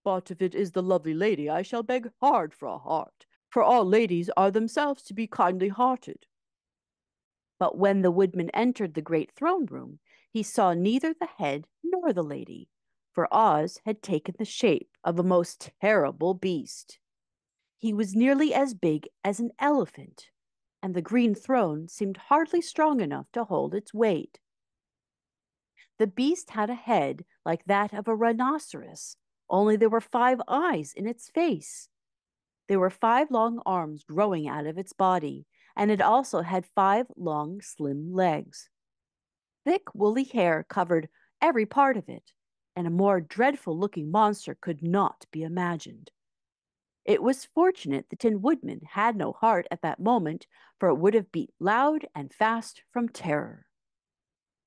But if it is the lovely lady, I shall beg hard for a heart, for all ladies are themselves to be kindly hearted. But when the woodman entered the great throne room, he saw neither the head nor the lady, for Oz had taken the shape of a most terrible beast. He was nearly as big as an elephant, and the green throne seemed hardly strong enough to hold its weight. The beast had a head like that of a rhinoceros, only there were 5 eyes in its face. There were 5 long arms growing out of its body, and it also had 5 long, slim legs. Thick, woolly hair covered every part of it, and a more dreadful-looking monster could not be imagined. It was fortunate the Tin Woodman had no heart at that moment, for it would have beat loud and fast from terror.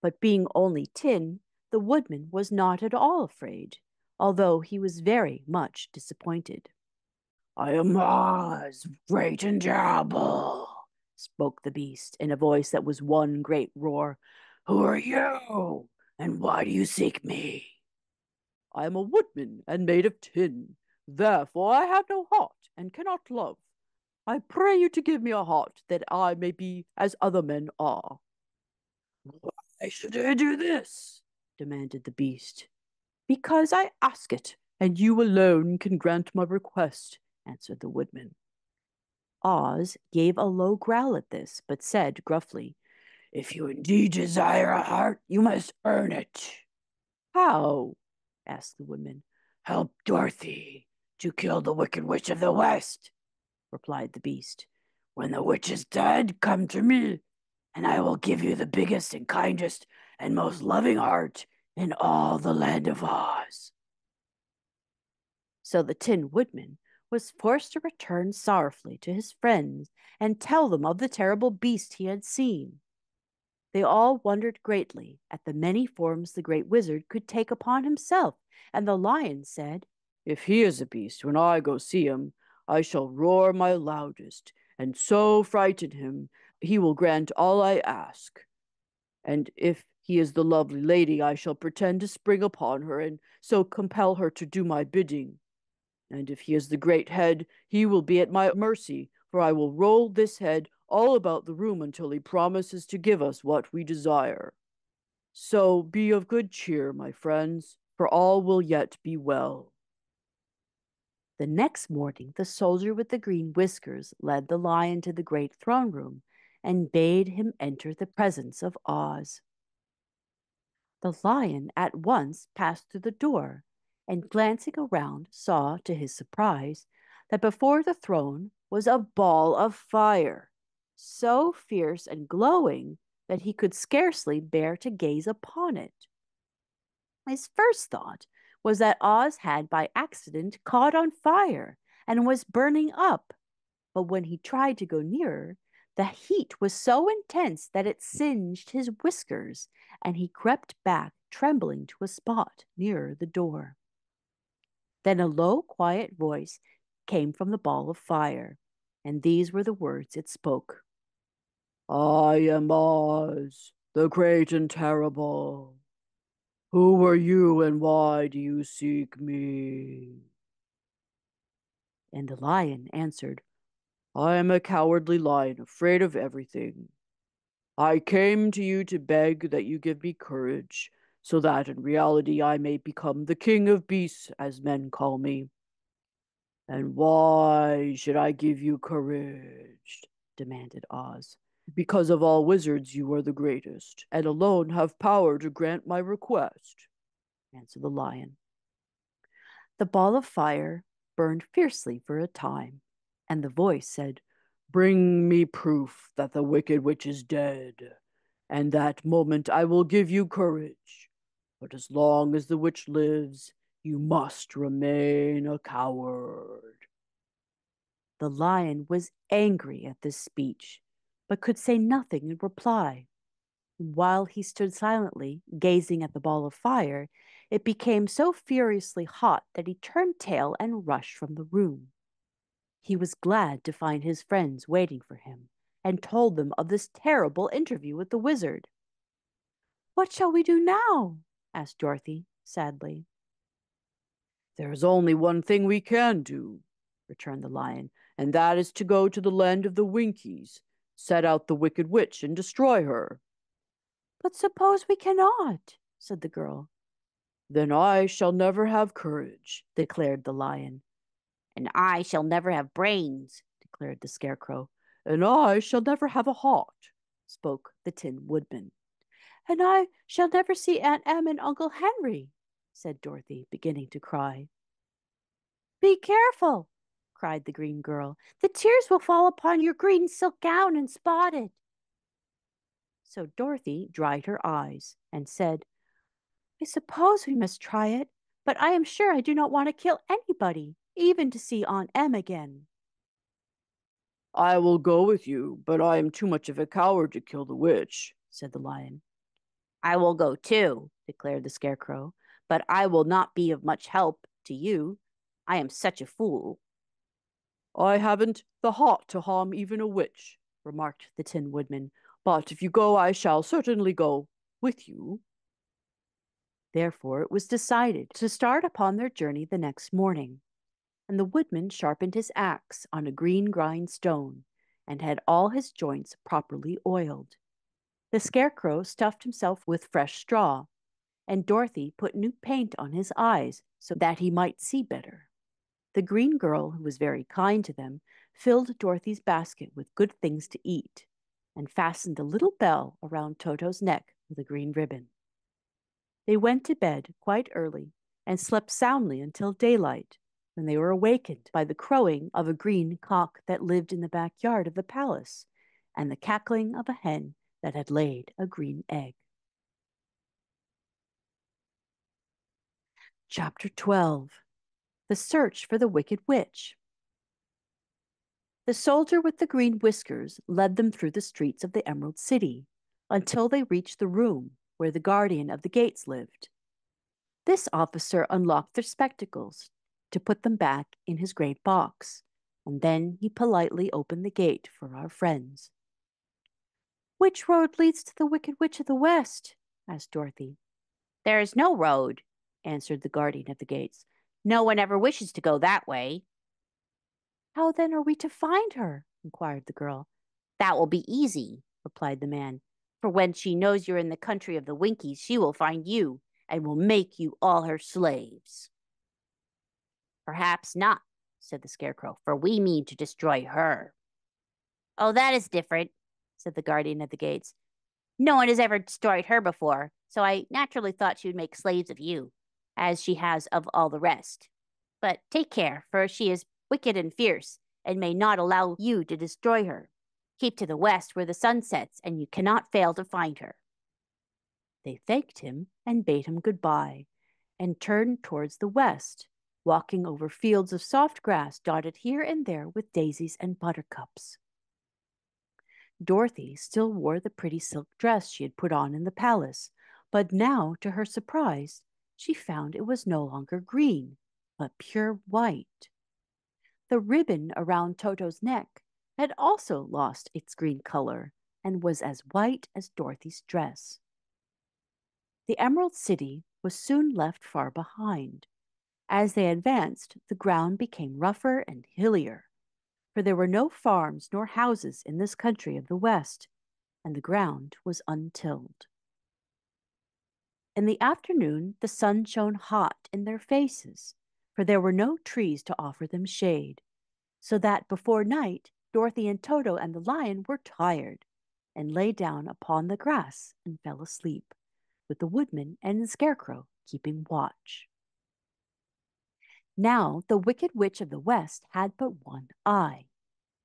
But being only tin, the Woodman was not at all afraid, although he was very much disappointed. I am Oz, great and terrible, spoke the beast in a voice that was one great roar. Who are you, and why do you seek me? I am a woodman and made of tin. Therefore I have no heart and cannot love. I pray you to give me a heart, that I may be as other men are. Why should I do this? Demanded the beast. Because I ask it, and you alone can grant my request, answered the woodman. Oz gave a low growl at this, but said gruffly, If you indeed desire a heart, you must earn it. How? asked the woodman. Help Dorothy to kill the Wicked Witch of the West, replied the beast. When the witch is dead, come to me, and I will give you the biggest and kindest and most loving heart in all the land of Oz. So the Tin Woodman was forced to return sorrowfully to his friends and tell them of the terrible beast he had seen. They all wondered greatly at the many forms the great wizard could take upon himself, and the lion said, If he is a beast, when I go see him, I shall roar my loudest, and so frighten him he will grant all I ask. And if he is the lovely lady, I shall pretend to spring upon her, and so compel her to do my bidding. And if he is the great head, he will be at my mercy, for I will roll this head all about the room until he promises to give us what we desire. So be of good cheer, my friends, for all will yet be well. The next morning, the soldier with the green whiskers led the lion to the great throne room and bade him enter the presence of Oz. The lion at once passed through the door, and glancing around, saw, to his surprise, that before the throne was a ball of fire, so fierce and glowing that he could scarcely bear to gaze upon it. His first thought was that Oz had by accident caught on fire and was burning up, but when he tried to go nearer, the heat was so intense that it singed his whiskers, and he crept back trembling to a spot nearer the door. Then a low, quiet voice came from the ball of fire, and these were the words it spoke. I am Oz, the great and terrible. Who are you, and why do you seek me? And the lion answered, I am a cowardly lion, afraid of everything. I came to you to beg that you give me courage, so that in reality I may become the king of beasts, as men call me. And why should I give you courage? Demanded Oz. Because of all wizards you are the greatest, and alone have power to grant my request, answered the lion. The ball of fire burned fiercely for a time, and the voice said, Bring me proof that the Wicked Witch is dead, and that moment I will give you courage. But as long as the witch lives, you must remain a coward. The lion was angry at this speech, but could say nothing in reply. While he stood silently, gazing at the ball of fire, it became so furiously hot that he turned tail and rushed from the room. He was glad to find his friends waiting for him, and told them of this terrible interview with the wizard. What shall we do now? Asked Dorothy sadly. There's only one thing we can do, returned the lion, and that is to go to the land of the Winkies, set out the wicked witch, and destroy her. But suppose we cannot, said the girl. Then I shall never have courage, declared the lion. And I shall never have brains, declared the Scarecrow. And I shall never have a heart, spoke the Tin Woodman. And I shall never see Aunt Em and Uncle Henry, said Dorothy, beginning to cry. Be careful, cried the green girl. The tears will fall upon your green silk gown and spot it. So Dorothy dried her eyes and said, I suppose we must try it, but I am sure I do not want to kill anybody, even to see Aunt Em again. I will go with you, but I am too much of a coward to kill the witch, said the lion. I will go too, declared the Scarecrow, but I will not be of much help to you. I am such a fool. I haven't the heart to harm even a witch, remarked the Tin Woodman, but if you go, I shall certainly go with you. Therefore it was decided to start upon their journey the next morning, and the woodman sharpened his axe on a green grindstone and had all his joints properly oiled. The Scarecrow stuffed himself with fresh straw, and Dorothy put new paint on his eyes so that he might see better. The green girl, who was very kind to them, filled Dorothy's basket with good things to eat and fastened a little bell around Toto's neck with a green ribbon. They went to bed quite early and slept soundly until daylight, when they were awakened by the crowing of a green cock that lived in the backyard of the palace and the cackling of a hen that had laid a green egg. Chapter 12. The Search for the Wicked Witch. The soldier with the green whiskers led them through the streets of the Emerald City until they reached the room where the guardian of the gates lived. This officer unlocked their spectacles to put them back in his great box, and then he politely opened the gate for our friends. Which road leads to the Wicked Witch of the West? Asked Dorothy. There is no road, answered the guardian of the gates. No one ever wishes to go that way. How then are we to find her? Inquired the girl. That will be easy, replied the man. For when she knows you're in the country of the Winkies, she will find you and will make you all her slaves. Perhaps not, said the Scarecrow, for we mean to destroy her. Oh, that is different, said the guardian of the gates. No one has ever destroyed her before, so I naturally thought she would make slaves of you, as she has of all the rest. But take care, for she is wicked and fierce, and may not allow you to destroy her. Keep to the west where the sun sets, and you cannot fail to find her. They thanked him and bade him good-bye, and turned towards the west, walking over fields of soft grass dotted here and there with daisies and buttercups. Dorothy still wore the pretty silk dress she had put on in the palace, but now, to her surprise, she found it was no longer green, but pure white. The ribbon around Toto's neck had also lost its green color and was as white as Dorothy's dress. The Emerald City was soon left far behind. As they advanced, the ground became rougher and hillier, for there were no farms nor houses in this country of the West, and the ground was untilled. In the afternoon, the sun shone hot in their faces, for there were no trees to offer them shade, so that before night, Dorothy and Toto and the lion were tired, and lay down upon the grass and fell asleep, with the woodman and the Scarecrow keeping watch. Now the Wicked Witch of the West had but one eye,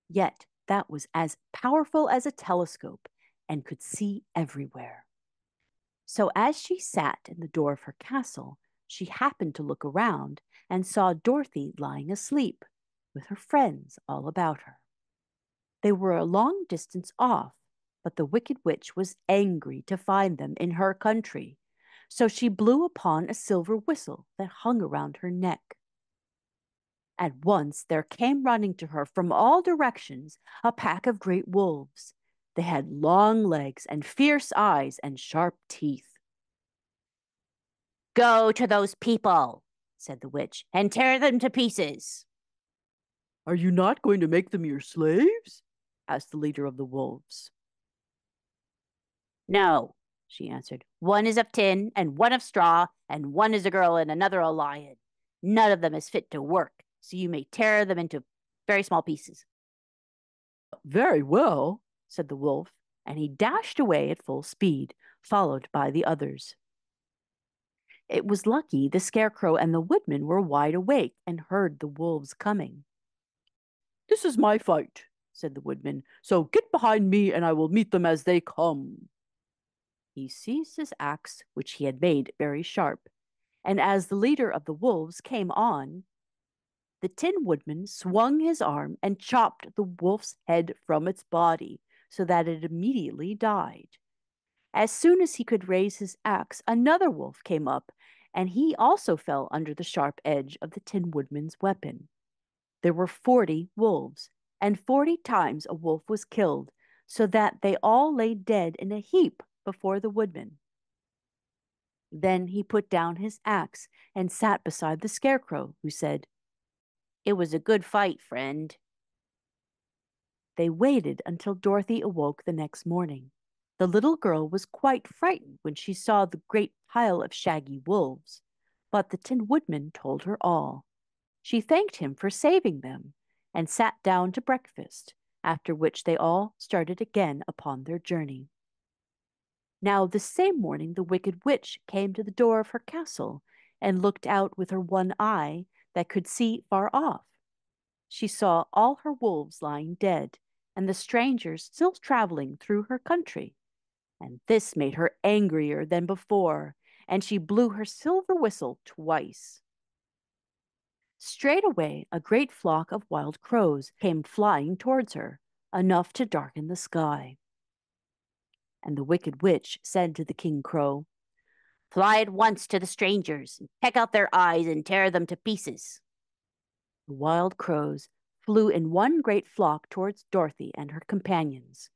yet that was as powerful as a telescope and could see everywhere. So as she sat in the door of her castle, she happened to look around and saw Dorothy lying asleep, with her friends all about her. They were a long distance off, but the Wicked Witch was angry to find them in her country, so she blew upon a silver whistle that hung around her neck. At once there came running to her from all directions a pack of great wolves. They had long legs and fierce eyes and sharp teeth. Go to those people, said the witch, and tear them to pieces. Are you not going to make them your slaves? Asked the leader of the wolves. No, she answered. One is of tin, and one of straw, and one is a girl, and another a lion. None of them is fit to work, so you may tear them into very small pieces. Very well, said the wolf, and he dashed away at full speed, followed by the others. It was lucky the scarecrow and the woodman were wide awake and heard the wolves coming. This is my fight, said the woodman, so get behind me and I will meet them as they come. He seized his axe, which he had made very sharp, and as the leader of the wolves came on, the Tin Woodman swung his arm and chopped the wolf's head from its body so that it immediately died. As soon as he could raise his axe, another wolf came up, and he also fell under the sharp edge of the Tin Woodman's weapon. There were 40 wolves, and 40 times a wolf was killed, so that they all lay dead in a heap before the woodman. Then he put down his axe and sat beside the scarecrow, who said, "It was a good fight, friend." They waited until Dorothy awoke the next morning. The little girl was quite frightened when she saw the great pile of shaggy wolves, but the Tin Woodman told her all. She thanked him for saving them and sat down to breakfast, after which they all started again upon their journey. Now the same morning the wicked witch came to the door of her castle and looked out with her one eye that could see far off. She saw all her wolves lying dead, and the strangers still traveling through her country, and this made her angrier than before, and she blew her silver whistle twice. Straightway a great flock of wild crows came flying towards her, enough to darken the sky. And the wicked witch said to the King Crow, "Fly at once to the strangers, and peck out their eyes and tear them to pieces." The wild crows flew in one great flock towards Dorothy and her companions.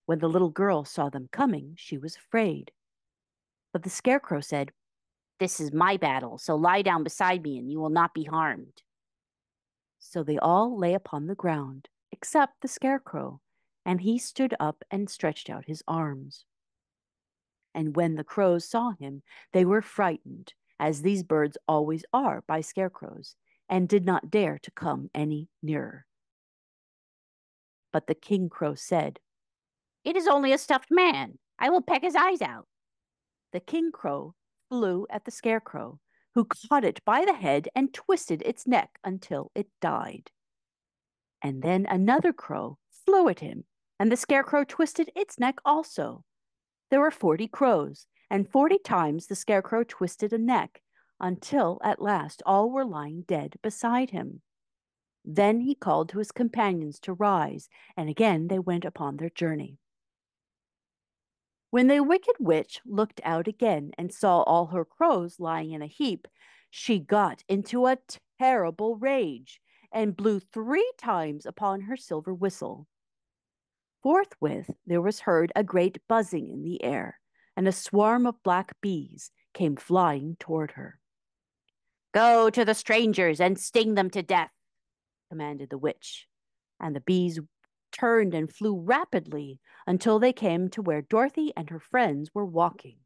When the little girl saw them coming, she was afraid. But the scarecrow said, "This is my battle, so lie down beside me and you will not be harmed." So they all lay upon the ground, except the scarecrow, and he stood up and stretched out his arms. And when the crows saw him, they were frightened, as these birds always are by scarecrows, and did not dare to come any nearer. But the King Crow said, "It is only a stuffed man. I will peck his eyes out." The King Crow flew at the scarecrow, who caught it by the head and twisted its neck until it died. And then another crow flew at him, and the scarecrow twisted its neck also. There were 40 crows, and 40 times the scarecrow twisted a neck, until at last all were lying dead beside him. Then he called to his companions to rise, and again they went upon their journey. When the wicked witch looked out again and saw all her crows lying in a heap, she got into a terrible rage and blew 3 times upon her silver whistle. Forthwith there was heard a great buzzing in the air, and a swarm of black bees came flying toward her. "Go to the strangers and sting them to death," commanded the witch, and the bees turned and flew rapidly until they came to where Dorothy and her friends were walking.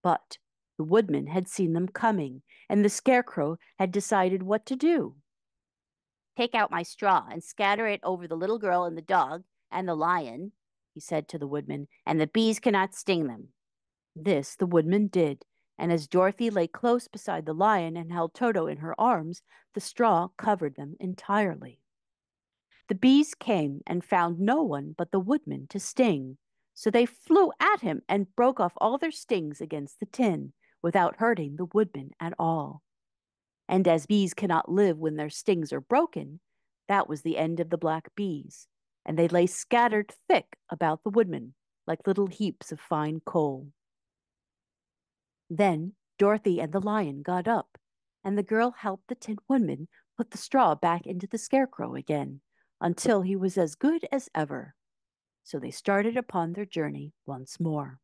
But the woodman had seen them coming, and the scarecrow had decided what to do. "Take out my straw and scatter it over the little girl and the dog and the lion," he said to the woodman, "and the bees cannot sting them." This the woodman did, and as Dorothy lay close beside the lion and held Toto in her arms, the straw covered them entirely. The bees came and found no one but the woodman to sting, so they flew at him and broke off all their stings against the tin, without hurting the woodman at all. And as bees cannot live when their stings are broken, that was the end of the black bees, and they lay scattered thick about the woodman, like little heaps of fine coal. Then Dorothy and the lion got up, and the girl helped the Tin Woodman put the straw back into the scarecrow again, until he was as good as ever. So they started upon their journey once more.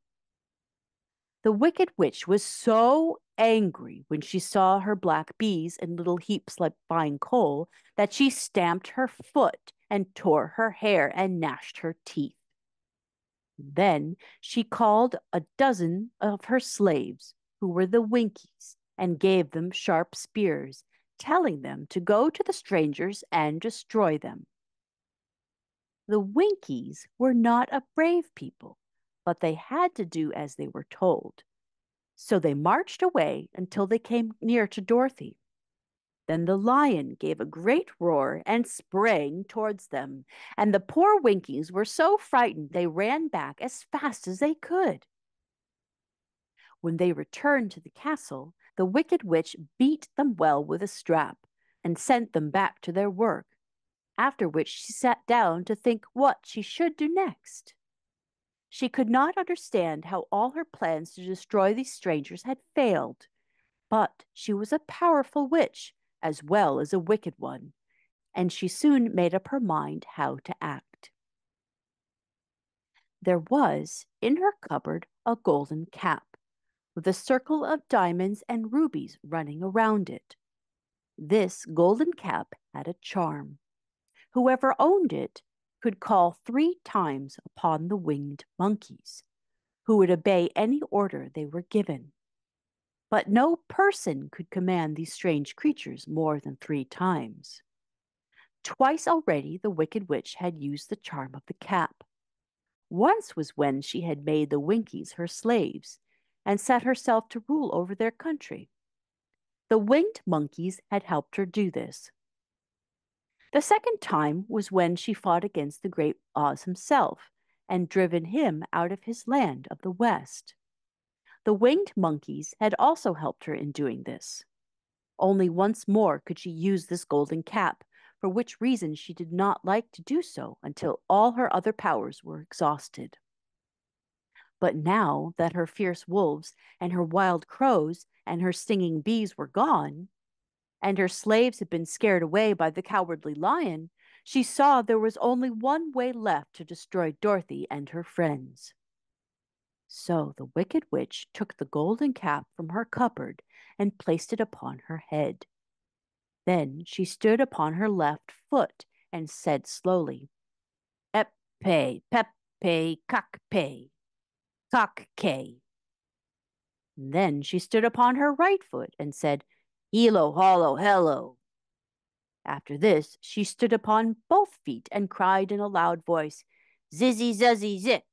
The wicked witch was so angry when she saw her black bees in little heaps like fine coal that she stamped her foot and tore her hair and gnashed her teeth. Then she called a dozen of her slaves, who were the Winkies, and gave them sharp spears, telling them to go to the strangers and destroy them. The Winkies were not a brave people, but they had to do as they were told. So they marched away until they came near to Dorothy. Then the lion gave a great roar and sprang towards them, and the poor Winkies were so frightened they ran back as fast as they could. When they returned to the castle, the wicked witch beat them well with a strap and sent them back to their work, after which she sat down to think what she should do next. She could not understand how all her plans to destroy these strangers had failed, but she was a powerful witch as well as a wicked one, and she soon made up her mind how to act. There was in her cupboard a golden cap, with a circle of diamonds and rubies running around it. This golden cap had a charm. Whoever owned it could call 3 times upon the winged monkeys, who would obey any order they were given. But no person could command these strange creatures more than 3 times. Twice already the wicked witch had used the charm of the cap. Once was when she had made the Winkies her slaves and set herself to rule over their country. The winged monkeys had helped her do this. The second time was when she fought against the great Oz himself and driven him out of his land of the West. The winged monkeys had also helped her in doing this. Only once more could she use this golden cap, for which reason she did not like to do so until all her other powers were exhausted. But now that her fierce wolves and her wild crows and her stinging bees were gone, and her slaves had been scared away by the cowardly lion, she saw there was only one way left to destroy Dorothy and her friends. So the wicked witch took the golden cap from her cupboard and placed it upon her head. Then she stood upon her left foot and said slowly, Epe, pepe, cockpe, cockque. Then she stood upon her right foot and said, Hilo, hollow, hello. After this, she stood upon both feet and cried in a loud voice, Zizzy, zuzzy, zik.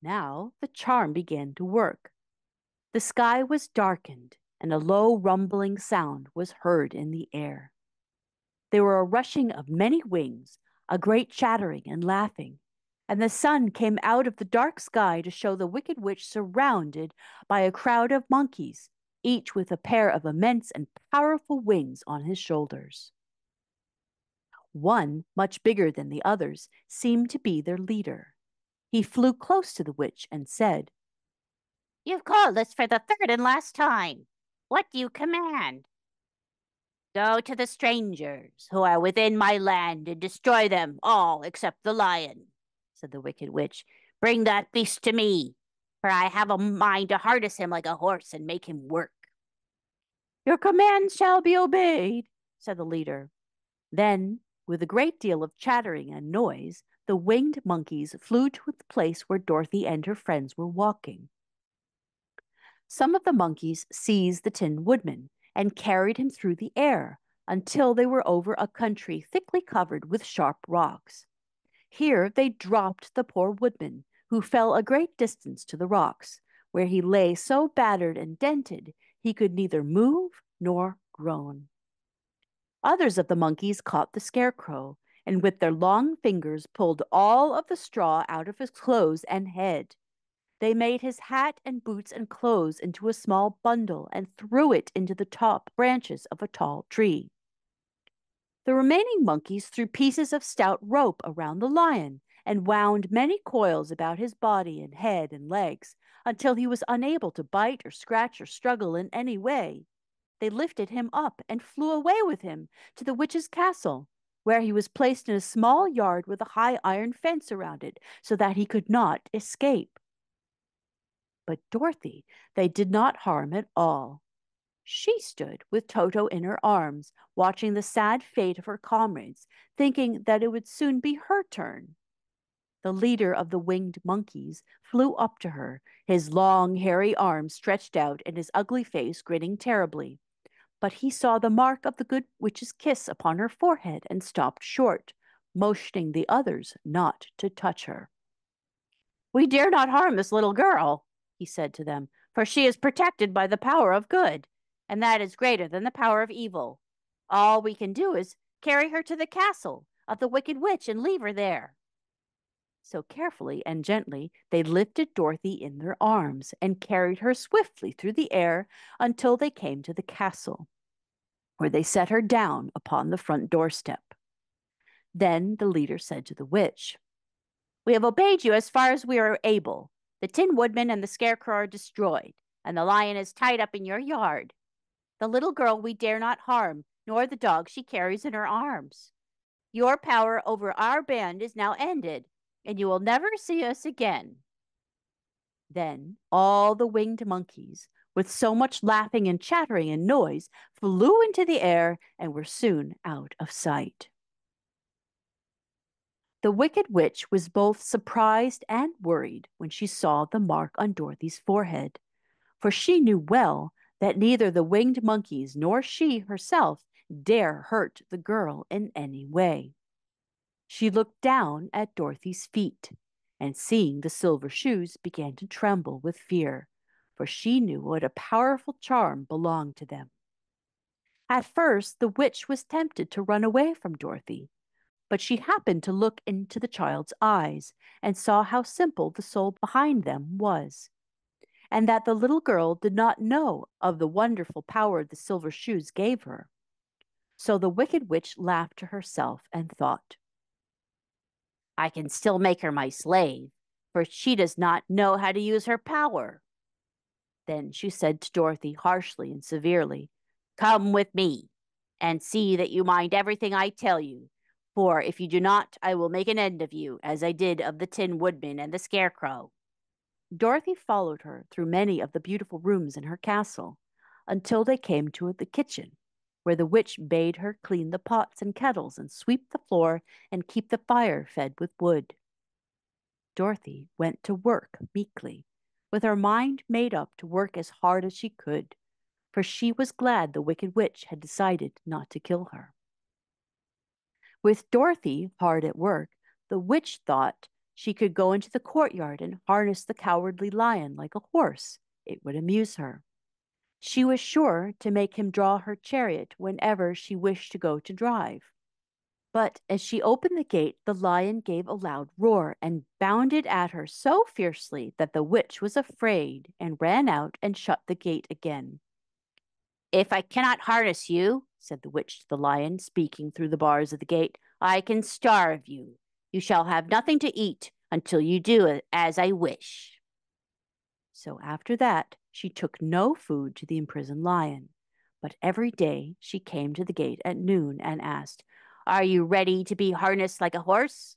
Now the charm began to work. The sky was darkened, and a low rumbling sound was heard in the air. There were a rushing of many wings, a great chattering and laughing, and the sun came out of the dark sky to show the wicked witch surrounded by a crowd of monkeys, each with a pair of immense and powerful wings on his shoulders. One, much bigger than the others, seemed to be their leader. He flew close to the witch and said, You've called us for the 3rd and last time. What do you command? Go to the strangers who are within my land and destroy them all except the lion, said the wicked witch. Bring that beast to me, for I have a mind to harness him like a horse and make him work. Your commands shall be obeyed, said the leader. Then, with a great deal of chattering and noise, the winged monkeys flew to the place where Dorothy and her friends were walking. Some of the monkeys seized the Tin Woodman and carried him through the air until they were over a country thickly covered with sharp rocks. Here they dropped the poor woodman, who fell a great distance to the rocks, where he lay so battered and dented he could neither move nor groan. Others of the monkeys caught the scarecrow, and with their long fingers pulled all of the straw out of his clothes and head. They made his hat and boots and clothes into a small bundle and threw it into the top branches of a tall tree. The remaining monkeys threw pieces of stout rope around the lion and wound many coils about his body and head and legs until he was unable to bite or scratch or struggle in any way. They lifted him up and flew away with him to the witch's castle, where he was placed in a small yard with a high iron fence around it so that he could not escape. But Dorothy they did not harm at all. She stood with Toto in her arms, watching the sad fate of her comrades, thinking that it would soon be her turn. The leader of the winged monkeys flew up to her, his long, hairy arms stretched out and his ugly face grinning terribly. But he saw the mark of the good witch's kiss upon her forehead and stopped short, motioning the others not to touch her. We dare not harm this little girl, he said to them, for she is protected by the power of good, and that is greater than the power of evil. All we can do is carry her to the castle of the wicked witch and leave her there. So carefully and gently they lifted Dorothy in their arms and carried her swiftly through the air until they came to the castle, where they set her down upon the front doorstep. Then the leader said to the witch, We have obeyed you as far as we are able. The Tin Woodman and the Scarecrow are destroyed, and the lion is tied up in your yard. The little girl we dare not harm, nor the dog she carries in her arms. Your power over our band is now ended, and you will never see us again. Then all the winged monkeys, with so much laughing and chattering and noise, flew into the air and were soon out of sight. The wicked witch was both surprised and worried when she saw the mark on Dorothy's forehead, for she knew well that neither the winged monkeys nor she herself dare hurt the girl in any way. She looked down at Dorothy's feet, and seeing the silver shoes began to tremble with fear, for she knew what a powerful charm belonged to them. At first the witch was tempted to run away from Dorothy, but she happened to look into the child's eyes and saw how simple the soul behind them was, and that the little girl did not know of the wonderful power the silver shoes gave her. So the wicked witch laughed to herself and thought, I can still make her my slave, for she does not know how to use her power. Then she said to Dorothy harshly and severely, Come with me, and see that you mind everything I tell you, for if you do not, I will make an end of you, as I did of the Tin Woodman and the Scarecrow. Dorothy followed her through many of the beautiful rooms in her castle, until they came to the kitchen, where the witch bade her clean the pots and kettles and sweep the floor and keep the fire fed with wood. Dorothy went to work meekly, with her mind made up to work as hard as she could, for she was glad the wicked witch had decided not to kill her. With Dorothy hard at work, the witch thought she could go into the courtyard and harness the cowardly lion like a horse. It would amuse her. She was sure to make him draw her chariot whenever she wished to go to drive. But as she opened the gate, the lion gave a loud roar and bounded at her so fiercely that the witch was afraid and ran out and shut the gate again. If I cannot harness you, said the witch to the lion, speaking through the bars of the gate, I can starve you. You shall have nothing to eat until you do as I wish. So after that, she took no food to the imprisoned lion, but every day she came to the gate at noon and asked, Are you ready to be harnessed like a horse?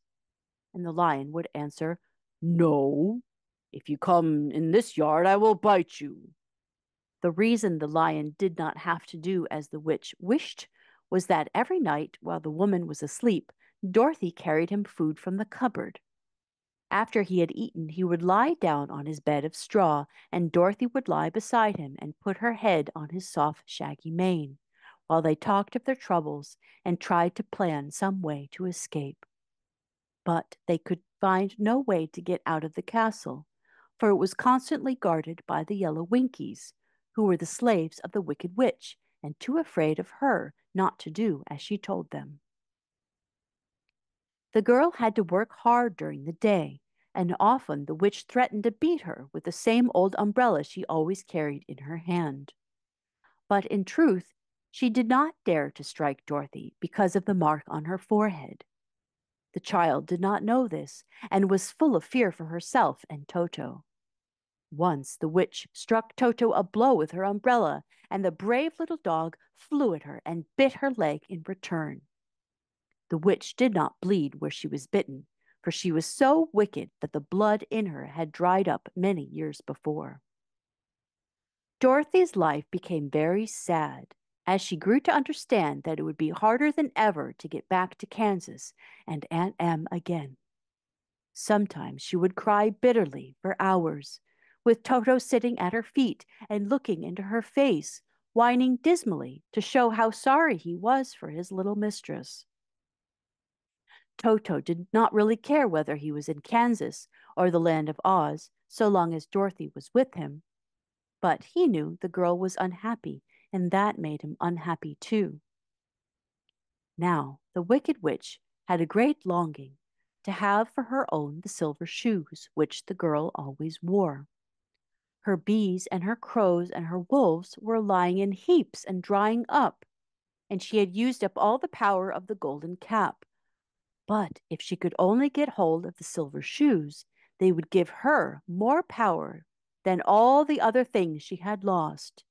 And the lion would answer, No. If you come in this yard, I will bite you. The reason the lion did not have to do as the witch wished was that every night, while the woman was asleep, Dorothy carried him food from the cupboard. After he had eaten, he would lie down on his bed of straw, and Dorothy would lie beside him and put her head on his soft, shaggy mane, while they talked of their troubles and tried to plan some way to escape. But they could find no way to get out of the castle, for it was constantly guarded by the yellow Winkies, who were the slaves of the wicked witch, and too afraid of her not to do as she told them. The girl had to work hard during the day, and often the witch threatened to beat her with the same old umbrella she always carried in her hand. But in truth, she did not dare to strike Dorothy because of the mark on her forehead. The child did not know this, and was full of fear for herself and Toto. Once the witch struck Toto a blow with her umbrella, and the brave little dog flew at her and bit her leg in return. The witch did not bleed where she was bitten, for she was so wicked that the blood in her had dried up many years before. Dorothy's life became very sad as she grew to understand that it would be harder than ever to get back to Kansas and Aunt Em again. Sometimes she would cry bitterly for hours, with Toto sitting at her feet and looking into her face, whining dismally to show how sorry he was for his little mistress. Toto did not really care whether he was in Kansas or the land of Oz, so long as Dorothy was with him. But he knew the girl was unhappy, and that made him unhappy too. Now the Wicked Witch had a great longing to have for her own the silver shoes which the girl always wore. Her bees and her crows and her wolves were lying in heaps and drying up, and she had used up all the power of the golden cap. But if she could only get hold of the silver shoes, they would give her more power than all the other things she had lost.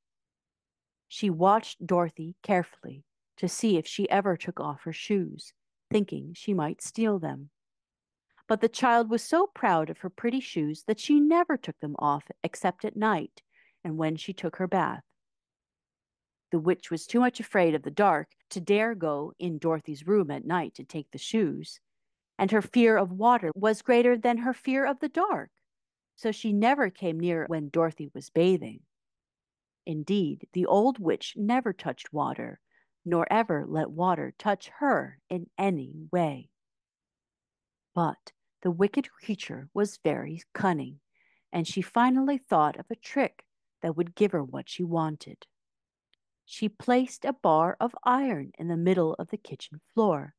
She watched Dorothy carefully to see if she ever took off her shoes, thinking she might steal them. But the child was so proud of her pretty shoes that she never took them off except at night and when she took her bath. The witch was too much afraid of the dark to dare go in Dorothy's room at night to take the shoes, and her fear of water was greater than her fear of the dark, so she never came near when Dorothy was bathing. Indeed, the old witch never touched water, nor ever let water touch her in any way. But the wicked creature was very cunning, and she finally thought of a trick that would give her what she wanted. She placed a bar of iron in the middle of the kitchen floor,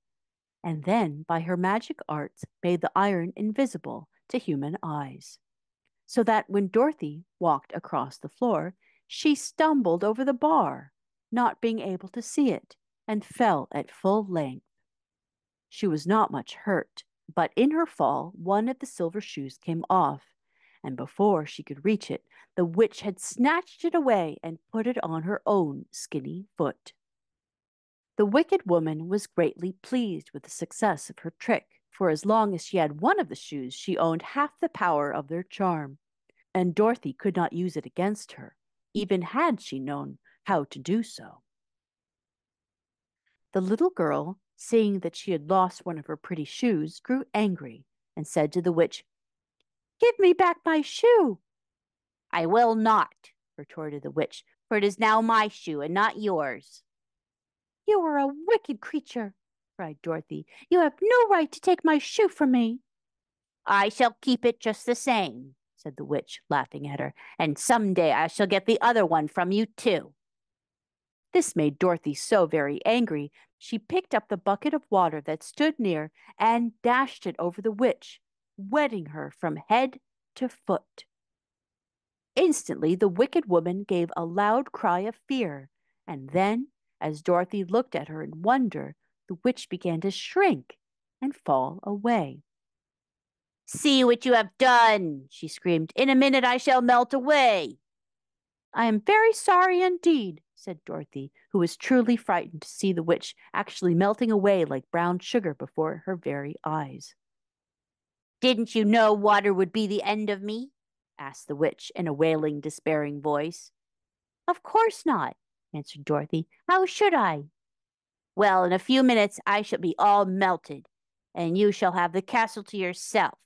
and then by her magic arts made the iron invisible to human eyes, so that when Dorothy walked across the floor, she stumbled over the bar, not being able to see it, and fell at full length. She was not much hurt, but in her fall one of the silver shoes came off, and before she could reach it, the witch had snatched it away and put it on her own skinny foot. The wicked woman was greatly pleased with the success of her trick, for as long as she had one of the shoes, she owned half the power of their charm, and Dorothy could not use it against her, even had she known how to do so. The little girl, seeing that she had lost one of her pretty shoes, grew angry and said to the witch, "Give me back my shoe." "I will not," retorted the witch, "for it is now my shoe and not yours." "You are a wicked creature," cried Dorothy. "You have no right to take my shoe from me." "I shall keep it just the same," said the witch, laughing at her, "and some day I shall get the other one from you too." This made Dorothy so very angry, she picked up the bucket of water that stood near and dashed it over the witch, wetting her from head to foot. Instantly the wicked woman gave a loud cry of fear, and then, as Dorothy looked at her in wonder, the witch began to shrink and fall away. "See what you have done," she screamed. "In a minute I shall melt away." "I am very sorry indeed," said Dorothy, who was truly frightened to see the witch actually melting away like brown sugar before her very eyes. "Didn't you know water would be the end of me?" asked the witch in a wailing, despairing voice. "Of course not," answered Dorothy. "How should I?" "Well, in a few minutes I shall be all melted, and you shall have the castle to yourself.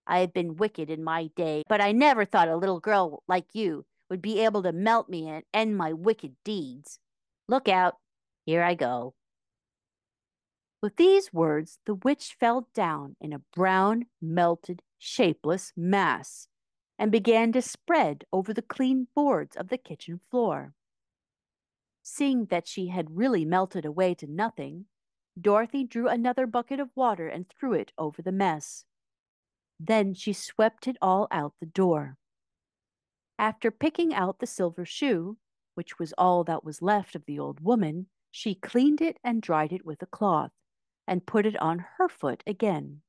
I have been wicked in my day, but I never thought a little girl like you would be able to melt me and end my wicked deeds. Look out, here I go." With these words, the witch fell down in a brown, melted, shapeless mass and began to spread over the clean boards of the kitchen floor. Seeing that she had really melted away to nothing, Dorothy drew another bucket of water and threw it over the mess. Then she swept it all out the door. After picking out the silver shoe, which was all that was left of the old woman, she cleaned it and dried it with a cloth, and put it on her foot again.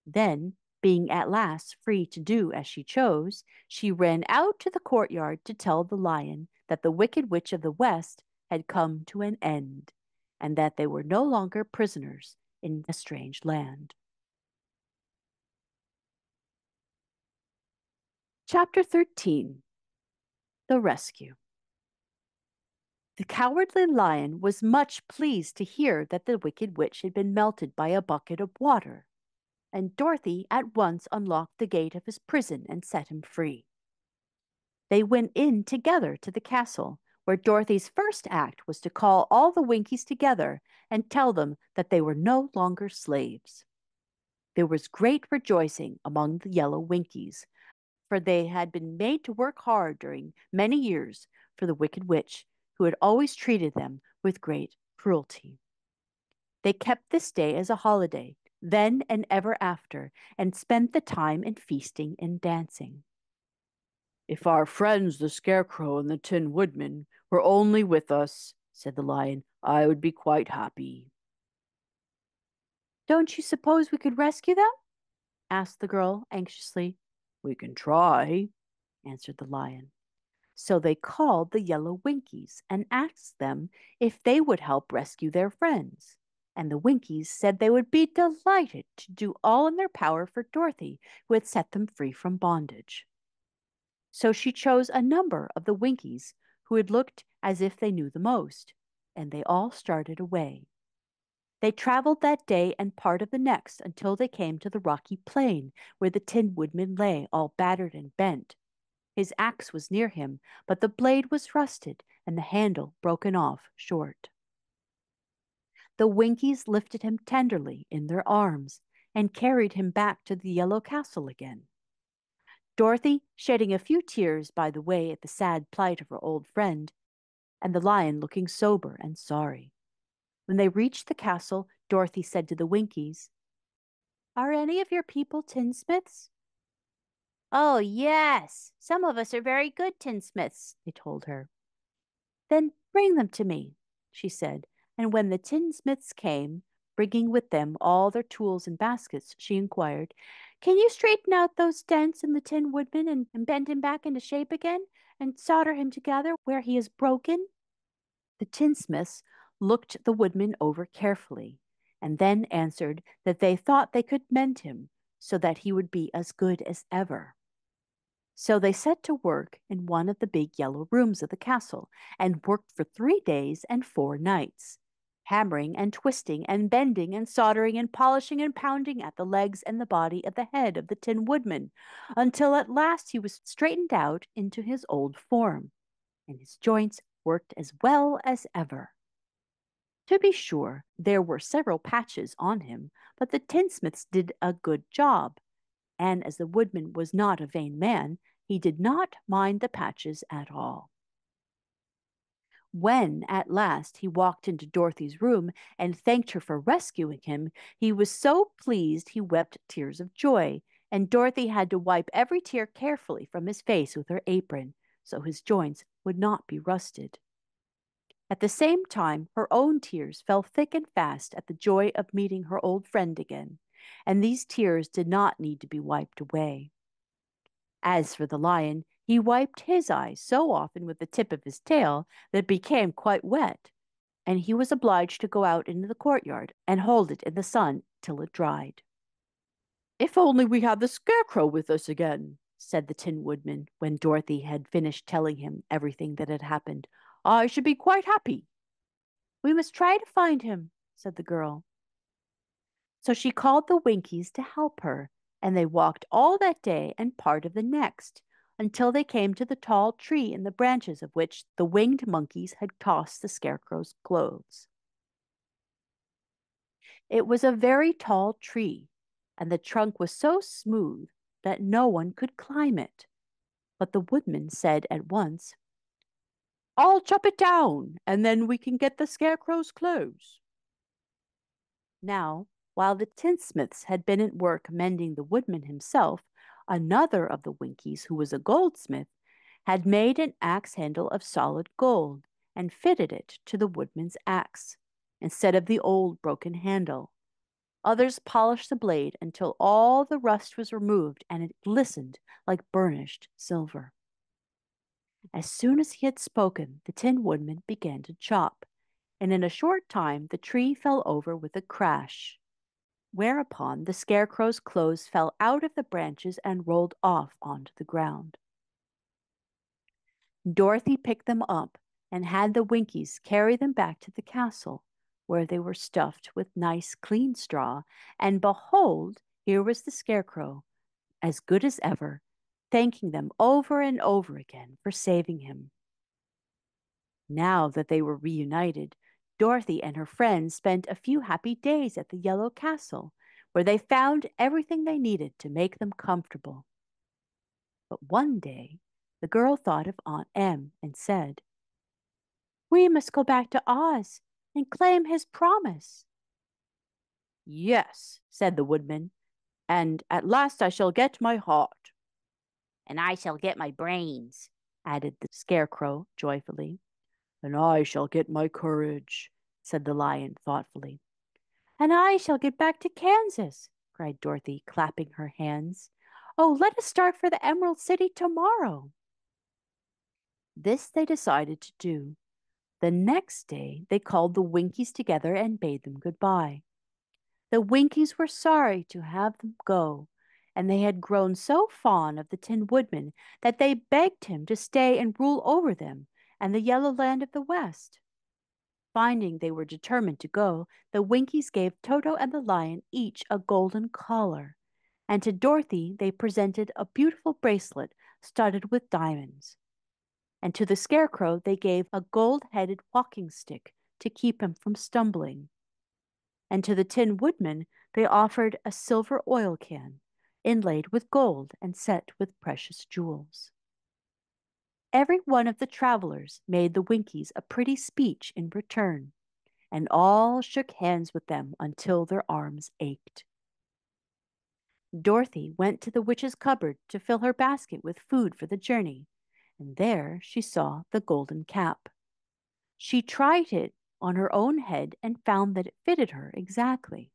Then, being at last free to do as she chose, she ran out to the courtyard to tell the lion that the Wicked Witch of the West had come to an end, and that they were no longer prisoners in a strange land. Chapter 13. The Rescue. The Cowardly Lion was much pleased to hear that the Wicked Witch had been melted by a bucket of water, and Dorothy at once unlocked the gate of his prison and set him free. They went in together to the castle, where Dorothy's first act was to call all the Winkies together and tell them that they were no longer slaves. There was great rejoicing among the yellow Winkies, for they had been made to work hard during many years for the Wicked Witch, who had always treated them with great cruelty. They kept this day as a holiday, then and ever after, and spent the time in feasting and dancing. If our friends the Scarecrow and the Tin Woodman were only with us, said the Lion, I would be quite happy. Don't you suppose we could rescue them? Asked the girl anxiously. We can try, answered the Lion. So they called the yellow Winkies and asked them if they would help rescue their friends. And the Winkies said they would be delighted to do all in their power for Dorothy, who had set them free from bondage. So she chose a number of the Winkies who had looked as if they knew the most, and they all started away. They traveled that day and part of the next until they came to the rocky plain where the Tin Woodman lay, all battered and bent. His axe was near him, but the blade was rusted and the handle broken off short. The Winkies lifted him tenderly in their arms and carried him back to the Yellow Castle again. Dorothy shedding a few tears by the way at the sad plight of her old friend, and the Lion looking sober and sorry. When they reached the castle, Dorothy said to the Winkies, "Are any of your people tinsmiths?" Oh, yes. Some of us are very good tinsmiths, they told her. Then bring them to me, she said, and when the tinsmiths came, bringing with them all their tools and baskets, she inquired, "Can you straighten out those dents in the Tin Woodman and bend him back into shape again, and solder him together where he is broken?" The tinsmiths looked the woodman over carefully, and then answered that they thought they could mend him so that he would be as good as ever. So they set to work in one of the big yellow rooms of the castle and worked for 3 days and 4 nights, hammering and twisting and bending and soldering and polishing and pounding at the legs and the body of the head of the Tin Woodman, until at last he was straightened out into his old form, and his joints worked as well as ever. To be sure, there were several patches on him, but the tinsmiths did a good job, and as the woodman was not a vain man, he did not mind the patches at all. When, at last, he walked into Dorothy's room and thanked her for rescuing him, he was so pleased he wept tears of joy, and Dorothy had to wipe every tear carefully from his face with her apron, so his joints would not be rusted. At the same time, her own tears fell thick and fast at the joy of meeting her old friend again, and these tears did not need to be wiped away. As for the Lion, he wiped his eyes so often with the tip of his tail that it became quite wet, and he was obliged to go out into the courtyard and hold it in the sun till it dried. If only we had the Scarecrow with us again, said the Tin Woodman when Dorothy had finished telling him everything that had happened. I should be quite happy. We must try to find him, said the girl. So she called the Winkies to help her, and they walked all that day and part of the next, until they came to the tall tree in the branches of which the winged monkeys had tossed the Scarecrow's clothes. It was a very tall tree, and the trunk was so smooth that no one could climb it. But the woodman said at once, I'll chop it down, and then we can get the Scarecrow's clothes. Now, while the tinsmiths had been at work mending the woodman himself, another of the Winkies, who was a goldsmith, had made an axe handle of solid gold and fitted it to the woodman's axe, instead of the old broken handle. Others polished the blade until all the rust was removed and it glistened like burnished silver. As soon as he had spoken, the Tin Woodman began to chop, and in a short time the tree fell over with a crash. Whereupon the Scarecrow's clothes fell out of the branches and rolled off onto the ground. Dorothy picked them up and had the Winkies carry them back to the castle, where they were stuffed with nice clean straw, and behold, here was the Scarecrow, as good as ever, thanking them over and over again for saving him. Now that they were reunited, Dorothy and her friends spent a few happy days at the Yellow Castle, where they found everything they needed to make them comfortable. But one day, the girl thought of Aunt Em and said, "We must go back to Oz and claim his promise." "Yes," said the Woodman, "and at last I shall get my heart." "And I shall get my brains," added the Scarecrow joyfully. "And I shall get my courage," said the Lion thoughtfully. "And I shall get back to Kansas," cried Dorothy, clapping her hands. "Oh, let us start for the Emerald City tomorrow." This they decided to do. The next day they called the Winkies together and bade them goodbye. The Winkies were sorry to have them go, and they had grown so fond of the Tin Woodman that they begged him to stay and rule over them and the Yellow Land of the West. Finding they were determined to go, the Winkies gave Toto and the Lion each a golden collar, and to Dorothy they presented a beautiful bracelet studded with diamonds. And to the Scarecrow they gave a gold-headed walking stick to keep him from stumbling. And to the Tin Woodman they offered a silver oil can, inlaid with gold and set with precious jewels. Every one of the travelers made the Winkies a pretty speech in return, and all shook hands with them until their arms ached. Dorothy went to the witch's cupboard to fill her basket with food for the journey, and there she saw the golden cap. She tried it on her own head and found that it fitted her exactly.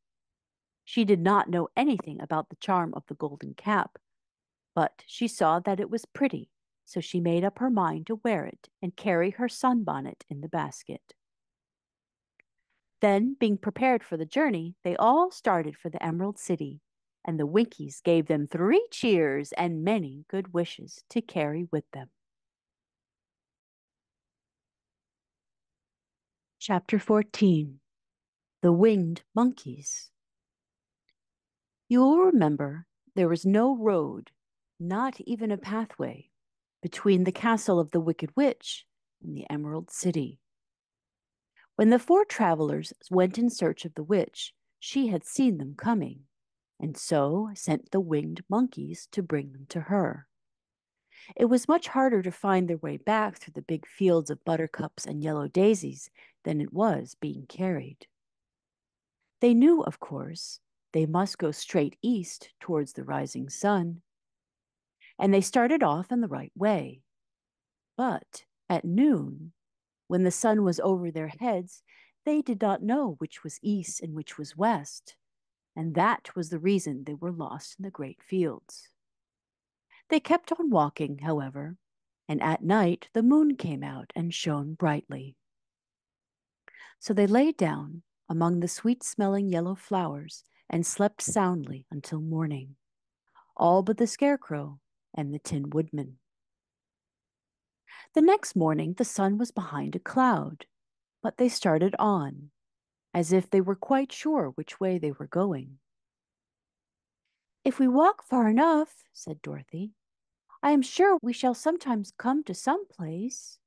She did not know anything about the charm of the golden cap, but she saw that it was pretty, so she made up her mind to wear it and carry her sunbonnet in the basket. Then, being prepared for the journey, they all started for the Emerald City, and the Winkies gave them 3 cheers and many good wishes to carry with them. Chapter 14. The Winged Monkeys. You will remember there was no road, not even a pathway, between the castle of the Wicked Witch and the Emerald City. When the 4 travelers went in search of the witch, she had seen them coming, and so sent the winged monkeys to bring them to her. It was much harder to find their way back through the big fields of buttercups and yellow daisies than it was being carried. They knew, of course, they must go straight east towards the rising sun, and they started off in the right way. But at noon, when the sun was over their heads, they did not know which was east and which was west, and that was the reason they were lost in the great fields. They kept on walking, however, and at night the moon came out and shone brightly. So they lay down among the sweet-smelling yellow flowers and slept soundly until morning, all but the Scarecrow and the Tin Woodman. The next morning the sun was behind a cloud, but they started on, as if they were quite sure which way they were going. "If we walk far enough," said Dorothy, "I am sure we shall sometimes come to some place."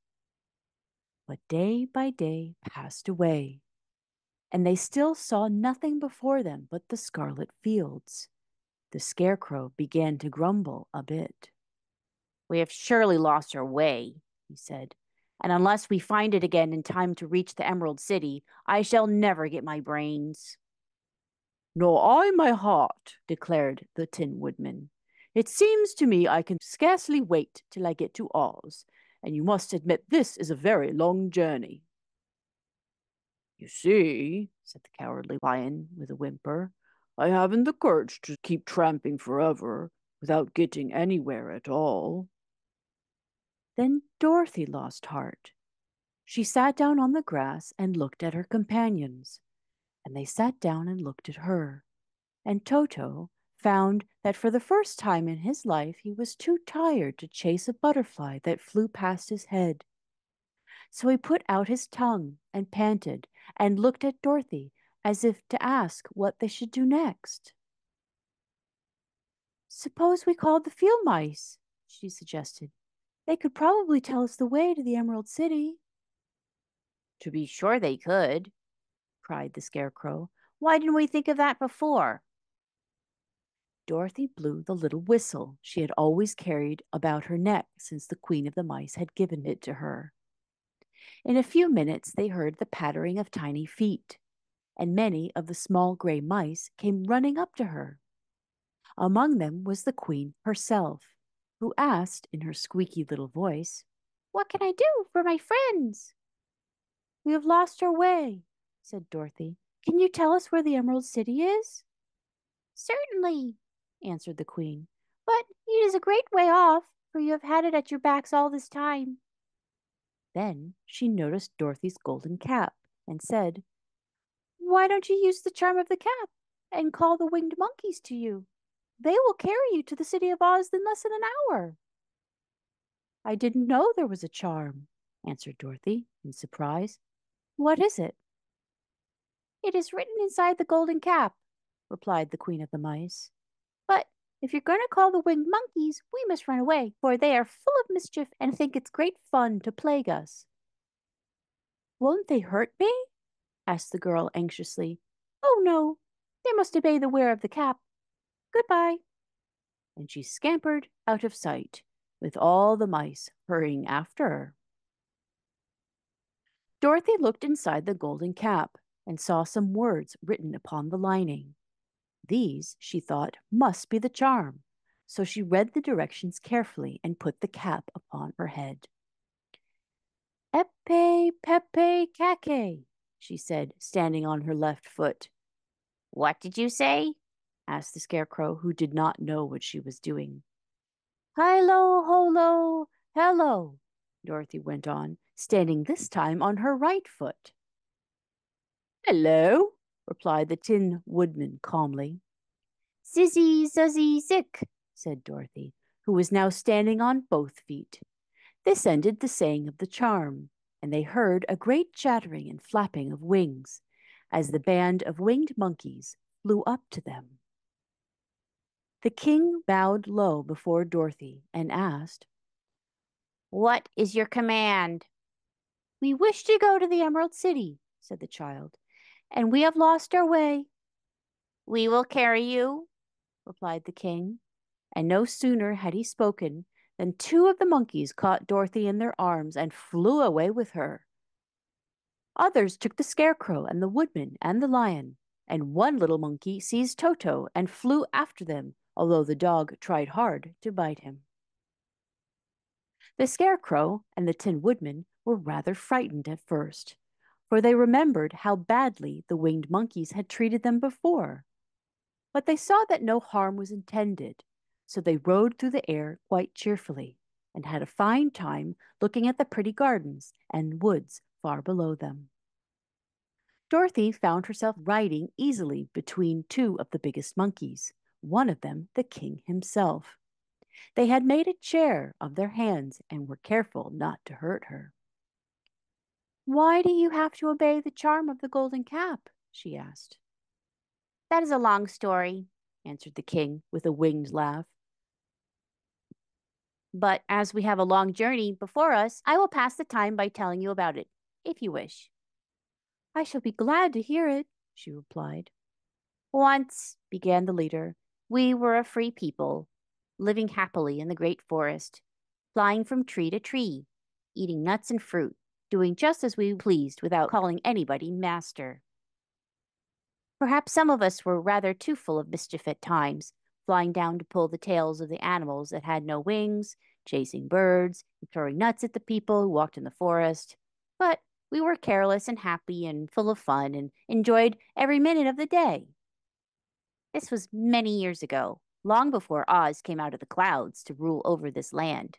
But day by day passed away, and they still saw nothing before them but the scarlet fields. The Scarecrow began to grumble a bit. "We have surely lost our way," he said, "and unless we find it again in time to reach the Emerald City, I shall never get my brains." "Nor I my heart," declared the Tin Woodman. "It seems to me I can scarcely wait till I get to Oz, and you must admit this is a very long journey." "You see," said the Cowardly Lion with a whimper, "I haven't the courage to keep tramping forever without getting anywhere at all." Then Dorothy lost heart. She sat down on the grass and looked at her companions, and they sat down and looked at her. and Toto found that for the first time in his life he was too tired to chase a butterfly that flew past his head. So he put out his tongue and panted and looked at Dorothy as if to ask what they should do next. "Suppose we called the field mice," she suggested. "They could probably tell us the way to the Emerald City." To be sure they could, cried the Scarecrow. Why didn't we think of that before? Dorothy blew the little whistle she had always carried about her neck since the Queen of the Mice had given it to her. In a few minutes they heard the pattering of tiny feet, and many of the small gray mice came running up to her. Among them was the Queen herself, who asked in her squeaky little voice, "What can I do for my friends?" "We have lost our way," said Dorothy. "Can you tell us where the Emerald City is?" "Certainly," answered the Queen, "but it is a great way off, for you have had it at your backs all this time." Then she noticed Dorothy's golden cap and said, "Why don't you use the charm of the cap and call the winged monkeys to you? They will carry you to the City of Oz in less than an hour." "I didn't know there was a charm," answered Dorothy in surprise. "What is it?" "It is written inside the golden cap," replied the Queen of the Mice. "But if you're going to call the winged monkeys, we must run away, for they are full of mischief and think it's great fun to plague us." "Won't they hurt me?" asked the girl anxiously. "Oh, no. They must obey the wearer of the cap. Goodbye." And she scampered out of sight, with all the mice hurrying after her. Dorothy looked inside the golden cap and saw some words written upon the lining. These, she thought, must be the charm, so she read the directions carefully and put the cap upon her head. "Epe pepe kake," she said, standing on her left foot. "What did you say?" asked the Scarecrow, who did not know what she was doing. "Hilo holo hello," Dorothy went on, standing this time on her right foot. "Hello," replied the Tin Woodman calmly. "Zizzy zuzzy zick," said Dorothy, who was now standing on both feet. This ended the saying of the charm, and they heard a great chattering and flapping of wings as the band of winged monkeys flew up to them. The king bowed low before Dorothy and asked, "What is your command?" "We wish to go to the Emerald City," said the child, "and we have lost our way." "We will carry you," replied the king, and no sooner had he spoken than two of the monkeys caught Dorothy in their arms and flew away with her. Others took the Scarecrow and the Woodman and the Lion, and one little monkey seized Toto and flew after them, although the dog tried hard to bite him. The Scarecrow and the Tin Woodman were rather frightened at first, for they remembered how badly the winged monkeys had treated them before. But they saw that no harm was intended, so they rode through the air quite cheerfully and had a fine time looking at the pretty gardens and woods far below them. Dorothy found herself riding easily between two of the biggest monkeys, one of them the king himself. They had made a chair of their hands and were careful not to hurt her. "Why do you have to obey the charm of the golden cap?" she asked. "That is a long story," answered the king with a winged laugh. "But as we have a long journey before us, I will pass the time by telling you about it, if you wish." "I shall be glad to hear it," she replied. "Once," began the leader, "we were a free people, living happily in the great forest, flying from tree to tree, eating nuts and fruit, doing just as we pleased without calling anybody master. Perhaps some of us were rather too full of mischief at times, flying down to pull the tails of the animals that had no wings, chasing birds, and throwing nuts at the people who walked in the forest. But we were careless and happy and full of fun and enjoyed every minute of the day. This was many years ago, long before Oz came out of the clouds to rule over this land.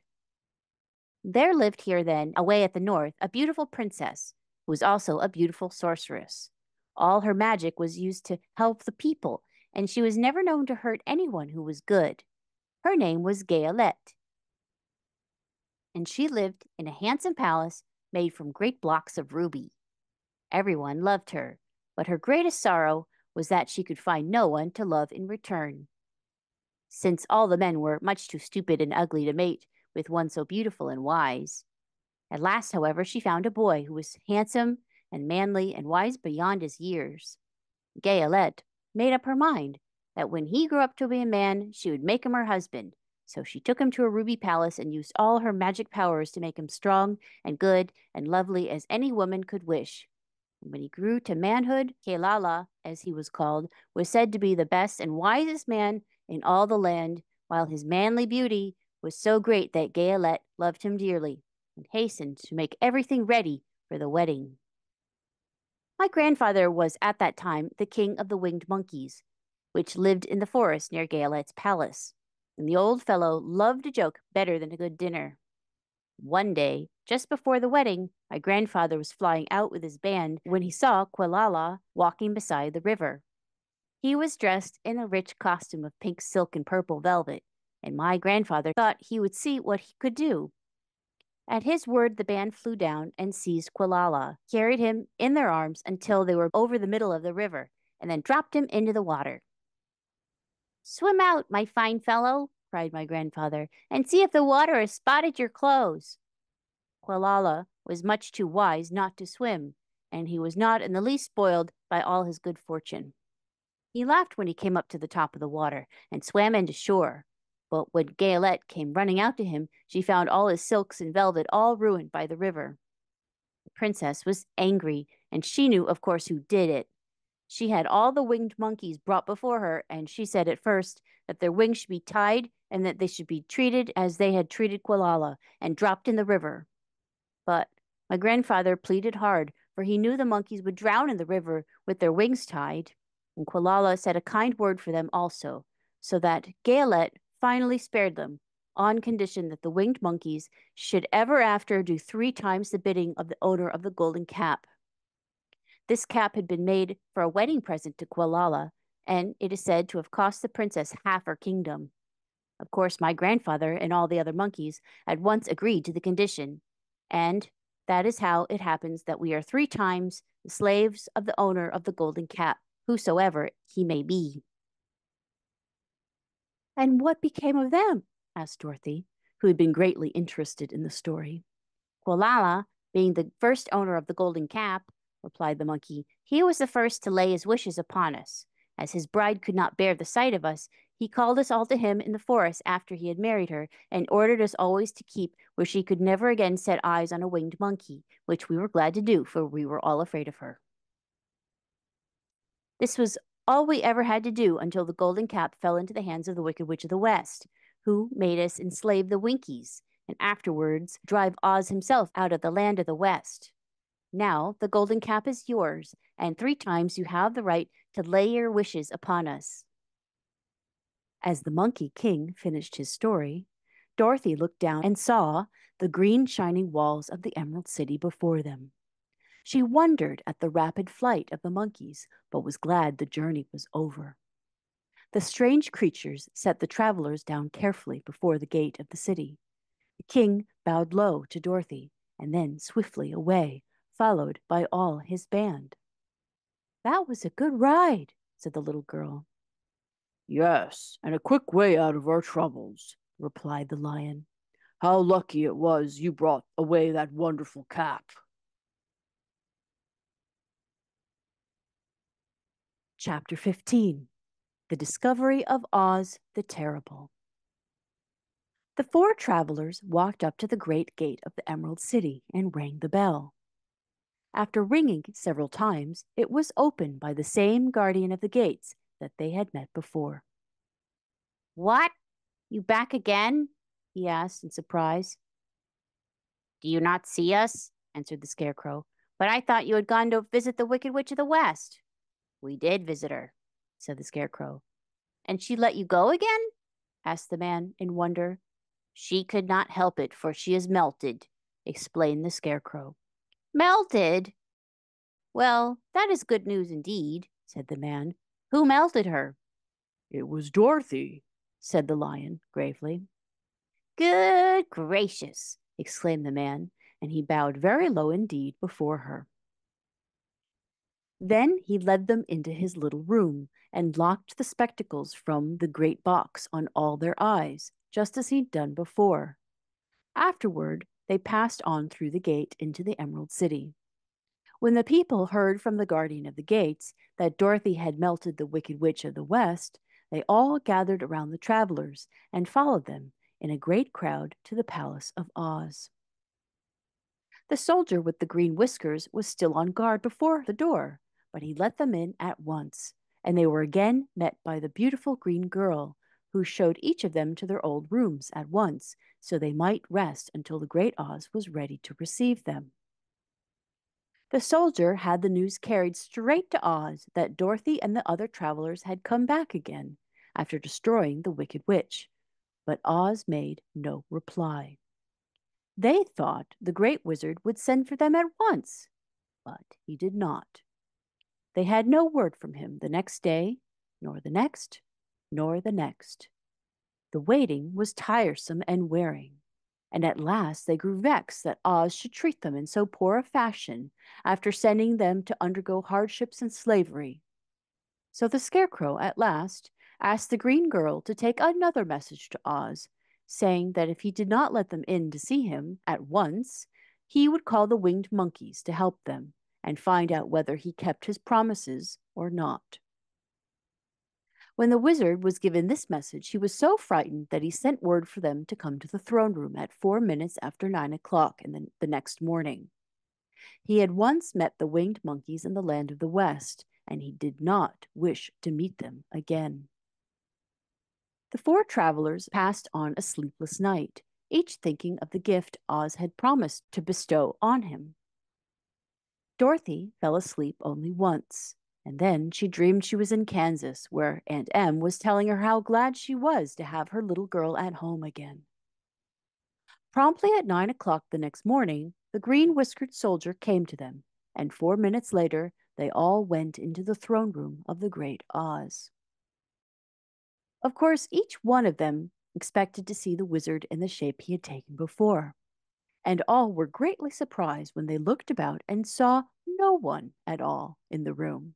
There lived here then, away at the north, a beautiful princess, who was also a beautiful sorceress. All her magic was used to help the people and she was never known to hurt anyone who was good. Her name was Gaelette, and she lived in a handsome palace made from great blocks of ruby. Everyone loved her, but her greatest sorrow was that she could find no one to love in return. Since all the men were much too stupid and ugly to mate with one so beautiful and wise. At last, however, she found a boy who was handsome and manly and wise beyond his years. Gaelette made up her mind that when he grew up to be a man, she would make him her husband. So she took him to a ruby palace and used all her magic powers to make him strong and good and lovely as any woman could wish. And when he grew to manhood, Kelala, as he was called, was said to be the best and wisest man in all the land, while his manly beauty was so great that Gaelette loved him dearly and hastened to make everything ready for the wedding. My grandfather was at that time the king of the winged monkeys, which lived in the forest near Gaelette's palace, and the old fellow loved a joke better than a good dinner. One day, just before the wedding, my grandfather was flying out with his band when he saw Quelala walking beside the river. He was dressed in a rich costume of pink silk and purple velvet, and my grandfather thought he would see what he could do. At his word, the band flew down and seized Quelala, carried him in their arms until they were over the middle of the river, and then dropped him into the water. "Swim out, my fine fellow," cried my grandfather, "and see if the water has spotted your clothes." Quelala was much too wise not to swim, and he was not in the least spoiled by all his good fortune. He laughed when he came up to the top of the water and swam into shore. But when Gaelette came running out to him, she found all his silks and velvet all ruined by the river. The princess was angry, and she knew, of course, who did it. She had all the winged monkeys brought before her, and she said at first that their wings should be tied and that they should be treated as they had treated Quelala and dropped in the river. But my grandfather pleaded hard, for he knew the monkeys would drown in the river with their wings tied, and Quelala said a kind word for them also, so that Gaelette finally spared them, on condition that the winged monkeys should ever after do 3 times the bidding of the owner of the golden cap. This cap had been made for a wedding present to Quelala, and it is said to have cost the princess half her kingdom. Of course, my grandfather and all the other monkeys at once agreed to the condition, and that is how it happens that we are 3 times the slaves of the owner of the golden cap, whosoever he may be. "And what became of them?" asked Dorothy, who had been greatly interested in the story. Quelala, being the first owner of the golden cap, replied the monkey, he was the first to lay his wishes upon us. As his bride could not bear the sight of us, he called us all to him in the forest after he had married her, and ordered us always to keep where she could never again set eyes on a winged monkey, which we were glad to do, for we were all afraid of her. This was all we ever had to do until the golden cap fell into the hands of the Wicked Witch of the West, who made us enslave the Winkies, and afterwards drive Oz himself out of the land of the West. Now the golden cap is yours, and 3 times you have the right to lay your wishes upon us." As the Monkey King finished his story, Dorothy looked down and saw the green shining walls of the Emerald City before them. She wondered at the rapid flight of the monkeys, but was glad the journey was over. The strange creatures set the travelers down carefully before the gate of the city. The king bowed low to Dorothy, and then swiftly away, followed by all his band. "That was a good ride," said the little girl. "Yes, and a quick way out of our troubles," replied the lion. "How lucky it was you brought away that wonderful cap." Chapter 15. The Discovery of Oz the Terrible. The 4 travelers walked up to the great gate of the Emerald City and rang the bell. After ringing several times, it was opened by the same guardian of the gates that they had met before. "What? You back again?" he asked in surprise. "Do you not see us?" answered the Scarecrow. "But I thought you had gone to visit the Wicked Witch of the West." "We did visit her," said the Scarecrow. "And she let you go again?" asked the man in wonder. "She could not help it, for she is melted," explained the Scarecrow. "Melted? Well, that is good news indeed," said the man. "Who melted her?" It was Dorothy, said the lion gravely. Good gracious, exclaimed the man, and he bowed very low indeed before her. Then he led them into his little room and locked the spectacles from the great box on all their eyes, just as he'd done before. Afterward, they passed on through the gate into the Emerald City. When the people heard from the guardian of the gates that Dorothy had melted the Wicked Witch of the West, they all gathered around the travelers and followed them in a great crowd to the Palace of Oz. The soldier with the green whiskers was still on guard before the door, but he let them in at once, and they were again met by the beautiful green girl, who showed each of them to their old rooms at once, so they might rest until the great Oz was ready to receive them. The soldier had the news carried straight to Oz that Dorothy and the other travelers had come back again after destroying the Wicked Witch, but Oz made no reply. They thought the great wizard would send for them at once, but he did not. They had no word from him the next day, nor the next, nor the next. The waiting was tiresome and wearing, and at last they grew vexed that Oz should treat them in so poor a fashion after sending them to undergo hardships and slavery. So the Scarecrow at last asked the green girl to take another message to Oz, saying that if he did not let them in to see him at once, he would call the winged monkeys to help them and find out whether he kept his promises or not. When the wizard was given this message, he was so frightened that he sent word for them to come to the throne room at 4 minutes after 9 o'clock the next morning. He had once met the winged monkeys in the land of the West, and he did not wish to meet them again. The 4 travelers passed on a sleepless night, each thinking of the gift Oz had promised to bestow on him. Dorothy fell asleep only once, and then she dreamed she was in Kansas, where Aunt Em was telling her how glad she was to have her little girl at home again. Promptly at 9 o'clock the next morning, the green-whiskered soldier came to them, and 4 minutes later they all went into the throne room of the great Oz. Of course, each one of them expected to see the wizard in the shape he had taken before, and all were greatly surprised when they looked about and saw no one at all in the room.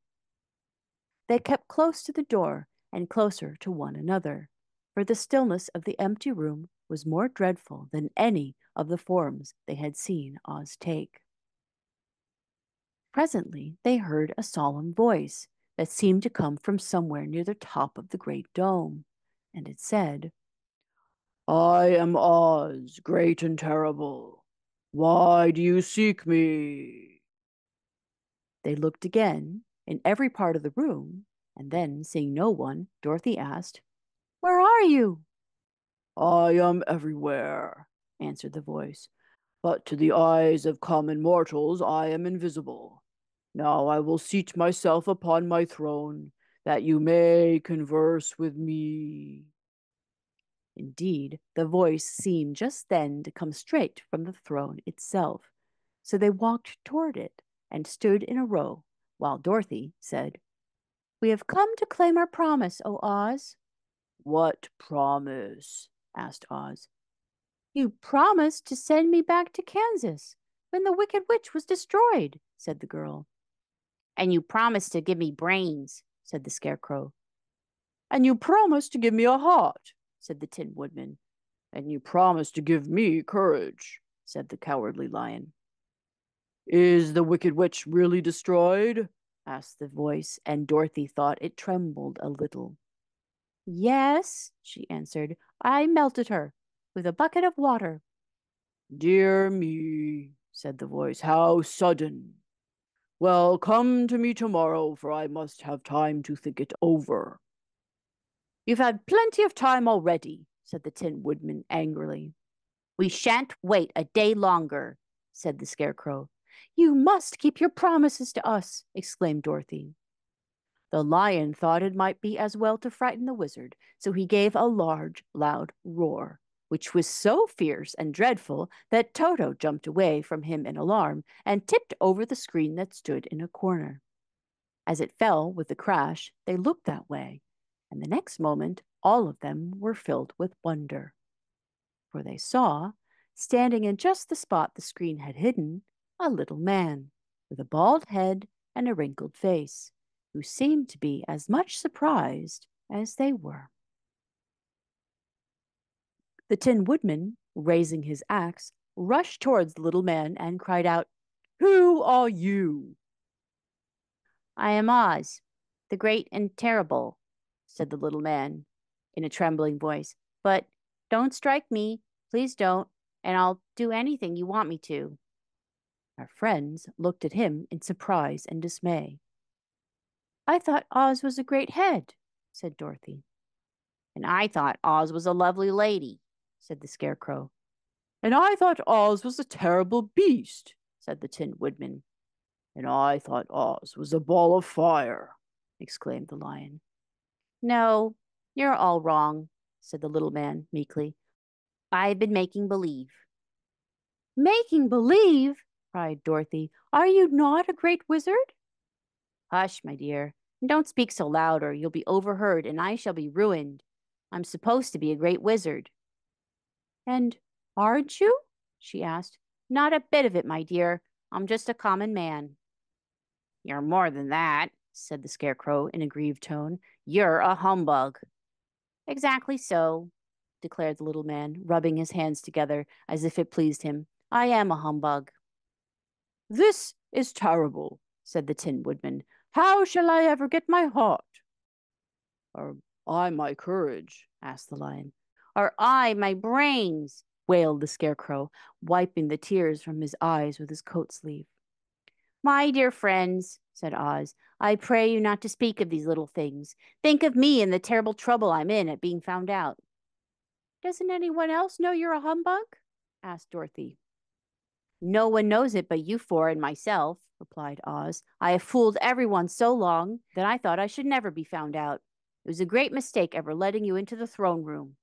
They kept close to the door and closer to one another, for the stillness of the empty room was more dreadful than any of the forms they had seen Oz take. Presently they heard a solemn voice that seemed to come from somewhere near the top of the great dome, and it said, I am Oz, great and terrible. Why do you seek me? They looked again in every part of the room, and then, seeing no one, Dorothy asked, "Where are you?" I am everywhere, answered the voice, but to the eyes of common mortals I am invisible. Now I will seat myself upon my throne, that you may converse with me. Indeed, the voice seemed just then to come straight from the throne itself, so they walked toward it and stood in a row, while Dorothy said, "We have come to claim our promise, O Oz." What promise? Asked Oz. "You promised to send me back to Kansas when the Wicked Witch was destroyed," said the girl. "And you promised to give me brains," said the Scarecrow. "And you promised to give me a heart," said the Tin Woodman. "And you promised to give me courage," said the Cowardly Lion. "Is the Wicked Witch really destroyed?" asked the voice, and Dorothy thought it trembled a little. "Yes," she answered, "I melted her with a bucket of water." "Dear me," said the voice, "how sudden. Well, come to me tomorrow, for I must have time to think it over." "You've had plenty of time already," said the Tin Woodman angrily. "We shan't wait a day longer," said the Scarecrow. "You must keep your promises to us," exclaimed Dorothy. The lion thought it might be as well to frighten the wizard, so he gave a large, loud roar, which was so fierce and dreadful that Toto jumped away from him in alarm and tipped over the screen that stood in a corner. As it fell with a crash, they looked that way, and the next moment all of them were filled with wonder. For they saw, standing in just the spot the screen had hidden, a little man with a bald head and a wrinkled face, who seemed to be as much surprised as they were. The Tin Woodman, raising his axe, rushed towards the little man and cried out, "Who are you?" I am Oz, the great and terrible, said the little man in a trembling voice. But don't strike me, please don't, and I'll do anything you want me to. Our friends looked at him in surprise and dismay. "I thought Oz was a great head," said Dorothy. And I thought Oz was a lovely lady, said the Scarecrow. "And I thought Oz was a terrible beast," said the Tin Woodman. "And I thought Oz was a ball of fire," exclaimed the Lion. No, you're all wrong, said the little man meekly. I've been making believe. "Making believe!" cried Dorothy. "Are you not a great wizard?" Hush, my dear, and don't speak so loud or you'll be overheard and I shall be ruined. I'm supposed to be a great wizard. "And aren't you?" she asked. Not a bit of it, my dear. I'm just a common man. You're more than that, said the Scarecrow in a grieved tone. You're a humbug. Exactly so, declared the little man, rubbing his hands together as if it pleased him. I am a humbug. "This is terrible," said the Tin Woodman. "How shall I ever get my heart?" "Or I my courage?" asked the Lion. Or I my brains, wailed the Scarecrow, wiping the tears from his eyes with his coat sleeve. My dear friends, said Oz, I pray you not to speak of these little things. Think of me and the terrible trouble I'm in at being found out. Doesn't anyone else know you're a humbug? Asked Dorothy. No one knows it but you four and myself, replied Oz. I have fooled everyone so long that I thought I should never be found out. It was a great mistake ever letting you into the throne room.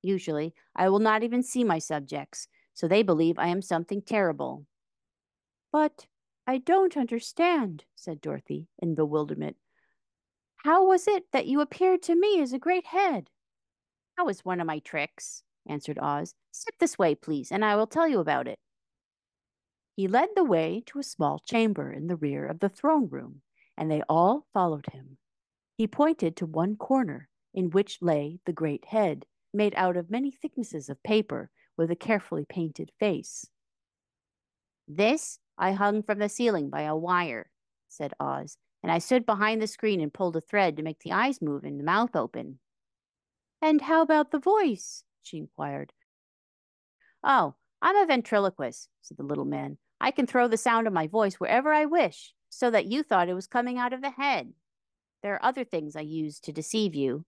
Usually, I will not even see my subjects, so they believe I am something terrible. But I don't understand, said Dorothy in bewilderment. How was it that you appeared to me as a great head? That was one of my tricks, answered Oz. Step this way, please, and I will tell you about it. He led the way to a small chamber in the rear of the throne room, and they all followed him. He pointed to one corner, in which lay the great head, made out of many thicknesses of paper, with a carefully painted face. This I hung from the ceiling by a wire, said Oz, and I stood behind the screen and pulled a thread to make the eyes move and the mouth open. And how about the voice? She inquired. Oh, I'm a ventriloquist, said the little man. I can throw the sound of my voice wherever I wish, so that you thought it was coming out of the head. There are other things I use to deceive you.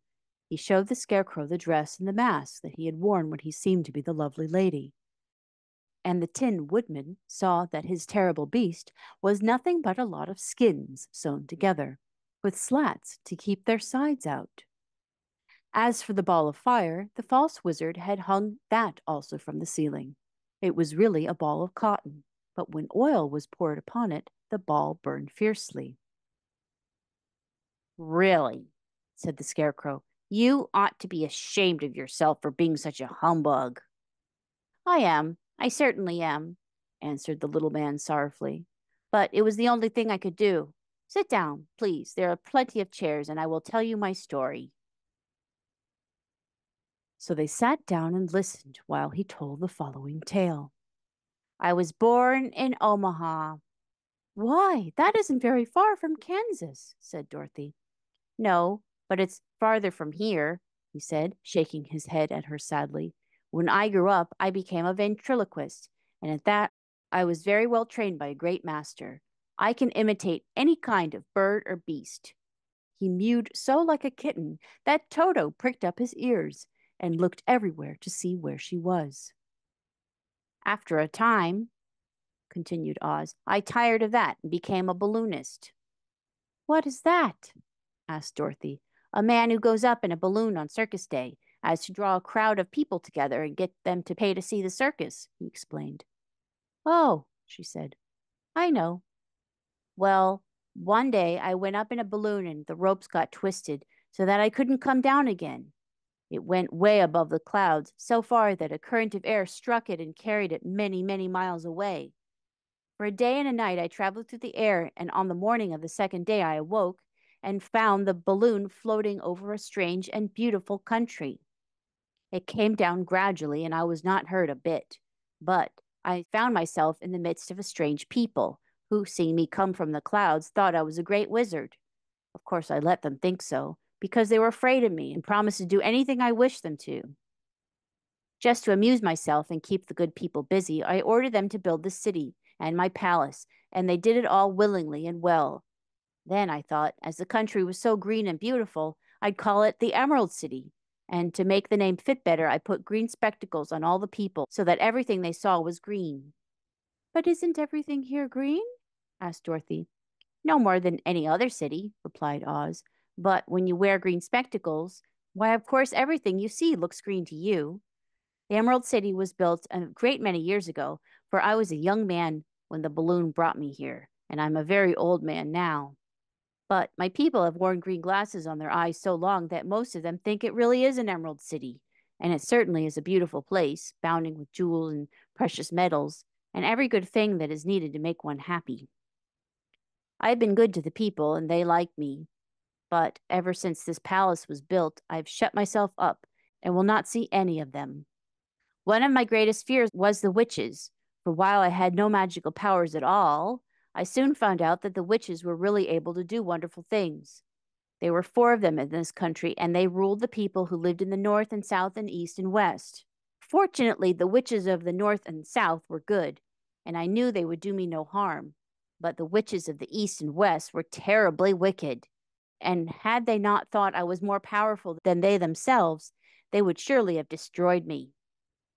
He showed the Scarecrow the dress and the mask that he had worn when he seemed to be the lovely lady. And the Tin Woodman saw that his terrible beast was nothing but a lot of skins sewn together, with slats to keep their sides out. As for the ball of fire, the false wizard had hung that also from the ceiling. It was really a ball of cotton, but when oil was poured upon it, the ball burned fiercely. Really, said the Scarecrow, you ought to be ashamed of yourself for being such a humbug. I certainly am, answered the little man sorrowfully. But it was the only thing I could do. Sit down, please. There are plenty of chairs, and I will tell you my story. So they sat down and listened while he told the following tale. I was born in Omaha. Why, that isn't very far from Kansas, said Dorothy. No, but it's farther from here, he said, shaking his head at her sadly. When I grew up, I became a ventriloquist, and at that, I was very well trained by a great master. I can imitate any kind of bird or beast. He mewed so like a kitten that Toto pricked up his ears and looked everywhere to see where she was. After a time, continued Oz, I tired of that and became a balloonist. What is that? Asked Dorothy. A man who goes up in a balloon on circus day, as to draw a crowd of people together and get them to pay to see the circus, he explained. Oh, she said, I know. Well, one day I went up in a balloon and the ropes got twisted, so that I couldn't come down again. It went way above the clouds, so far that a current of air struck it and carried it many, many miles away. For a day and a night I traveled through the air, and on the morning of the second day I awoke and found the balloon floating over a strange and beautiful country. It came down gradually, and I was not hurt a bit. But I found myself in the midst of a strange people, who, seeing me come from the clouds, thought I was a great wizard. Of course, I let them think so, because they were afraid of me and promised to do anything I wished them to. Just to amuse myself and keep the good people busy, I ordered them to build the city and my palace, and they did it all willingly and well. Then I thought, as the country was so green and beautiful, I'd call it the Emerald City. And to make the name fit better, I put green spectacles on all the people so that everything they saw was green. But isn't everything here green? Asked Dorothy. No more than any other city, replied Oz. But when you wear green spectacles, why, of course, everything you see looks green to you. The Emerald City was built a great many years ago, for I was a young man when the balloon brought me here, and I'm a very old man now. But my people have worn green glasses on their eyes so long that most of them think it really is an Emerald City, and it certainly is a beautiful place, abounding with jewels and precious metals, and every good thing that is needed to make one happy. I have been good to the people, and they like me. But ever since this palace was built, I have shut myself up and will not see any of them. One of my greatest fears was the witches, for while I had no magical powers at all, I soon found out that the witches were really able to do wonderful things. There were 4 of them in this country, and they ruled the people who lived in the north and south and east and west. Fortunately, the witches of the north and south were good, and I knew they would do me no harm. But the witches of the east and west were terribly wicked, and had they not thought I was more powerful than they themselves, they would surely have destroyed me.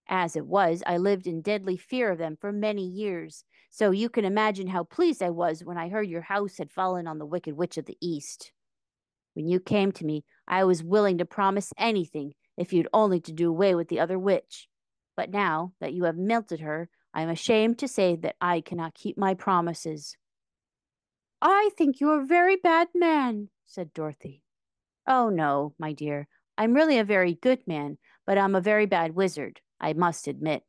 As it was, I lived in deadly fear of them for many years, so you can imagine how pleased I was when I heard your house had fallen on the Wicked Witch of the East. When you came to me, I was willing to promise anything if you'd only to do away with the other witch. But now that you have melted her, I am ashamed to say that I cannot keep my promises. I think you're a very bad man, said Dorothy. Oh, no, my dear. I'm really a very good man, but I'm a very bad wizard, I must admit.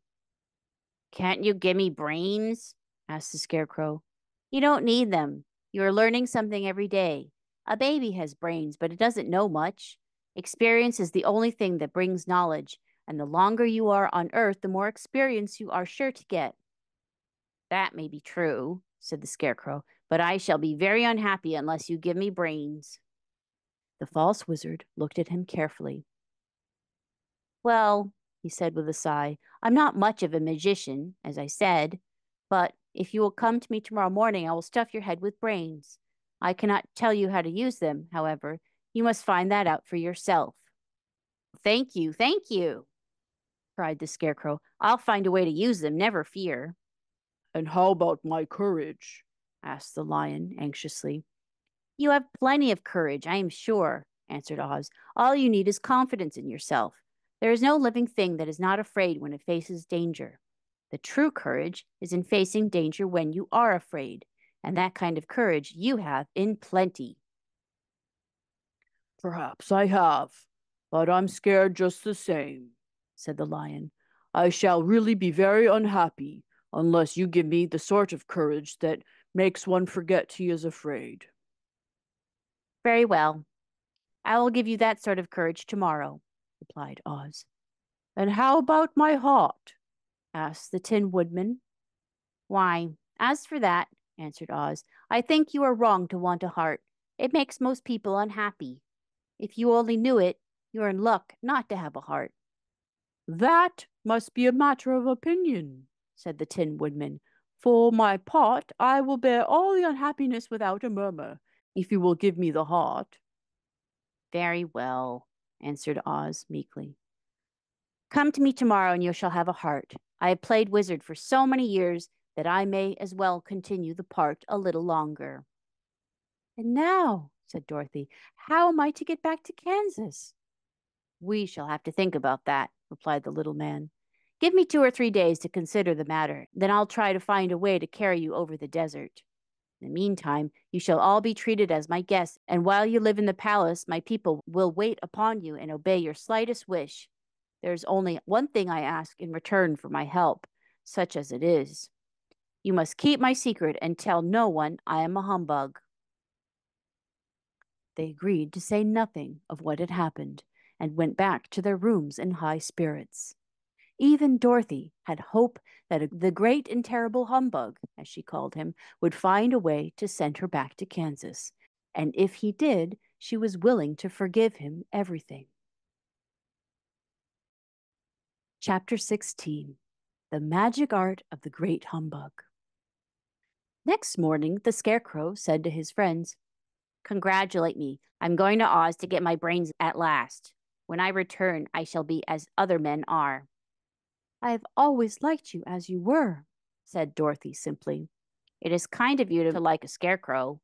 Can't you give me brains? Asked the Scarecrow. You don't need them. You are learning something every day. A baby has brains, but it doesn't know much. Experience is the only thing that brings knowledge, and the longer you are on Earth, the more experience you are sure to get. That may be true, said the Scarecrow, but I shall be very unhappy unless you give me brains. The false wizard looked at him carefully. Well, he said with a sigh, I'm not much of a magician, as I said, but if you will come to me tomorrow morning, I will stuff your head with brains. I cannot tell you how to use them, however. You must find that out for yourself. Thank you, cried the Scarecrow. I'll find a way to use them, never fear. And how about my courage? Asked the Lion anxiously. You have plenty of courage, I am sure, answered Oz. All you need is confidence in yourself. There is no living thing that is not afraid when it faces danger. The true courage is in facing danger when you are afraid, and that kind of courage you have in plenty. Perhaps I have, but I'm scared just the same, said the Lion. I shall really be very unhappy unless you give me the sort of courage that makes one forget he is afraid. Very well. I will give you that sort of courage tomorrow, replied Oz. And how about my heart? Asked the Tin Woodman. Why, as for that, answered Oz, I think you are wrong to want a heart. It makes most people unhappy. If you only knew it, you're in luck not to have a heart. That must be a matter of opinion, said the Tin Woodman. For my part, I will bear all the unhappiness without a murmur, if you will give me the heart. Very well, answered Oz meekly. Come to me tomorrow and you shall have a heart. I have played wizard for so many years that I may as well continue the part a little longer. And now, said Dorothy, how am I to get back to Kansas? We shall have to think about that, replied the little man. Give me 2 or 3 days to consider the matter, then I'll try to find a way to carry you over the desert. In the meantime, you shall all be treated as my guests, and while you live in the palace, my people will wait upon you and obey your slightest wish. There is only one thing I ask in return for my help, such as it is. You must keep my secret and tell no one I am a humbug." They agreed to say nothing of what had happened and went back to their rooms in high spirits. Even Dorothy had hope that the great and terrible humbug, as she called him, would find a way to send her back to Kansas, and if he did, she was willing to forgive him everything. Chapter 16. The Magic Art of the Great Humbug. Next morning, the Scarecrow said to his friends, "Congratulate me. I'm going to Oz to get my brains at last. When I return, I shall be as other men are." "I have always liked you as you were," said Dorothy simply. "It is kind of you to like a scarecrow,"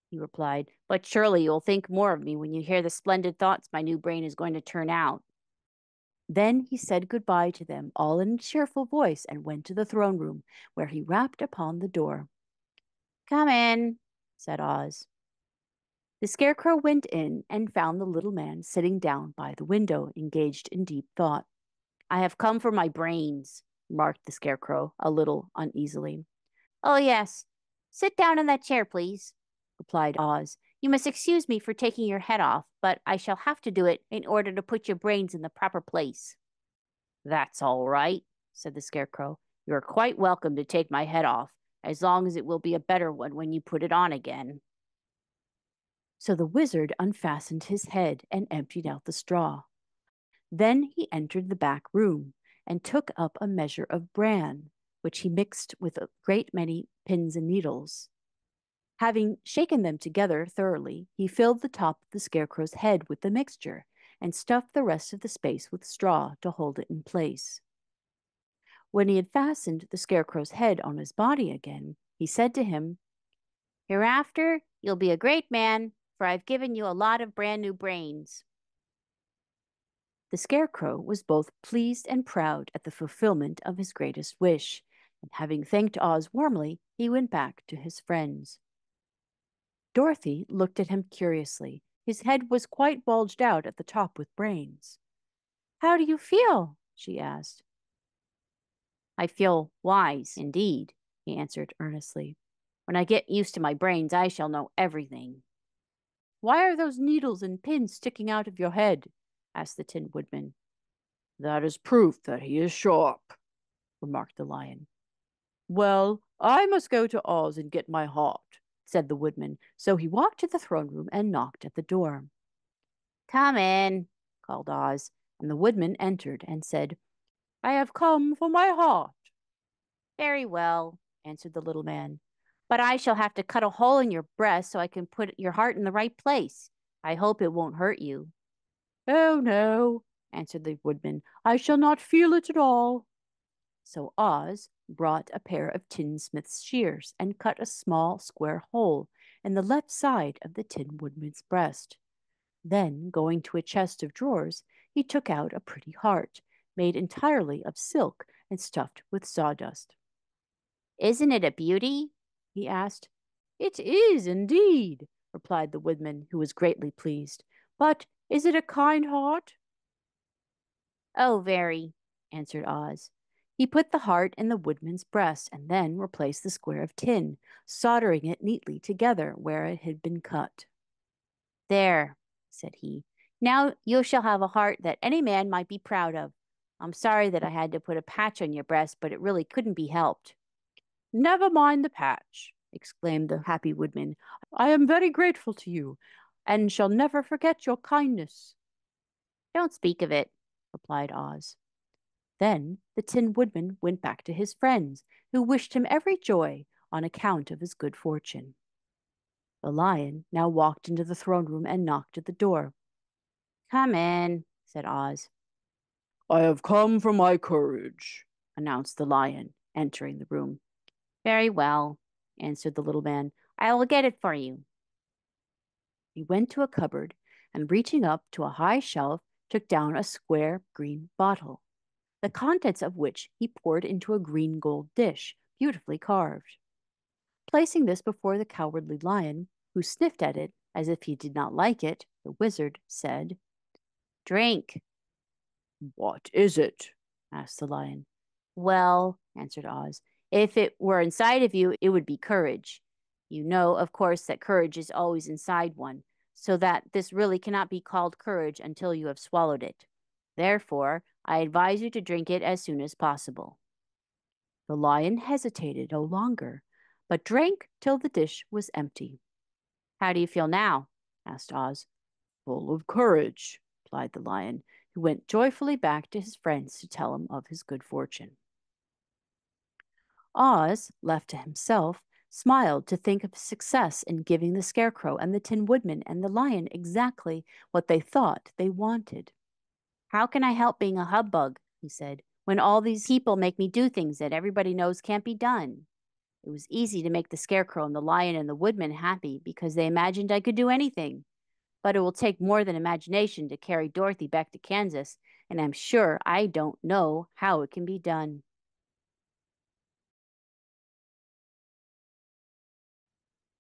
he replied, "but surely you'll think more of me when you hear the splendid thoughts my new brain is going to turn out." Then he said goodbye to them all in a cheerful voice and went to the throne room, where he rapped upon the door. "Come in," said Oz. The Scarecrow went in and found the little man sitting down by the window, engaged in deep thought. "I have come for my brains," remarked the Scarecrow a little uneasily. "Oh, yes. Sit down in that chair, please," replied Oz. "You must excuse me for taking your head off, but I shall have to do it in order to put your brains in the proper place." "That's all right," said the Scarecrow. "You are quite welcome to take my head off, as long as it will be a better one when you put it on again." So the wizard unfastened his head and emptied out the straw. Then he entered the back room and took up a measure of bran, which he mixed with a great many pins and needles. Having shaken them together thoroughly, he filled the top of the Scarecrow's head with the mixture and stuffed the rest of the space with straw to hold it in place. When he had fastened the Scarecrow's head on his body again, he said to him, "Hereafter, you'll be a great man, for I've given you a lot of brand new brains." The Scarecrow was both pleased and proud at the fulfillment of his greatest wish, and having thanked Oz warmly, he went back to his friends. Dorothy looked at him curiously. His head was quite bulged out at the top with brains. "How do you feel?" she asked. "I feel wise, indeed," he answered earnestly. "When I get used to my brains, I shall know everything." "Why are those needles and pins sticking out of your head?" asked the Tin Woodman. "That is proof that he is sharp," remarked the Lion. "Well, I must go to Oz and get my heart," said the Woodman. So he walked to the throne room and knocked at the door. "Come in," called Oz, and the Woodman entered and said, "I have come for my heart." "Very well," answered the little man. "but I shall have to cut a hole in your breast so I can put your heart in the right place. I hope it won't hurt you." "Oh, no," answered the Woodman. "I shall not feel it at all." So Oz brought a pair of tinsmith's shears and cut a small square hole in the left side of the Tin Woodman's breast. Then, going to a chest of drawers, he took out a pretty heart, made entirely of silk and stuffed with sawdust. "Isn't it a beauty?" he asked. "It is, indeed," replied the Woodman, who was greatly pleased. "But is it a kind heart?" "Oh, very," answered Oz. He put the heart in the Woodman's breast and then replaced the square of tin, soldering it neatly together where it had been cut. "There," said he. "Now you shall have a heart that any man might be proud of. I'm sorry that I had to put a patch on your breast, but it really couldn't be helped." "Never mind the patch," exclaimed the happy Woodman. "I am very grateful to you, and shall never forget your kindness." "Don't speak of it," replied Oz. Then the Tin Woodman went back to his friends, who wished him every joy on account of his good fortune. The Lion now walked into the throne room and knocked at the door. "Come in," said Oz. "I have come for my courage," announced the Lion, entering the room. "Very well," answered the little man. "I will get it for you." He went to a cupboard and, reaching up to a high shelf, took down a square green bottle, the contents of which he poured into a green gold dish, beautifully carved. Placing this before the Cowardly Lion, who sniffed at it as if he did not like it, the wizard said, Drink. What is it? asked the lion. Well, answered Oz, if it were inside of you, it would be courage. You know, of course, that courage is always inside one, so that this really cannot be called courage until you have swallowed it. Therefore, I advise you to drink it as soon as possible. The lion hesitated no longer, but drank till the dish was empty. How do you feel now? asked Oz. Full of courage, replied the lion, who went joyfully back to his friends to tell him of his good fortune. Oz, left to himself, smiled to think of his success in giving the Scarecrow and the Tin Woodman and the lion exactly what they thought they wanted. How can I help being a humbug, he said, when all these people make me do things that everybody knows can't be done? It was easy to make the Scarecrow and the lion and the woodman happy because they imagined I could do anything. But it will take more than imagination to carry Dorothy back to Kansas, and I'm sure I don't know how it can be done.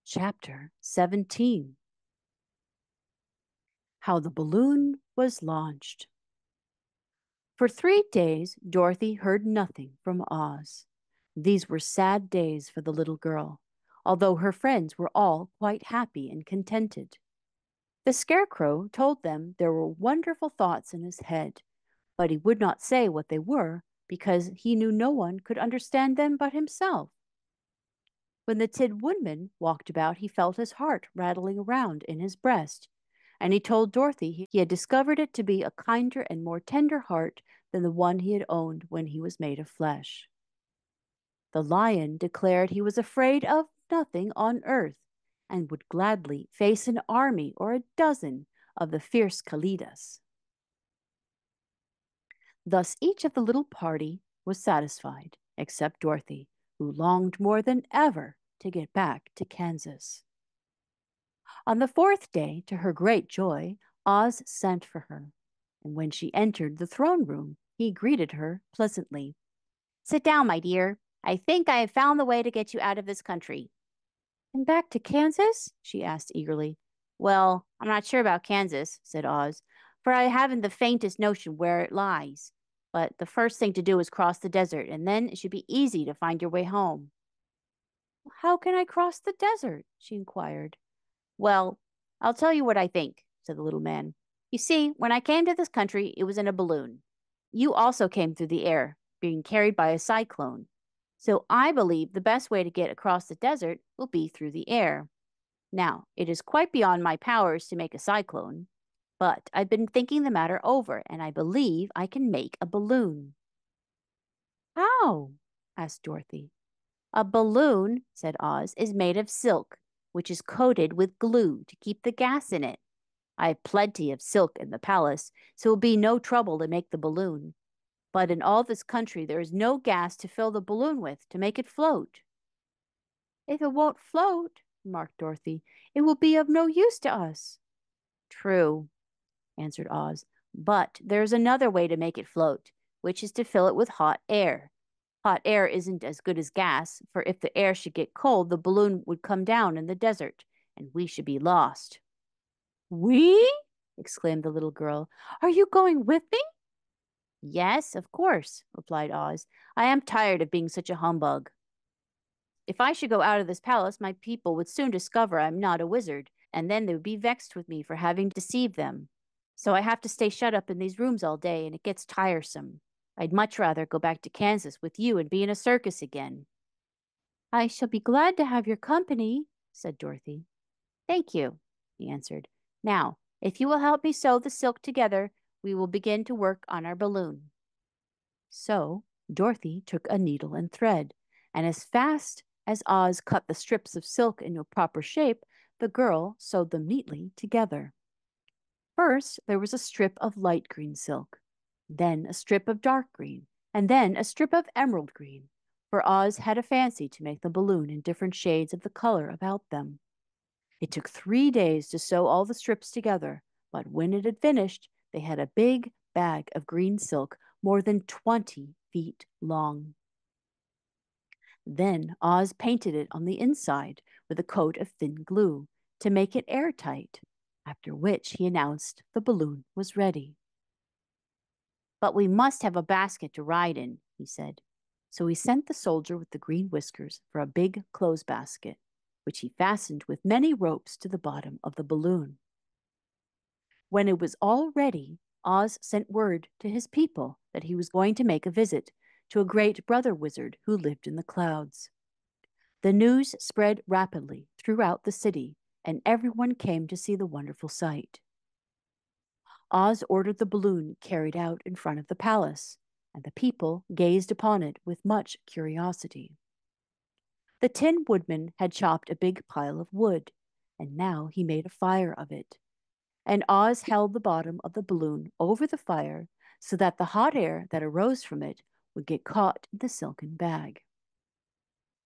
Chapter 17. How the Balloon was Launched. For 3 days, Dorothy heard nothing from Oz. These were sad days for the little girl, although her friends were all quite happy and contented. The Scarecrow told them there were wonderful thoughts in his head, but he would not say what they were because he knew no one could understand them but himself. When the Tin Woodman walked about, he felt his heart rattling around in his breast, and he told Dorothy he had discovered it to be a kinder and more tender heart than the one he had owned when he was made of flesh. The lion declared he was afraid of nothing on earth, and would gladly face an army or a dozen of the fierce Kalidas. Thus each of the little party was satisfied, except Dorothy, who longed more than ever to get back to Kansas. On the 4th day, to her great joy, Oz sent for her, and when she entered the throne room, he greeted her pleasantly. Sit down, my dear. I think I have found the way to get you out of this country. And back to Kansas? She asked eagerly. Well, I'm not sure about Kansas, said Oz, for I haven't the faintest notion where it lies. But the first thing to do is cross the desert, and then it should be easy to find your way home. How can I cross the desert? She inquired. Well, I'll tell you what I think, said the little man. You see, when I came to this country, it was in a balloon. You also came through the air, being carried by a cyclone. So I believe the best way to get across the desert will be through the air. Now, it is quite beyond my powers to make a cyclone, but I've been thinking the matter over, and I believe I can make a balloon. How? Asked Dorothy. A balloon, said Oz, is made of silk, which is coated with glue to keep the gas in it. I have plenty of silk in the palace, so it will be no trouble to make the balloon. But in all this country there is no gas to fill the balloon with to make it float. If it won't float, remarked Dorothy, it will be of no use to us. True, answered Oz, but there's another way to make it float, which is to fill it with hot air. Hot air isn't as good as gas, for if the air should get cold, the balloon would come down in the desert, and we should be lost. We? Exclaimed the little girl. Are you going with me? Yes, of course, replied Oz. I am tired of being such a humbug. If I should go out of this palace, my people would soon discover I am not a wizard, and then they would be vexed with me for having deceived them. So I have to stay shut up in these rooms all day, and it gets tiresome. I'd much rather go back to Kansas with you and be in a circus again. I shall be glad to have your company, said Dorothy. Thank you, he answered. Now, if you will help me sew the silk together, we will begin to work on our balloon. So Dorothy took a needle and thread, and as fast as Oz cut the strips of silk into a proper shape, the girl sewed them neatly together. First, there was a strip of light green silk, then a strip of dark green, and then a strip of emerald green, for Oz had a fancy to make the balloon in different shades of the color about them. It took 3 days to sew all the strips together, but when it had finished, they had a big bag of green silk more than 20 feet long. Then Oz painted it on the inside with a coat of thin glue to make it airtight, after which he announced the balloon was ready. But we must have a basket to ride in, he said. So he sent the soldier with the green whiskers for a big clothes basket, which he fastened with many ropes to the bottom of the balloon. When it was all ready, Oz sent word to his people that he was going to make a visit to a great brother wizard who lived in the clouds. The news spread rapidly throughout the city, and everyone came to see the wonderful sight. Oz ordered the balloon carried out in front of the palace, and the people gazed upon it with much curiosity. The Tin Woodman had chopped a big pile of wood, and now he made a fire of it, and Oz held the bottom of the balloon over the fire so that the hot air that arose from it would get caught in the silken bag.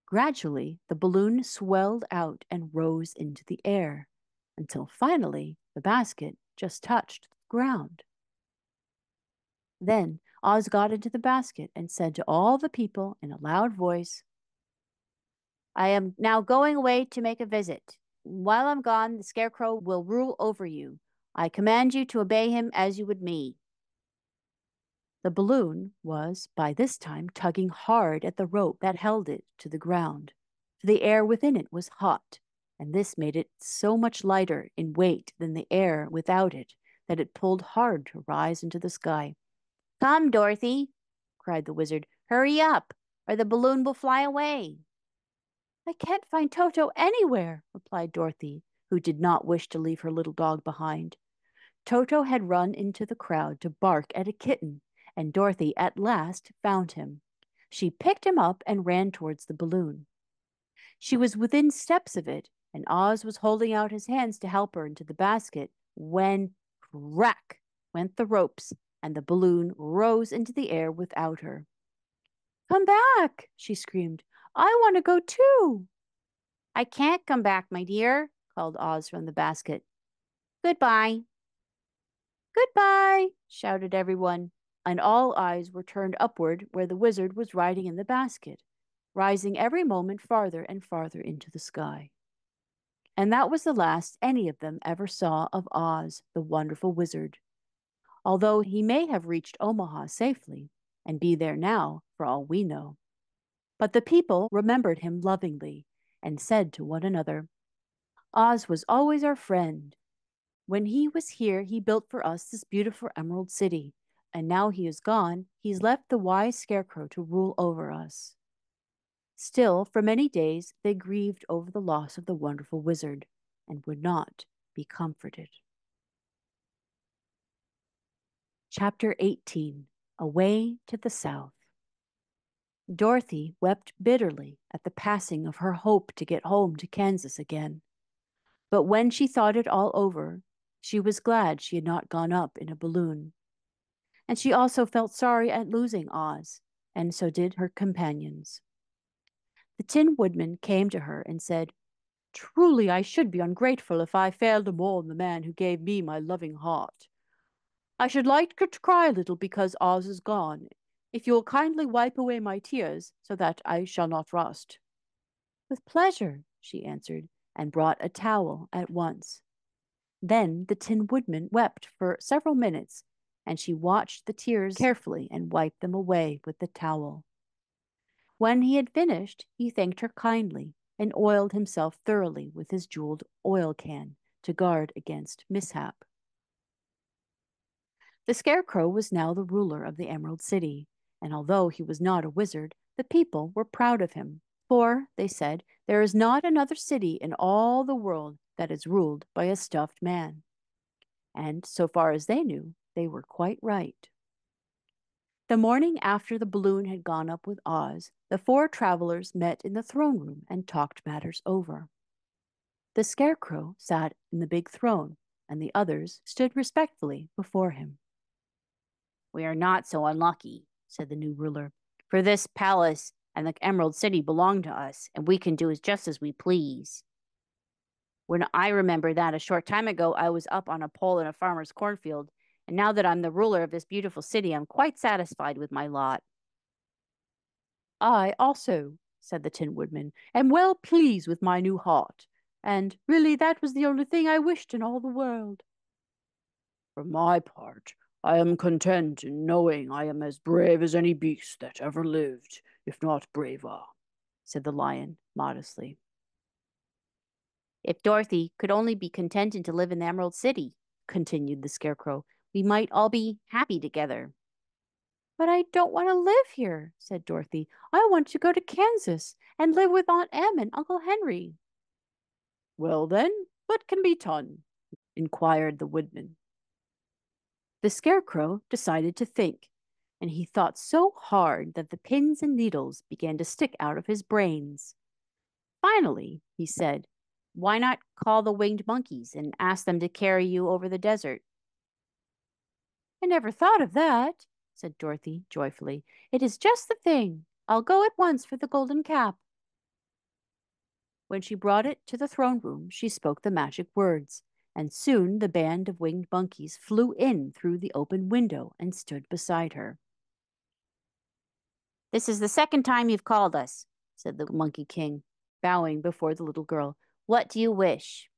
Gradually, the balloon swelled out and rose into the air, until finally the basket just touched the ground. Then Oz got into the basket and said to all the people in a loud voice, I am now going away to make a visit. While I'm gone, the Scarecrow will rule over you. I command you to obey him as you would me. The balloon was by this time tugging hard at the rope that held it to the ground, for the air within it was hot, and this made it so much lighter in weight than the air without it that it pulled hard to rise into the sky. Come, Dorothy, cried the wizard. Hurry up, or the balloon will fly away. I can't find Toto anywhere, replied Dorothy, who did not wish to leave her little dog behind. Toto had run into the crowd to bark at a kitten, and Dorothy at last found him. She picked him up and ran towards the balloon. She was within steps of it, and Oz was holding out his hands to help her into the basket, when crack went the ropes, and the balloon rose into the air without her. Come back, she screamed. I want to go too. I can't come back, my dear, called Oz from the basket. Goodbye. Goodbye, shouted everyone, and all eyes were turned upward where the wizard was riding in the basket, rising every moment farther and farther into the sky. And that was the last any of them ever saw of Oz, the wonderful wizard, although he may have reached Omaha safely and be there now, for all we know. But the people remembered him lovingly and said to one another, Oz was always our friend. When he was here, he built for us this beautiful Emerald City, and now he is gone, he's left the wise Scarecrow to rule over us. Still, for many days, they grieved over the loss of the wonderful wizard and would not be comforted. Chapter 18, Away to the South. Dorothy wept bitterly at the passing of her hope to get home to Kansas again. But when she thought it all over, she was glad she had not gone up in a balloon. And she also felt sorry at losing Oz, and so did her companions. The Tin Woodman came to her and said, Truly I should be ungrateful if I failed to mourn the man who gave me my loving heart. I should like to cry a little because Oz is gone, if you will kindly wipe away my tears so that I shall not rust. With pleasure, she answered, and brought a towel at once. Then the Tin Woodman wept for several minutes, and she watched the tears carefully and wiped them away with the towel. When he had finished, he thanked her kindly and oiled himself thoroughly with his jeweled oil can to guard against mishap. The Scarecrow was now the ruler of the Emerald City, and although he was not a wizard, the people were proud of him. For, they said, there is not another city in all the world that is ruled by a stuffed man. And so far as they knew, they were quite right. The morning after the balloon had gone up with Oz, the four travelers met in the throne room and talked matters over. The Scarecrow sat in the big throne, and the others stood respectfully before him. We are not so unlucky, said the new ruler, for this palace and the Emerald City belong to us, and we can do just as we please. When I remember that a short time ago I was up on a pole in a farmer's cornfield, and now that I'm the ruler of this beautiful city, I'm quite satisfied with my lot. I also, said the Tin Woodman, "am well pleased with my new heart, and really that was the only thing I wished in all the world. For my part, I am content in knowing I am as brave as any beast that ever lived, if not braver," said the Lion modestly. If Dorothy could only be contented to live in the Emerald City, continued the Scarecrow, we might all be happy together. But I don't want to live here, said Dorothy. I want to go to Kansas and live with Aunt Em and Uncle Henry. Well then, what can be done? Inquired the Woodman. The Scarecrow decided to think, and he thought so hard that the pins and needles began to stick out of his brains. Finally, he said, "Why not call the winged monkeys and ask them to carry you over the desert?" "I never thought of that," said Dorothy joyfully. "It is just the thing. I'll go at once for the golden cap." When she brought it to the throne room, she spoke the magic words, and soon the band of winged monkeys flew in through the open window and stood beside her. "This is the second time you've called us," said the Monkey King, bowing before the little girl. "What do you wish?"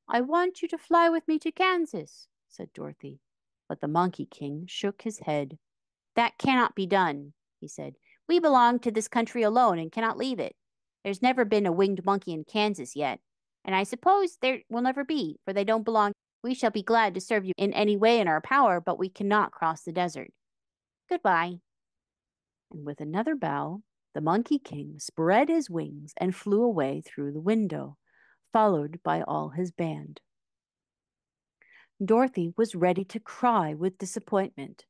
"I want you to fly with me to Kansas," said Dorothy. But the Monkey King shook his head. "That cannot be done," he said. "We belong to this country alone and cannot leave it. There's never been a winged monkey in Kansas yet, and I suppose there will never be, for they don't belong. We shall be glad to serve you in any way in our power, but we cannot cross the desert. Goodbye." And with another bow, the Monkey King spread his wings and flew away through the window, followed by all his band. Dorothy was ready to cry with disappointment.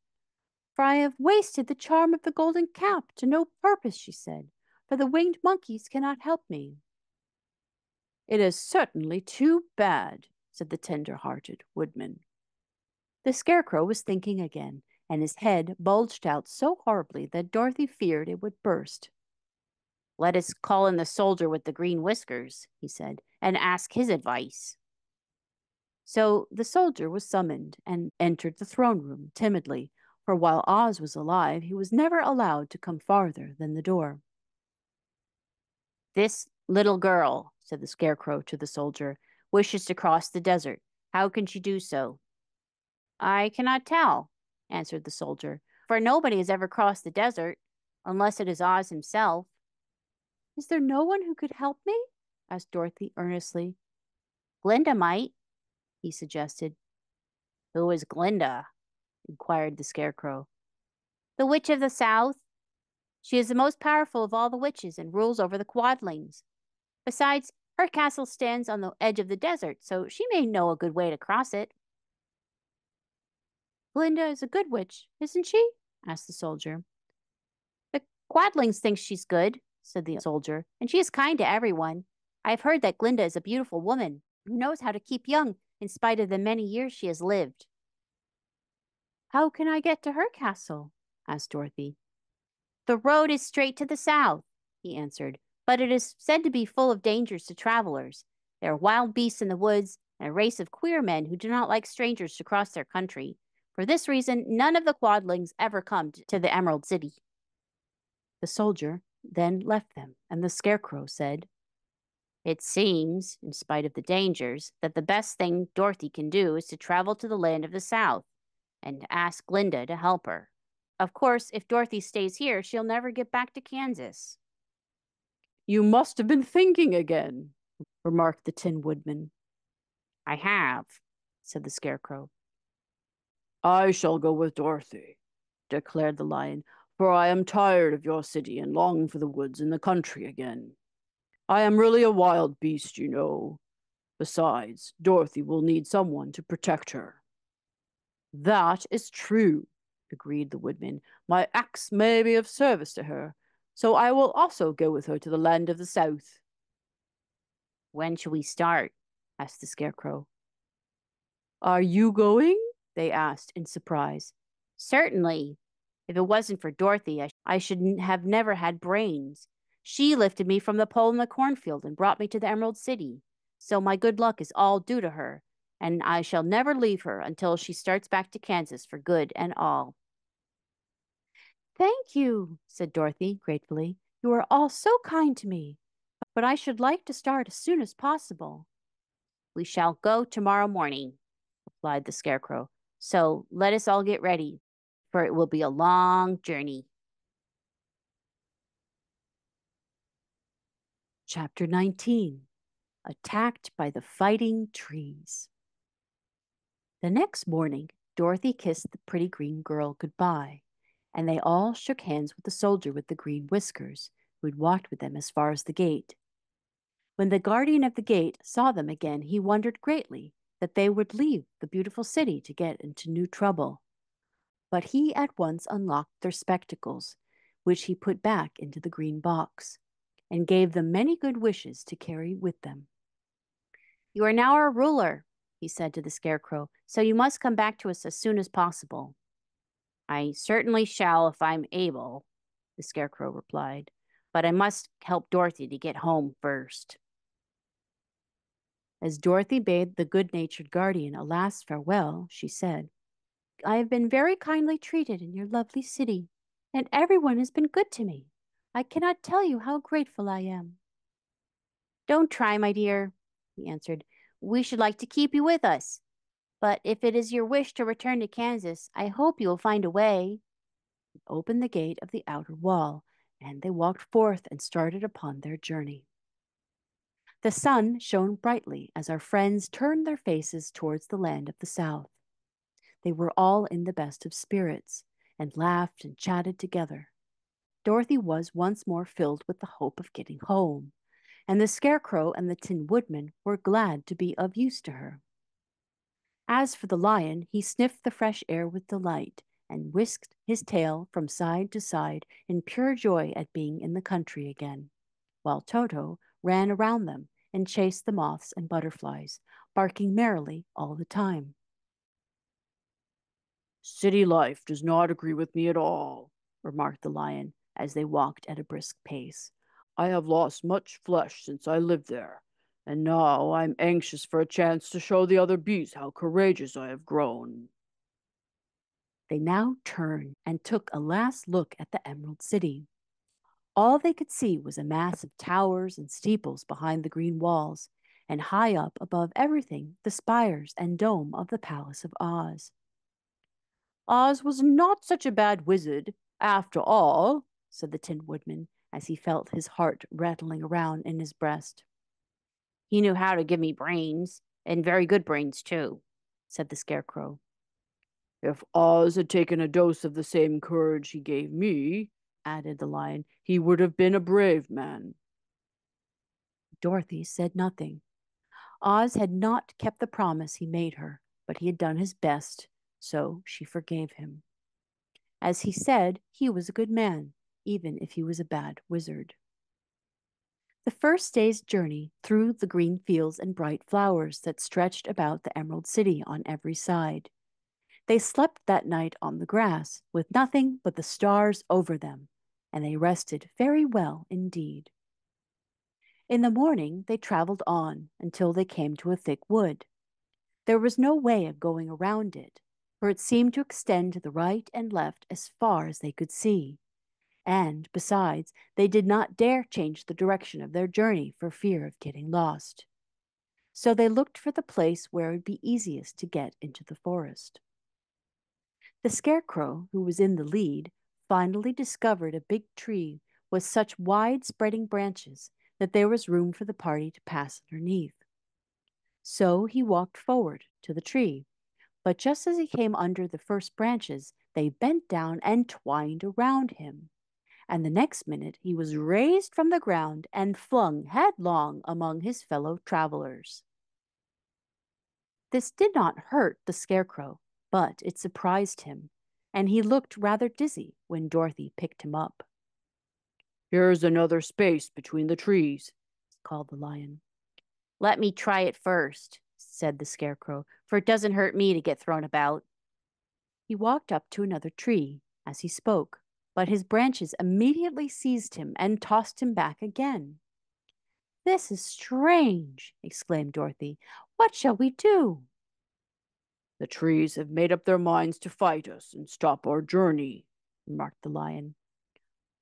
"For I have wasted the charm of the golden cap to no purpose," she said, "for the winged monkeys cannot help me." "It is certainly too bad," said the tender-hearted Woodman. The Scarecrow was thinking again, and his head bulged out so horribly that Dorothy feared it would burst. "Let us call in the soldier with the green whiskers," he said, "and ask his advice." So the soldier was summoned and entered the throne room timidly, for while Oz was alive, he was never allowed to come farther than the door. "This little girl," said the Scarecrow to the soldier, "wishes to cross the desert. How can she do so?" "I cannot tell," answered the soldier, "for nobody has ever crossed the desert, unless it is Oz himself." "Is there no one who could help me?" asked Dorothy earnestly. "Glinda might," he suggested. "Who is Glinda?" inquired the Scarecrow. "The Witch of the South. She is the most powerful of all the witches and rules over the Quadlings. Besides, her castle stands on the edge of the desert, so she may know a good way to cross it." "Glinda is a good witch, isn't she?" asked the soldier. "The Quadlings think she's good," said the soldier, "and she is kind to everyone. I have heard that Glinda is a beautiful woman who knows how to keep young in spite of the many years she has lived." "How can I get to her castle?" asked Dorothy. "The road is straight to the south," he answered, "but it is said to be full of dangers to travelers. There are wild beasts in the woods and a race of queer men who do not like strangers to cross their country. For this reason, none of the Quadlings ever come to the Emerald City." The soldier then left them, and the Scarecrow said, "It seems, in spite of the dangers, that the best thing Dorothy can do is to travel to the land of the South and ask Glinda to help her. Of course, if Dorothy stays here, she'll never get back to Kansas." "You must have been thinking again," remarked the Tin Woodman. "I have," said the Scarecrow. "I shall go with Dorothy," declared the Lion, "for I am tired of your city and long for the woods and the country again. I am really a wild beast, you know. Besides, Dorothy will need someone to protect her." "That is true," agreed the Woodman. "My axe may be of service to her, so I will also go with her to the land of the South." "When shall we start?" asked the Scarecrow. "Are you going?" they asked in surprise. "Certainly. If it wasn't for Dorothy, I should have never had brains. She lifted me from the pole in the cornfield and brought me to the Emerald City. So my good luck is all due to her, and I shall never leave her until she starts back to Kansas for good and all." "Thank you," said Dorothy gratefully. You are all so kind to me, but I should like to start as soon as possible. We shall go tomorrow morning, replied the Scarecrow. So let us all get ready, for it will be a long journey. Chapter 19. Attacked by the Fighting Trees. The next morning, Dorothy kissed the pretty green girl goodbye, and they all shook hands with the soldier with the green whiskers, who had walked with them as far as the gate. When the guardian of the gate saw them again, he wondered greatly that they would leave the beautiful city to get into new trouble. But he at once unlocked their spectacles, which he put back into the green box, and gave them many good wishes to carry with them. You are now our ruler, he said to the Scarecrow, so you must come back to us as soon as possible. I certainly shall if I'm able, the Scarecrow replied, but I must help Dorothy to get home first. As Dorothy bade the good-natured guardian a last farewell, she said, I have been very kindly treated in your lovely city, and everyone has been good to me. I cannot tell you how grateful I am. Don't try, my dear, he answered. We should like to keep you with us. But if it is your wish to return to Kansas, I hope you will find a way. He opened the gate of the outer wall, and they walked forth and started upon their journey. The sun shone brightly as our friends turned their faces towards the land of the South. They were all in the best of spirits, and laughed and chatted together. Dorothy was once more filled with the hope of getting home, and the Scarecrow and the Tin Woodman were glad to be of use to her. As for the lion, he sniffed the fresh air with delight, and whisked his tail from side to side in pure joy at being in the country again, while Toto ran around them and chased the moths and butterflies, barking merrily all the time. City life does not agree with me at all, remarked the lion as they walked at a brisk pace. I have lost much flesh since I lived there, and now I'm anxious for a chance to show the other beasts how courageous I have grown. They now turned and took a last look at the Emerald City. All they could see was a mass of towers and steeples behind the green walls, and high up above everything the spires and dome of the Palace of Oz. Oz was not such a bad wizard, after all, said the Tin Woodman, as he felt his heart rattling around in his breast. He knew how to give me brains, and very good brains, too, said the Scarecrow. If Oz had taken a dose of the same courage he gave me, added the lion, he would have been a brave man. Dorothy said nothing. Oz had not kept the promise he made her, but he had done his best, so she forgave him. As he said, he was a good man, even if he was a bad wizard. The first day's journey through the green fields and bright flowers that stretched about the Emerald City on every side. They slept that night on the grass, with nothing but the stars over them, and they rested very well indeed. In the morning they traveled on until they came to a thick wood. There was no way of going around it, for it seemed to extend to the right and left as far as they could see. And, besides, they did not dare change the direction of their journey for fear of getting lost. So they looked for the place where it would be easiest to get into the forest. The Scarecrow, who was in the lead, finally discovered a big tree with such wide-spreading branches that there was room for the party to pass underneath. So he walked forward to the tree, but just as he came under the first branches, they bent down and twined around him, and the next minute he was raised from the ground and flung headlong among his fellow travelers. This did not hurt the Scarecrow, but it surprised him, and he looked rather dizzy when Dorothy picked him up. Here's another space between the trees, called the lion. Let me try it first, said the Scarecrow, for it doesn't hurt me to get thrown about. He walked up to another tree as he spoke, but his branches immediately seized him and tossed him back again. This is strange, exclaimed Dorothy. What shall we do? The trees have made up their minds to fight us and stop our journey, remarked the lion.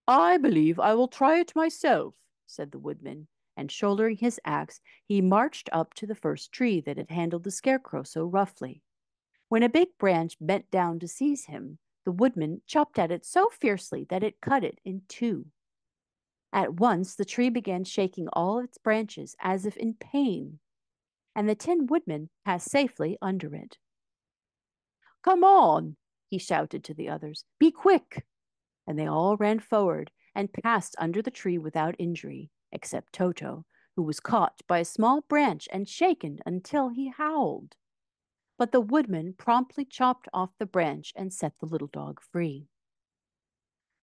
I believe I will try it myself, said the woodman, and shouldering his axe, he marched up to the first tree that had handled the scarecrow so roughly. When a big branch bent down to seize him, the woodman chopped at it so fiercely that it cut it in two. At once the tree began shaking all its branches as if in pain, and the Tin Woodman passed safely under it. Come on, he shouted to the others. Be quick! And they all ran forward and passed under the tree without injury, except Toto, who was caught by a small branch and shaken until he howled. But the woodman promptly chopped off the branch and set the little dog free.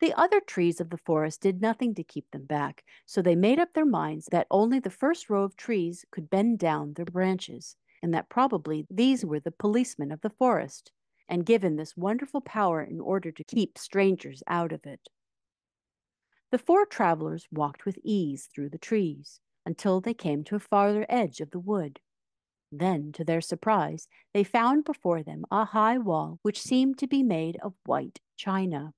The other trees of the forest did nothing to keep them back, so they made up their minds that only the first row of trees could bend down their branches, and that probably these were the policemen of the forest, and given this wonderful power in order to keep strangers out of it. The four travelers walked with ease through the trees until they came to a farther edge of the wood. Then, to their surprise, they found before them a high wall which seemed to be made of white china.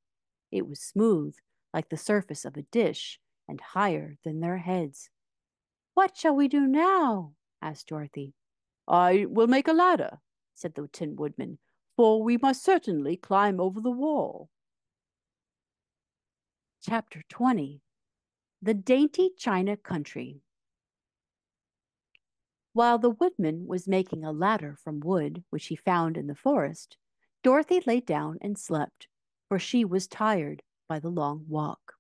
It was smooth, like the surface of a dish, and higher than their heads. What shall we do now? Asked Dorothy. I will make a ladder, said the Tin Woodman, for we must certainly climb over the wall. Chapter 20. The Dainty China Country. While the woodman was making a ladder from wood which he found in the forest, Dorothy lay down and slept, for she was tired by the long walk.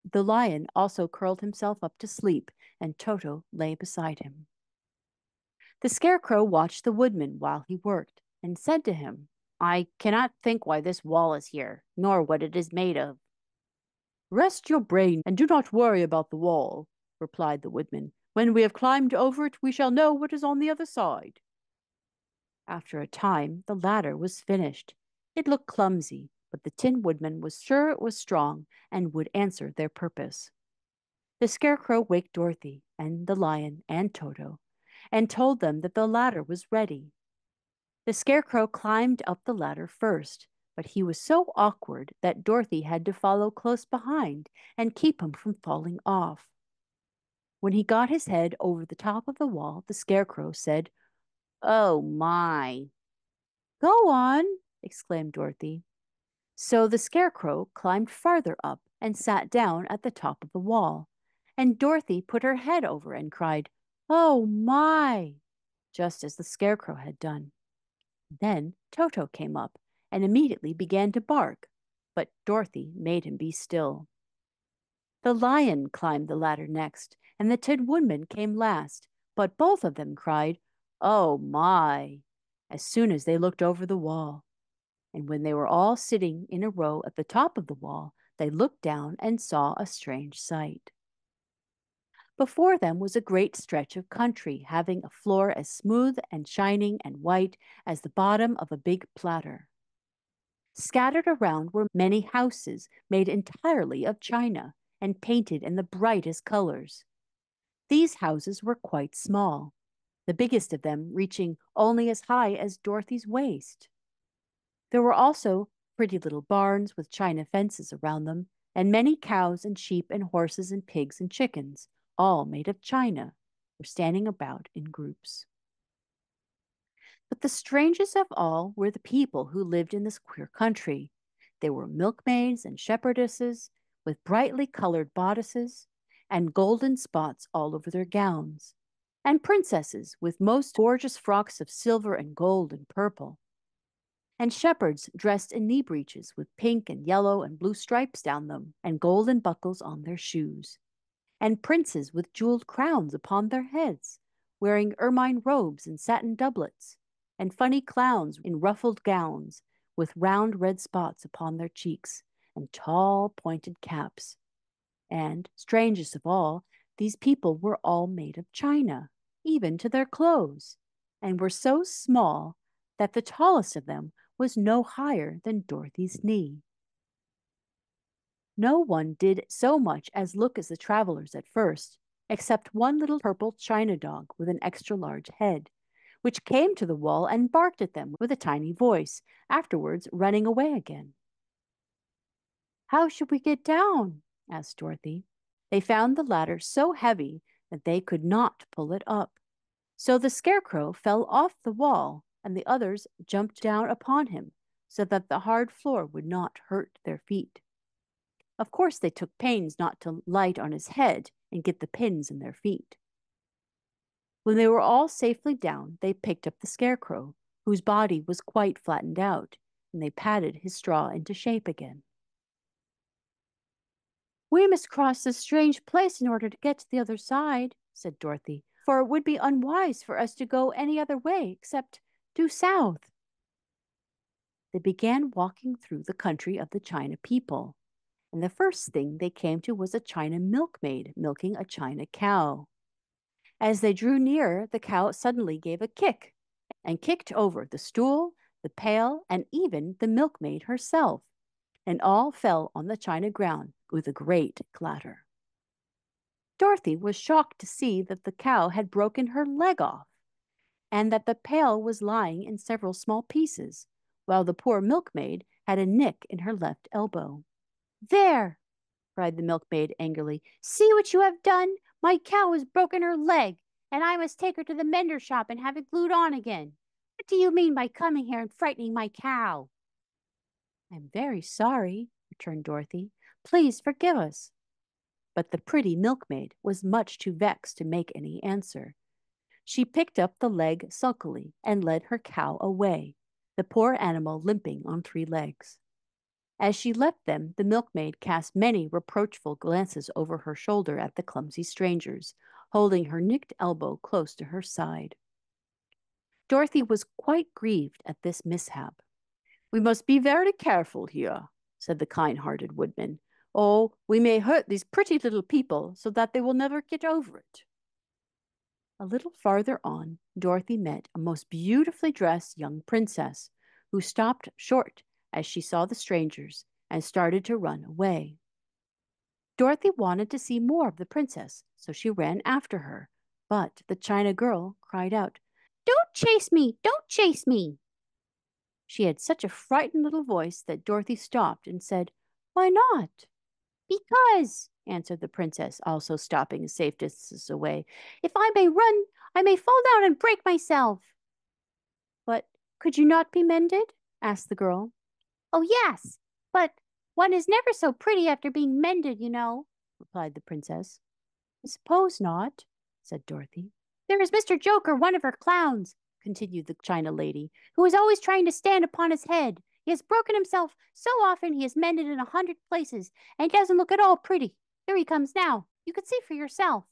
The lion also curled himself up to sleep, and Toto lay beside him. The scarecrow watched the woodman while he worked, and said to him, I cannot think why this wall is here, nor what it is made of. Rest your brain and do not worry about the wall, replied the woodman. When we have climbed over it, we shall know what is on the other side. After a time, the ladder was finished. It looked clumsy, but the Tin Woodman was sure it was strong and would answer their purpose. The scarecrow waked Dorothy and the lion and Toto and told them that the ladder was ready. The scarecrow climbed up the ladder first, but he was so awkward that Dorothy had to follow close behind and keep him from falling off. When he got his head over the top of the wall, the scarecrow said, Oh my! Go on, exclaimed Dorothy. So the scarecrow climbed farther up and sat down at the top of the wall, and Dorothy put her head over and cried, Oh my! Just as the scarecrow had done. Then Toto came up and immediately began to bark, but Dorothy made him be still. The lion climbed the ladder next, and the Tin Woodman came last, but both of them cried, Oh my! As soon as they looked over the wall. And when they were all sitting in a row at the top of the wall, they looked down and saw a strange sight. Before them was a great stretch of country, having a floor as smooth and shining and white as the bottom of a big platter. Scattered around were many houses made entirely of china and painted in the brightest colors. These houses were quite small, the biggest of them reaching only as high as Dorothy's waist. There were also pretty little barns with china fences around them, and many cows and sheep and horses and pigs and chickens, all made of china, were standing about in groups. But the strangest of all were the people who lived in this queer country. They were milkmaids and shepherdesses with brightly colored bodices and golden spots all over their gowns, and princesses with most gorgeous frocks of silver and gold and purple, and shepherds dressed in knee breeches with pink and yellow and blue stripes down them, and golden buckles on their shoes, and princes with jeweled crowns upon their heads, wearing ermine robes and satin doublets, and funny clowns in ruffled gowns with round red spots upon their cheeks, and tall pointed caps. And, strangest of all, these people were all made of china, even to their clothes, and were so small that the tallest of them was no higher than Dorothy's knee. No one did so much as look as the travelers at first, except one little purple china dog with an extra large head, which came to the wall and barked at them with a tiny voice, afterwards running away again. How should we get down? Asked Dorothy. They found the ladder so heavy that they could not pull it up. So the Scarecrow fell off the wall, and the others jumped down upon him, so that the hard floor would not hurt their feet. Of course, they took pains not to light on his head and get the pins in their feet. When they were all safely down, they picked up the Scarecrow, whose body was quite flattened out, and they patted his straw into shape again. We must cross this strange place in order to get to the other side, said Dorothy, for it would be unwise for us to go any other way except due south. They began walking through the country of the China people, and the first thing they came to was a China milkmaid milking a China cow. As they drew nearer, the cow suddenly gave a kick and kicked over the stool, the pail, and even the milkmaid herself, and all fell on the china ground with a great clatter. Dorothy was shocked to see that the cow had broken her leg off, and that the pail was lying in several small pieces, while the poor milkmaid had a nick in her left elbow. There! Cried the milkmaid angrily. See what you have done? My cow has broken her leg, and I must take her to the mender shop and have it glued on again. What do you mean by coming here and frightening my cow? I'm very sorry, returned Dorothy. Please forgive us. But the pretty milkmaid was much too vexed to make any answer. She picked up the leg sulkily and led her cow away, the poor animal limping on 3 legs. As she left them, the milkmaid cast many reproachful glances over her shoulder at the clumsy strangers, holding her nicked elbow close to her side. Dorothy was quite grieved at this mishap. We must be very careful here, said the kind-hearted woodman. Oh, we may hurt these pretty little people so that they will never get over it. A little farther on, Dorothy met a most beautifully dressed young princess, who stopped short as she saw the strangers and started to run away. Dorothy wanted to see more of the princess, so she ran after her, but the China girl cried out, Don't chase me! Don't chase me! She had such a frightened little voice that Dorothy stopped and said, Why not? Because, answered the princess, also stopping a safe distance away, if I may run, I may fall down and break myself. But could you not be mended? Asked the girl. Oh, yes, but one is never so pretty after being mended, you know, replied the princess. I suppose not, said Dorothy. There is Mr. Joker, one of our clowns, continued the China lady, who is always trying to stand upon his head. He has broken himself so often he is mended in 100 places, and he doesn't look at all pretty. Here he comes now. You can see for yourself.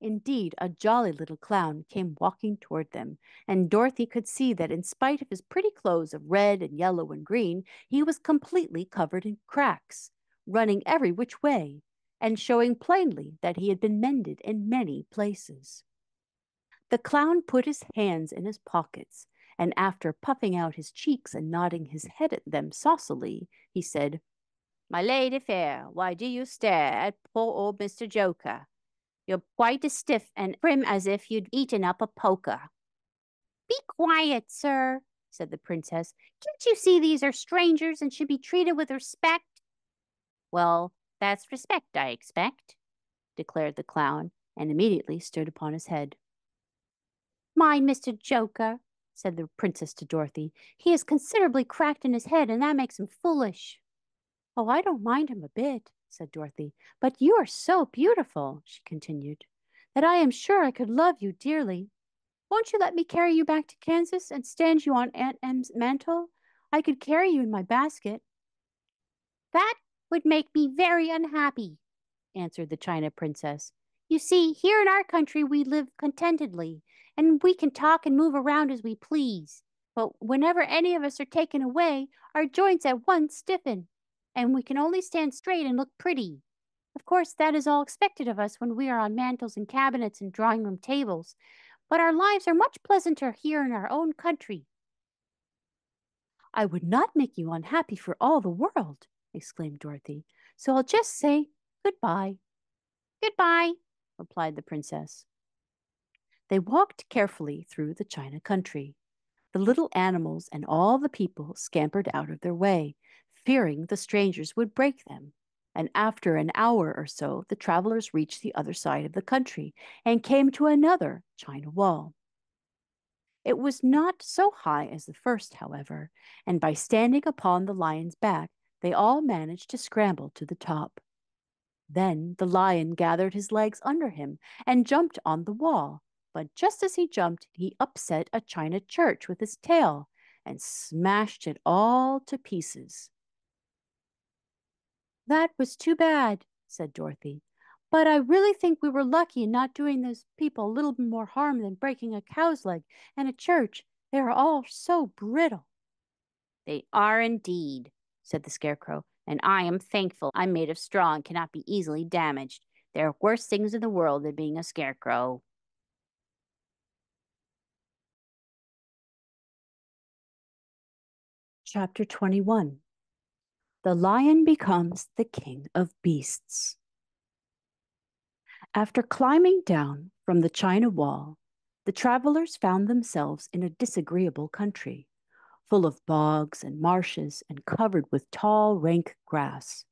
Indeed, a jolly little clown came walking toward them, and Dorothy could see that in spite of his pretty clothes of red and yellow and green, he was completely covered in cracks, running every which way, and showing plainly that he had been mended in many places. The clown put his hands in his pockets, and after puffing out his cheeks and nodding his head at them saucily, he said, My lady fair, why do you stare at poor old Mr. Joker? You're quite as stiff and prim as if you'd eaten up a poker. Be quiet, sir, said the princess. Can't you see these are strangers and should be treated with respect? Well, that's respect, I expect, declared the clown, and immediately stood upon his head. Mind Mr. Joker, said the princess to Dorothy. He is considerably cracked in his head, and that makes him foolish. Oh, I don't mind him a bit, said Dorothy. But you are so beautiful, she continued, that I am sure I could love you dearly. Won't you let me carry you back to Kansas and stand you on Aunt Em's mantle? I could carry you in my basket. That would make me very unhappy, answered the China princess. You see, here in our country we live contentedly, and we can talk and move around as we please. But whenever any of us are taken away, our joints at once stiffen, and we can only stand straight and look pretty. Of course, that is all expected of us when we are on mantels and cabinets and drawing-room tables, but our lives are much pleasanter here in our own country. I would not make you unhappy for all the world, exclaimed Dorothy, so I'll just say goodbye. Goodbye, replied the princess. They walked carefully through the China country. The little animals and all the people scampered out of their way, fearing the strangers would break them. And after an hour or so, the travelers reached the other side of the country and came to another China wall. It was not so high as the first, however, and by standing upon the lion's back, they all managed to scramble to the top. Then the lion gathered his legs under him and jumped on the wall, but just as he jumped, he upset a china church with his tail and smashed it all to pieces. "That was too bad," said Dorothy. "But I really think we were lucky in not doing those people a little more harm than breaking a cow's leg and a church. They are all so brittle." "They are indeed," said the Scarecrow, "and I am thankful I'm made of straw and cannot be easily damaged. There are worse things in the world than being a scarecrow." Chapter 21. The Lion Becomes the King of Beasts. After climbing down from the China Wall, the travelers found themselves in a disagreeable country, full of bogs and marshes and covered with tall, rank grass.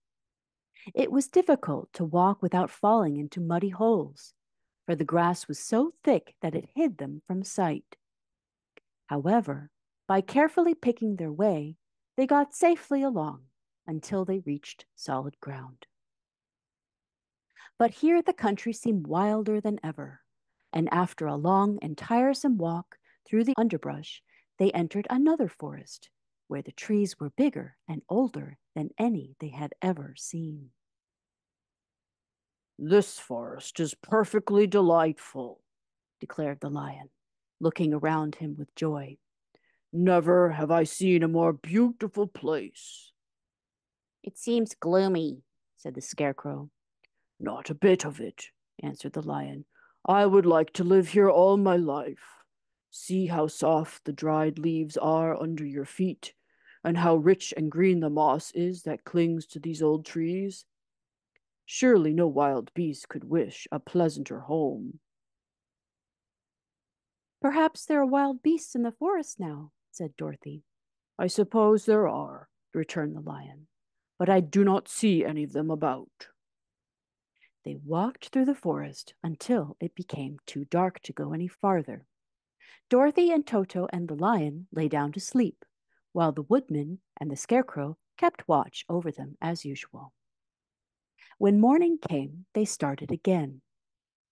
It was difficult to walk without falling into muddy holes, for the grass was so thick that it hid them from sight. However, by carefully picking their way, they got safely along until they reached solid ground. But here the country seemed wilder than ever, and after a long and tiresome walk through the underbrush, they entered another forest, where the trees were bigger and older than any they had ever seen. "This forest is perfectly delightful," declared the lion, looking around him with joy. "Never have I seen a more beautiful place." "It seems gloomy," said the Scarecrow. "Not a bit of it," answered the lion. "I would like to live here all my life. See how soft the dried leaves are under your feet, and how rich and green the moss is that clings to these old trees. Surely no wild beast could wish a pleasanter home." "Perhaps there are wild beasts in the forest now," said Dorothy. "I suppose there are," returned the lion, "but I do not see any of them about." They walked through the forest until it became too dark to go any farther. Dorothy and Toto and the lion lay down to sleep, while the woodman and the Scarecrow kept watch over them as usual. When morning came, they started again.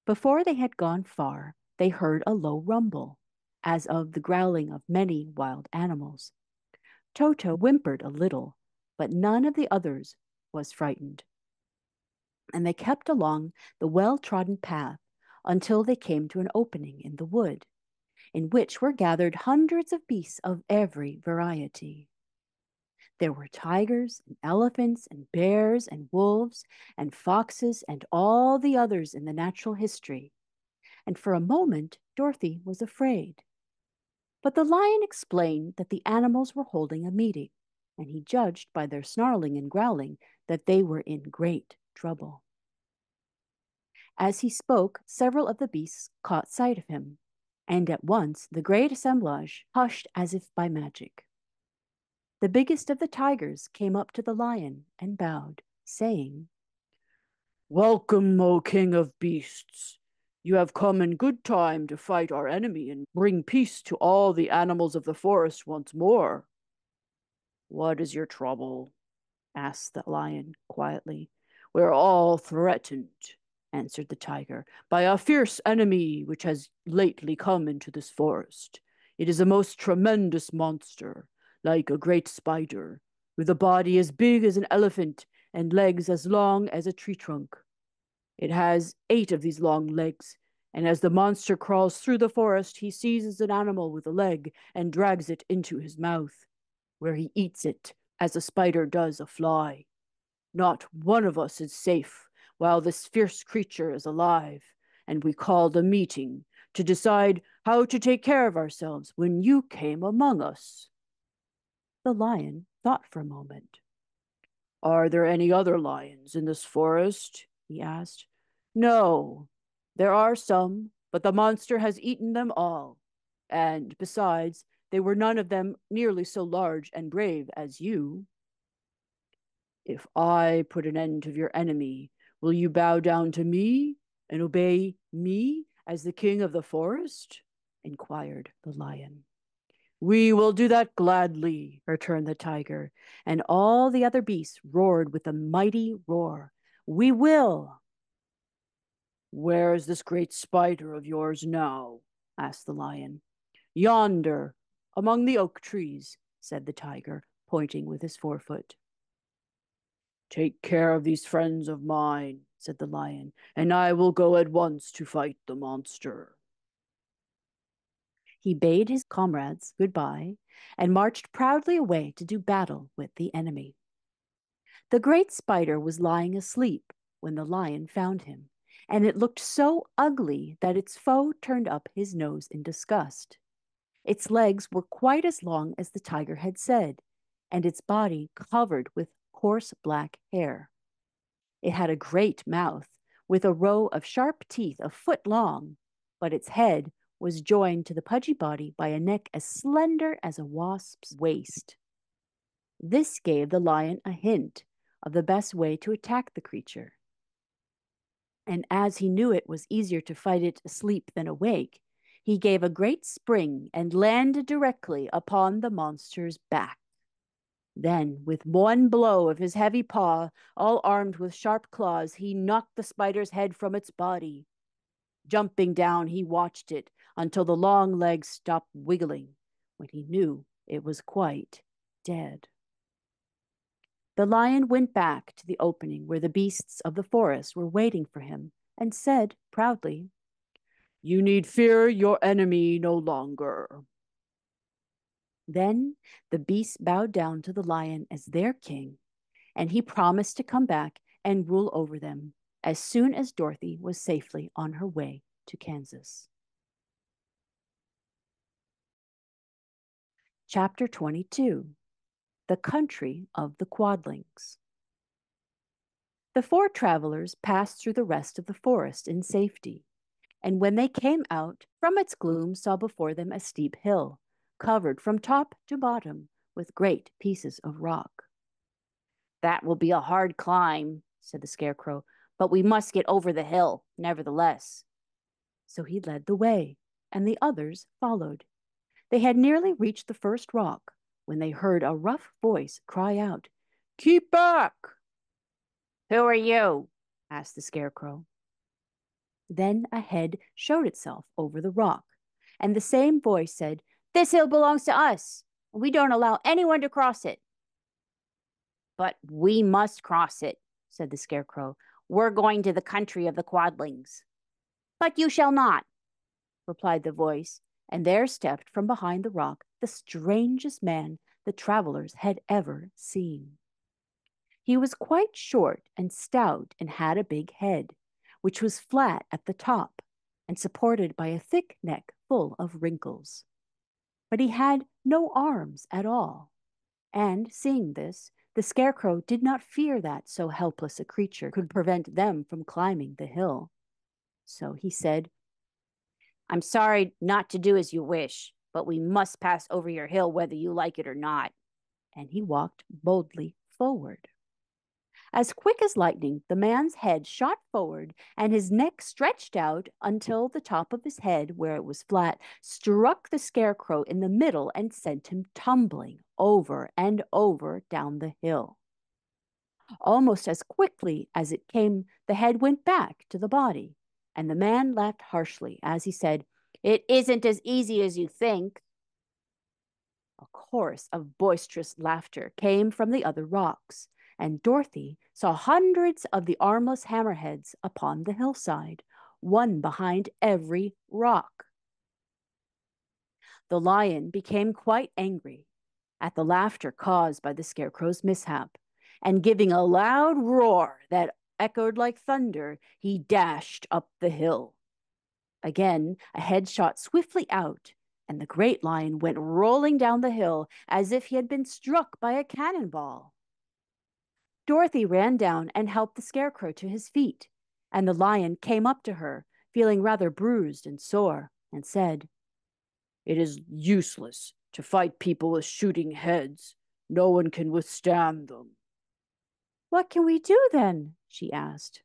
Before they had gone far, they heard a low rumble, as of the growling of many wild animals. Toto whimpered a little, but none of the others was frightened, and they kept along the well-trodden path until they came to an opening in the wood, in which were gathered hundreds of beasts of every variety. There were tigers and elephants and bears and wolves and foxes and all the others in the natural history, and for a moment Dorothy was afraid. But the lion explained that the animals were holding a meeting, and he judged by their snarling and growling that they were in great trouble. As he spoke, several of the beasts caught sight of him, and at once the great assemblage hushed as if by magic. The biggest of the tigers came up to the lion and bowed, saying, "Welcome, O King of Beasts. You have come in good time to fight our enemy and bring peace to all the animals of the forest once more." "What is your trouble?" asked the lion quietly. "We're all threatened," answered the tiger, "by a fierce enemy which has lately come into this forest. It is a most tremendous monster, like a great spider, with a body as big as an elephant and legs as long as a tree trunk. It has 8 of these long legs, and as the monster crawls through the forest, he seizes an animal with a leg and drags it into his mouth, where he eats it as a spider does a fly. Not one of us is safe while this fierce creature is alive, and we called a meeting to decide how to take care of ourselves when you came among us." The lion thought for a moment. "Are there any other lions in this forest?" he asked. "No, there are some, but the monster has eaten them all. And besides, they were none of them nearly so large and brave as you." If I put an end to your enemy, will you bow down to me and obey me as the king of the forest? Inquired the lion. We will do that gladly, returned the tiger, and all the other beasts roared with a mighty roar. We will. Where is this great spider of yours now? Asked the lion. Yonder, among the oak trees, said the tiger, pointing with his forefoot. Take care of these friends of mine, said the lion, and I will go at once to fight the monster. He bade his comrades goodbye and marched proudly away to do battle with the enemy. The great spider was lying asleep when the lion found him, and it looked so ugly that its foe turned up his nose in disgust. Its legs were quite as long as the tiger had said, and its body covered with coarse black hair. It had a great mouth, with a row of sharp teeth a foot long, but its head was joined to the pudgy body by a neck as slender as a wasp's waist. This gave the lion a hint of the best way to attack the creature. And as he knew it was easier to fight it asleep than awake, he gave a great spring and landed directly upon the monster's back. Then, with one blow of his heavy paw, all armed with sharp claws, he knocked the spider's head from its body. Jumping down, he watched it until the long legs stopped wiggling, when he knew it was quite dead. The lion went back to the opening where the beasts of the forest were waiting for him and said proudly, You need fear your enemy no longer. Then the beasts bowed down to the lion as their king, and he promised to come back and rule over them as soon as Dorothy was safely on her way to Kansas. Chapter 22, The Country of the Quadlings. The four travelers passed through the rest of the forest in safety, and when they came out from its gloom saw before them a steep hill, covered from top to bottom with great pieces of rock. That will be a hard climb, said the Scarecrow, but we must get over the hill, nevertheless. So he led the way, and the others followed. They had nearly reached the first rock when they heard a rough voice cry out, Keep back! Who are you? Asked the Scarecrow. Then a head showed itself over the rock, and the same voice said, This hill belongs to us, and we don't allow anyone to cross it. But we must cross it, said the Scarecrow. We're going to the country of the Quadlings. But you shall not, replied the voice, and there stepped from behind the rock the strangest man the travelers had ever seen. He was quite short and stout and had a big head, which was flat at the top and supported by a thick neck full of wrinkles. But he had no arms at all, and seeing this, the Scarecrow did not fear that so helpless a creature could prevent them from climbing the hill. So he said, I'm sorry not to do as you wish, but we must pass over your hill whether you like it or not. And he walked boldly forward. As quick as lightning, the man's head shot forward, and his neck stretched out until the top of his head, where it was flat, struck the Scarecrow in the middle and sent him tumbling over and over down the hill. Almost as quickly as it came, the head went back to the body, and the man laughed harshly as he said, It isn't as easy as you think. A chorus of boisterous laughter came from the other rocks, and Dorothy saw hundreds of the armless hammerheads upon the hillside, one behind every rock. The lion became quite angry at the laughter caused by the Scarecrow's mishap, and giving a loud roar that echoed like thunder, he dashed up the hill. Again, a head shot swiftly out, and the great lion went rolling down the hill as if he had been struck by a cannonball. Dorothy ran down and helped the Scarecrow to his feet, and the lion came up to her, feeling rather bruised and sore, and said, It is useless to fight people with shooting heads. No one can withstand them. What can we do then? She asked.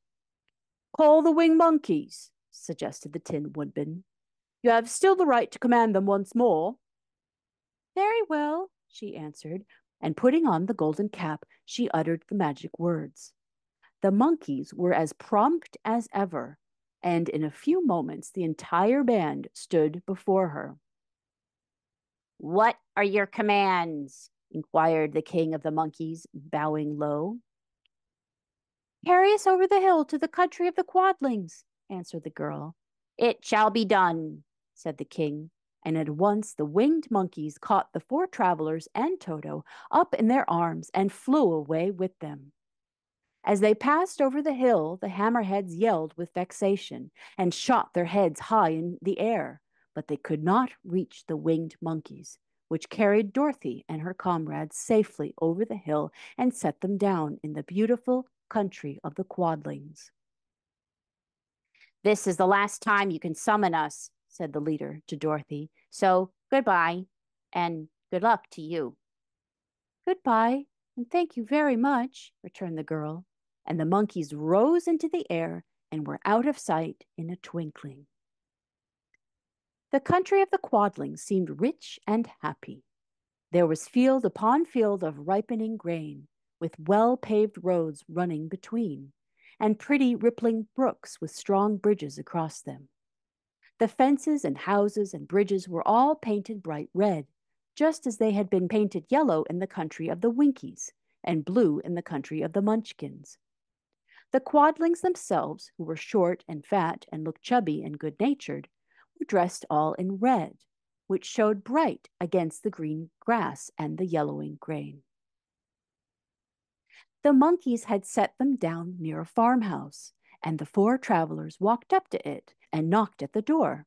Call the winged monkeys, suggested the Tin Woodman. You have still the right to command them once more. Very well, she answered, and putting on the golden cap, she uttered the magic words. The monkeys were as prompt as ever, and in a few moments the entire band stood before her. What are your commands? Inquired the king of the monkeys, bowing low. Carry us over the hill to the country of the Quadlings, answered the girl. It shall be done, said the king, and at once the winged monkeys caught the four travelers and Toto up in their arms and flew away with them. As they passed over the hill, the hammerheads yelled with vexation and shot their heads high in the air, but they could not reach the winged monkeys, which carried Dorothy and her comrades safely over the hill and set them down in the beautiful country of the Quadlings. This is the last time you can summon us, said the leader to Dorothy. So goodbye, and good luck to you. Goodbye, and thank you very much, returned the girl, and the monkeys rose into the air and were out of sight in a twinkling. The country of the Quadlings seemed rich and happy. There was field upon field of ripening grain, with well-paved roads running between, and pretty rippling brooks with strong bridges across them. The fences and houses and bridges were all painted bright red, just as they had been painted yellow in the country of the Winkies and blue in the country of the Munchkins. The Quadlings themselves, who were short and fat and looked chubby and good-natured, were dressed all in red, which showed bright against the green grass and the yellowing grain. The monkeys had set them down near a farmhouse, and the four travelers walked up to it and knocked at the door.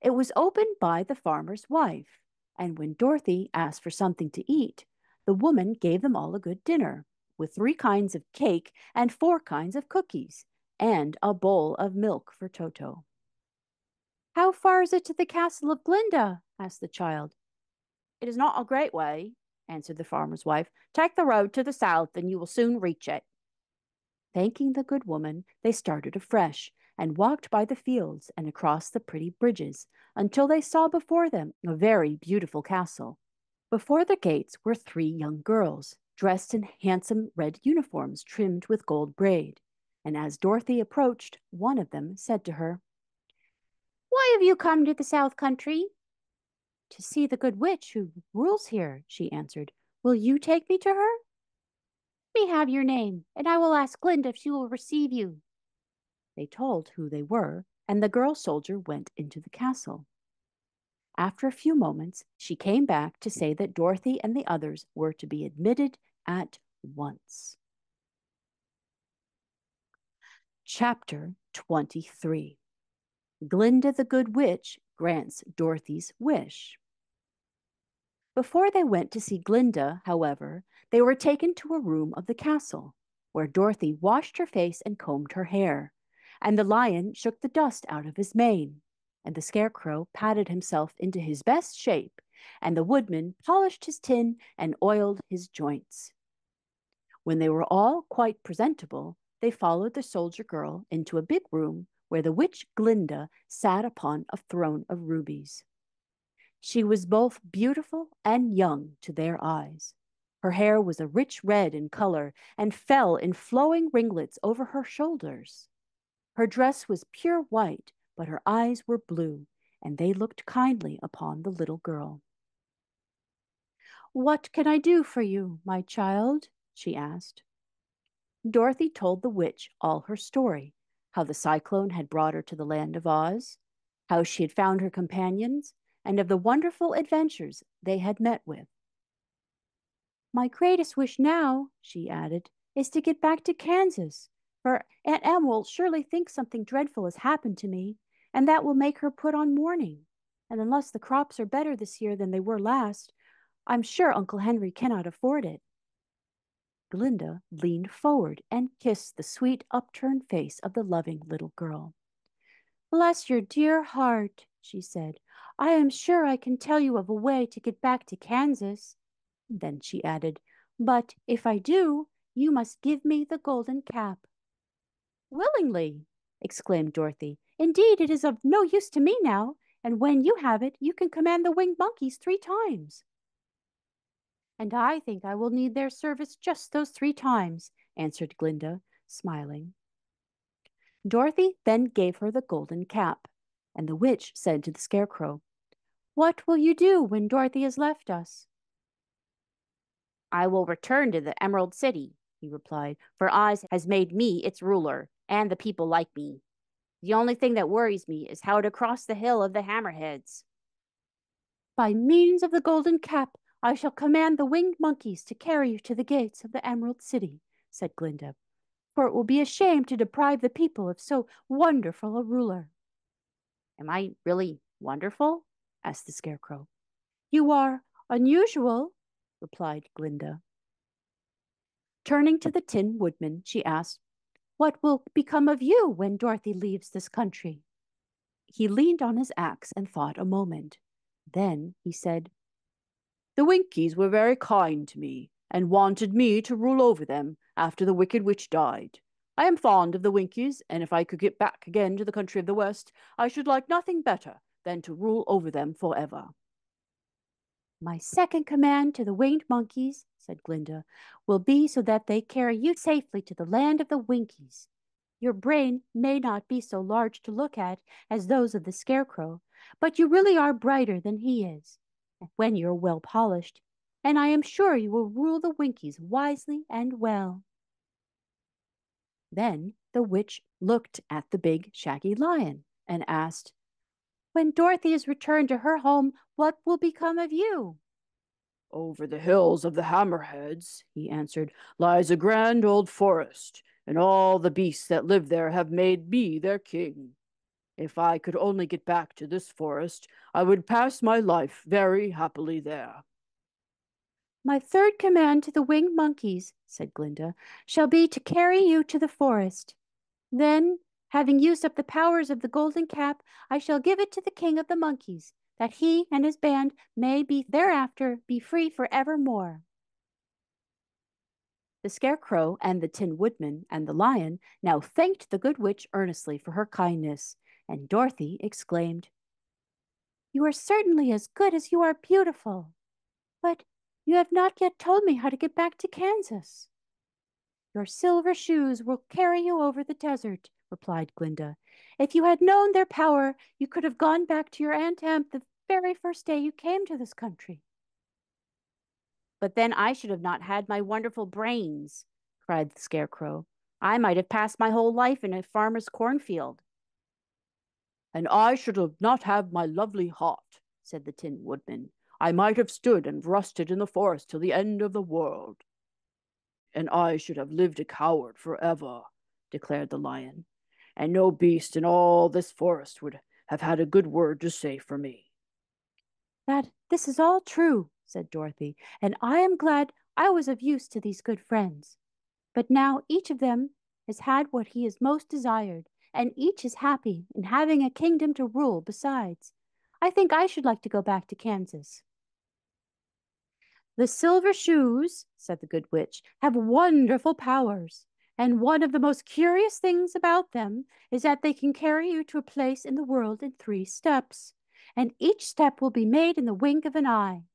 It was opened by the farmer's wife, and when Dorothy asked for something to eat, the woman gave them all a good dinner, with 3 kinds of cake and 4 kinds of cookies, and a bowl of milk for Toto. How far is it to the castle of Glinda? Asked the child. It is not a great way, answered the farmer's wife. Take the road to the south, and you will soon reach it. Thanking the good woman, they started afresh, and walked by the fields and across the pretty bridges, until they saw before them a very beautiful castle. Before the gates were 3 young girls, dressed in handsome red uniforms trimmed with gold braid, and as Dorothy approached, one of them said to her, Why have you come to the south country? To see the good witch who rules here, she answered. Will you take me to her? Let me have your name, and I will ask Glinda if she will receive you. They told who they were, and the girl soldier went into the castle. After a few moments, she came back to say that Dorothy and the others were to be admitted at once. Chapter 23. Glinda the Good Witch grants Dorothy's wish. Before they went to see Glinda, however, they were taken to a room of the castle, where Dorothy washed her face and combed her hair, and the lion shook the dust out of his mane, and the scarecrow patted himself into his best shape, and the woodman polished his tin and oiled his joints. When they were all quite presentable, they followed the soldier girl into a big room where the witch Glinda sat upon a throne of rubies. She was both beautiful and young to their eyes. Her hair was a rich red in color and fell in flowing ringlets over her shoulders. Her dress was pure white, but her eyes were blue, and they looked kindly upon the little girl. What can I do for you, my child? She asked. Dorothy told the witch all her story, how the cyclone had brought her to the land of Oz, how she had found her companions, and of the wonderful adventures they had met with. My greatest wish now, she added, is to get back to Kansas, for Aunt Em will surely think something dreadful has happened to me, and that will make her put on mourning. And unless the crops are better this year than they were last, I'm sure Uncle Henry cannot afford it. Glinda leaned forward and kissed the sweet upturned face of the loving little girl. Bless your dear heart, she said. I am sure I can tell you of a way to get back to Kansas. Then she added, but if I do, you must give me the golden cap." "Willingly," exclaimed Dorothy. "Indeed, it is of no use to me now, and when you have it, you can command the winged monkeys 3 times." "And I think I will need their service just those 3 times," answered Glinda, smiling. Dorothy then gave her the golden cap, and the witch said to the Scarecrow, "What will you do when Dorothy has left us?" "I will return to the Emerald City," he replied, "for Oz has made me its ruler, and the people like me. The only thing that worries me is how to cross the Hill of the Hammerheads." "By means of the golden cap, I shall command the winged monkeys to carry you to the gates of the Emerald City," said Glinda, "for it will be a shame to deprive the people of so wonderful a ruler." "Am I really wonderful?" asked the Scarecrow. "You are unusual," replied Glinda. Turning to the Tin Woodman, she asked, "What will become of you when Dorothy leaves this country?" He leaned on his axe and thought a moment. Then he said, "The Winkies were very kind to me, and wanted me to rule over them after the Wicked Witch died. I am fond of the Winkies, and if I could get back again to the country of the West, I should like nothing better than to rule over them forever." "My second command to the winged monkeys," said Glinda, "will be so that they carry you safely to the land of the Winkies. Your brain may not be so large to look at as those of the Scarecrow, but you really are brighter than he is, when you're well polished, and I am sure you will rule the Winkies wisely and well." Then the witch looked at the big shaggy lion and asked, "When Dorothy is returned to her home, what will become of you?" "Over the hills of the Hammerheads," he answered, "lies a grand old forest, and all the beasts that live there have made me their king. If I could only get back to this forest, I would pass my life very happily there." "My third command to the winged monkeys," said Glinda, "shall be to carry you to the forest. Then, having used up the powers of the golden cap, I shall give it to the king of the monkeys, that he and his band may be thereafter be free for evermore." The Scarecrow and the Tin Woodman and the Lion now thanked the Good Witch earnestly for her kindness, and Dorothy exclaimed, "You are certainly as good as you are beautiful. But you have not yet told me how to get back to Kansas." "Your silver shoes will carry you over the desert," replied Glinda. "If you had known their power, you could have gone back to your Aunt Emp the very first day you came to this country." "But then I should have not had my wonderful brains," cried the Scarecrow. "I might have passed my whole life in a farmer's cornfield." "And I should have not had my lovely heart," said the Tin Woodman. "I might have stood and rusted in the forest till the end of the world." "And I should have lived a coward forever," declared the Lion. "And no beast in all this forest would have had a good word to say for me." "This is all true," said Dorothy, "and I am glad I was of use to these good friends. But now each of them has had what he has most desired, and each is happy in having a kingdom to rule besides. I think I should like to go back to Kansas." "The silver shoes," said the Good Witch, "have wonderful powers, and one of the most curious things about them is that they can carry you to a place in the world in 3 steps, and each step will be made in the wink of an eye.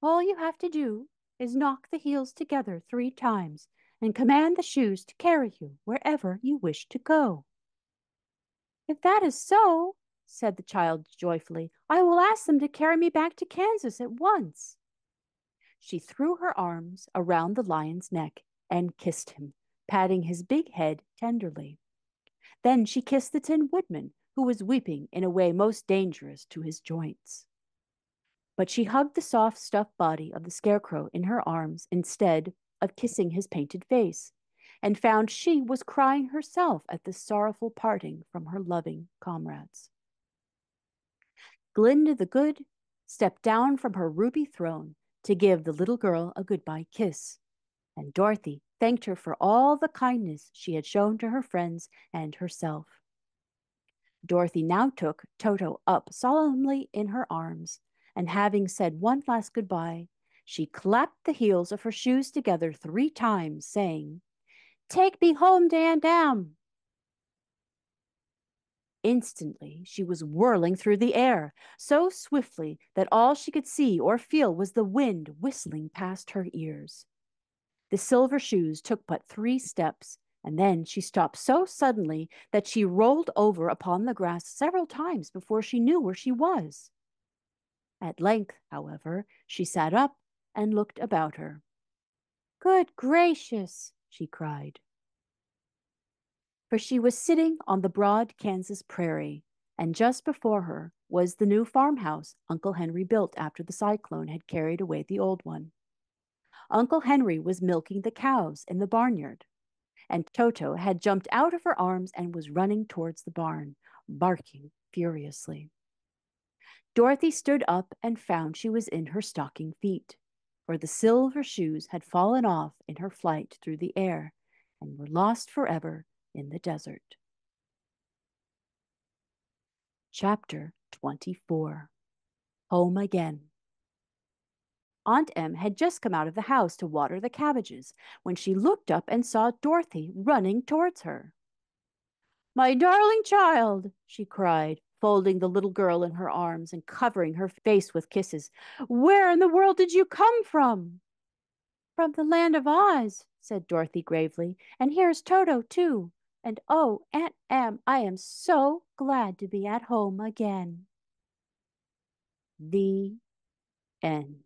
All you have to do is knock the heels together 3 times and command the shoes to carry you wherever you wish to go." "If that is so," said the child joyfully, "I will ask them to carry me back to Kansas at once." She threw her arms around the lion's neck and kissed him, patting his big head tenderly. Then she kissed the Tin Woodman, who was weeping in a way most dangerous to his joints. But she hugged the soft stuffed body of the Scarecrow in her arms instead of kissing his painted face, and found she was crying herself at this sorrowful parting from her loving comrades. Glinda the Good stepped down from her ruby throne to give the little girl a goodbye kiss, and Dorothy thanked her for all the kindness she had shown to her friends and herself. Dorothy now took Toto up solemnly in her arms, and having said one last goodbye, She clapped the heels of her shoes together 3 times, saying, "Take me home to Aunt Em." Instantly, she was whirling through the air, so swiftly that all she could see or feel was the wind whistling past her ears. The silver shoes took but 3 steps, and then she stopped so suddenly that she rolled over upon the grass several times before she knew where she was. At length, however, she sat up and looked about her. "Good gracious!" she cried. For she was sitting on the broad Kansas prairie, and just before her was the new farmhouse Uncle Henry built after the cyclone had carried away the old one. Uncle Henry was milking the cows in the barnyard, and Toto had jumped out of her arms and was running towards the barn, barking furiously. Dorothy stood up and found she was in her stocking feet, for the silver shoes had fallen off in her flight through the air and were lost forever in the desert. Chapter 24. Home Again. Aunt Em had just come out of the house to water the cabbages when she looked up and saw Dorothy running towards her. "My darling child," she cried, folding the little girl in her arms and covering her face with kisses. "Where in the world did you come from?" "From the land of Oz," said Dorothy gravely, "and here's Toto, too. And oh, Aunt Em, I am so glad to be at home again." The end.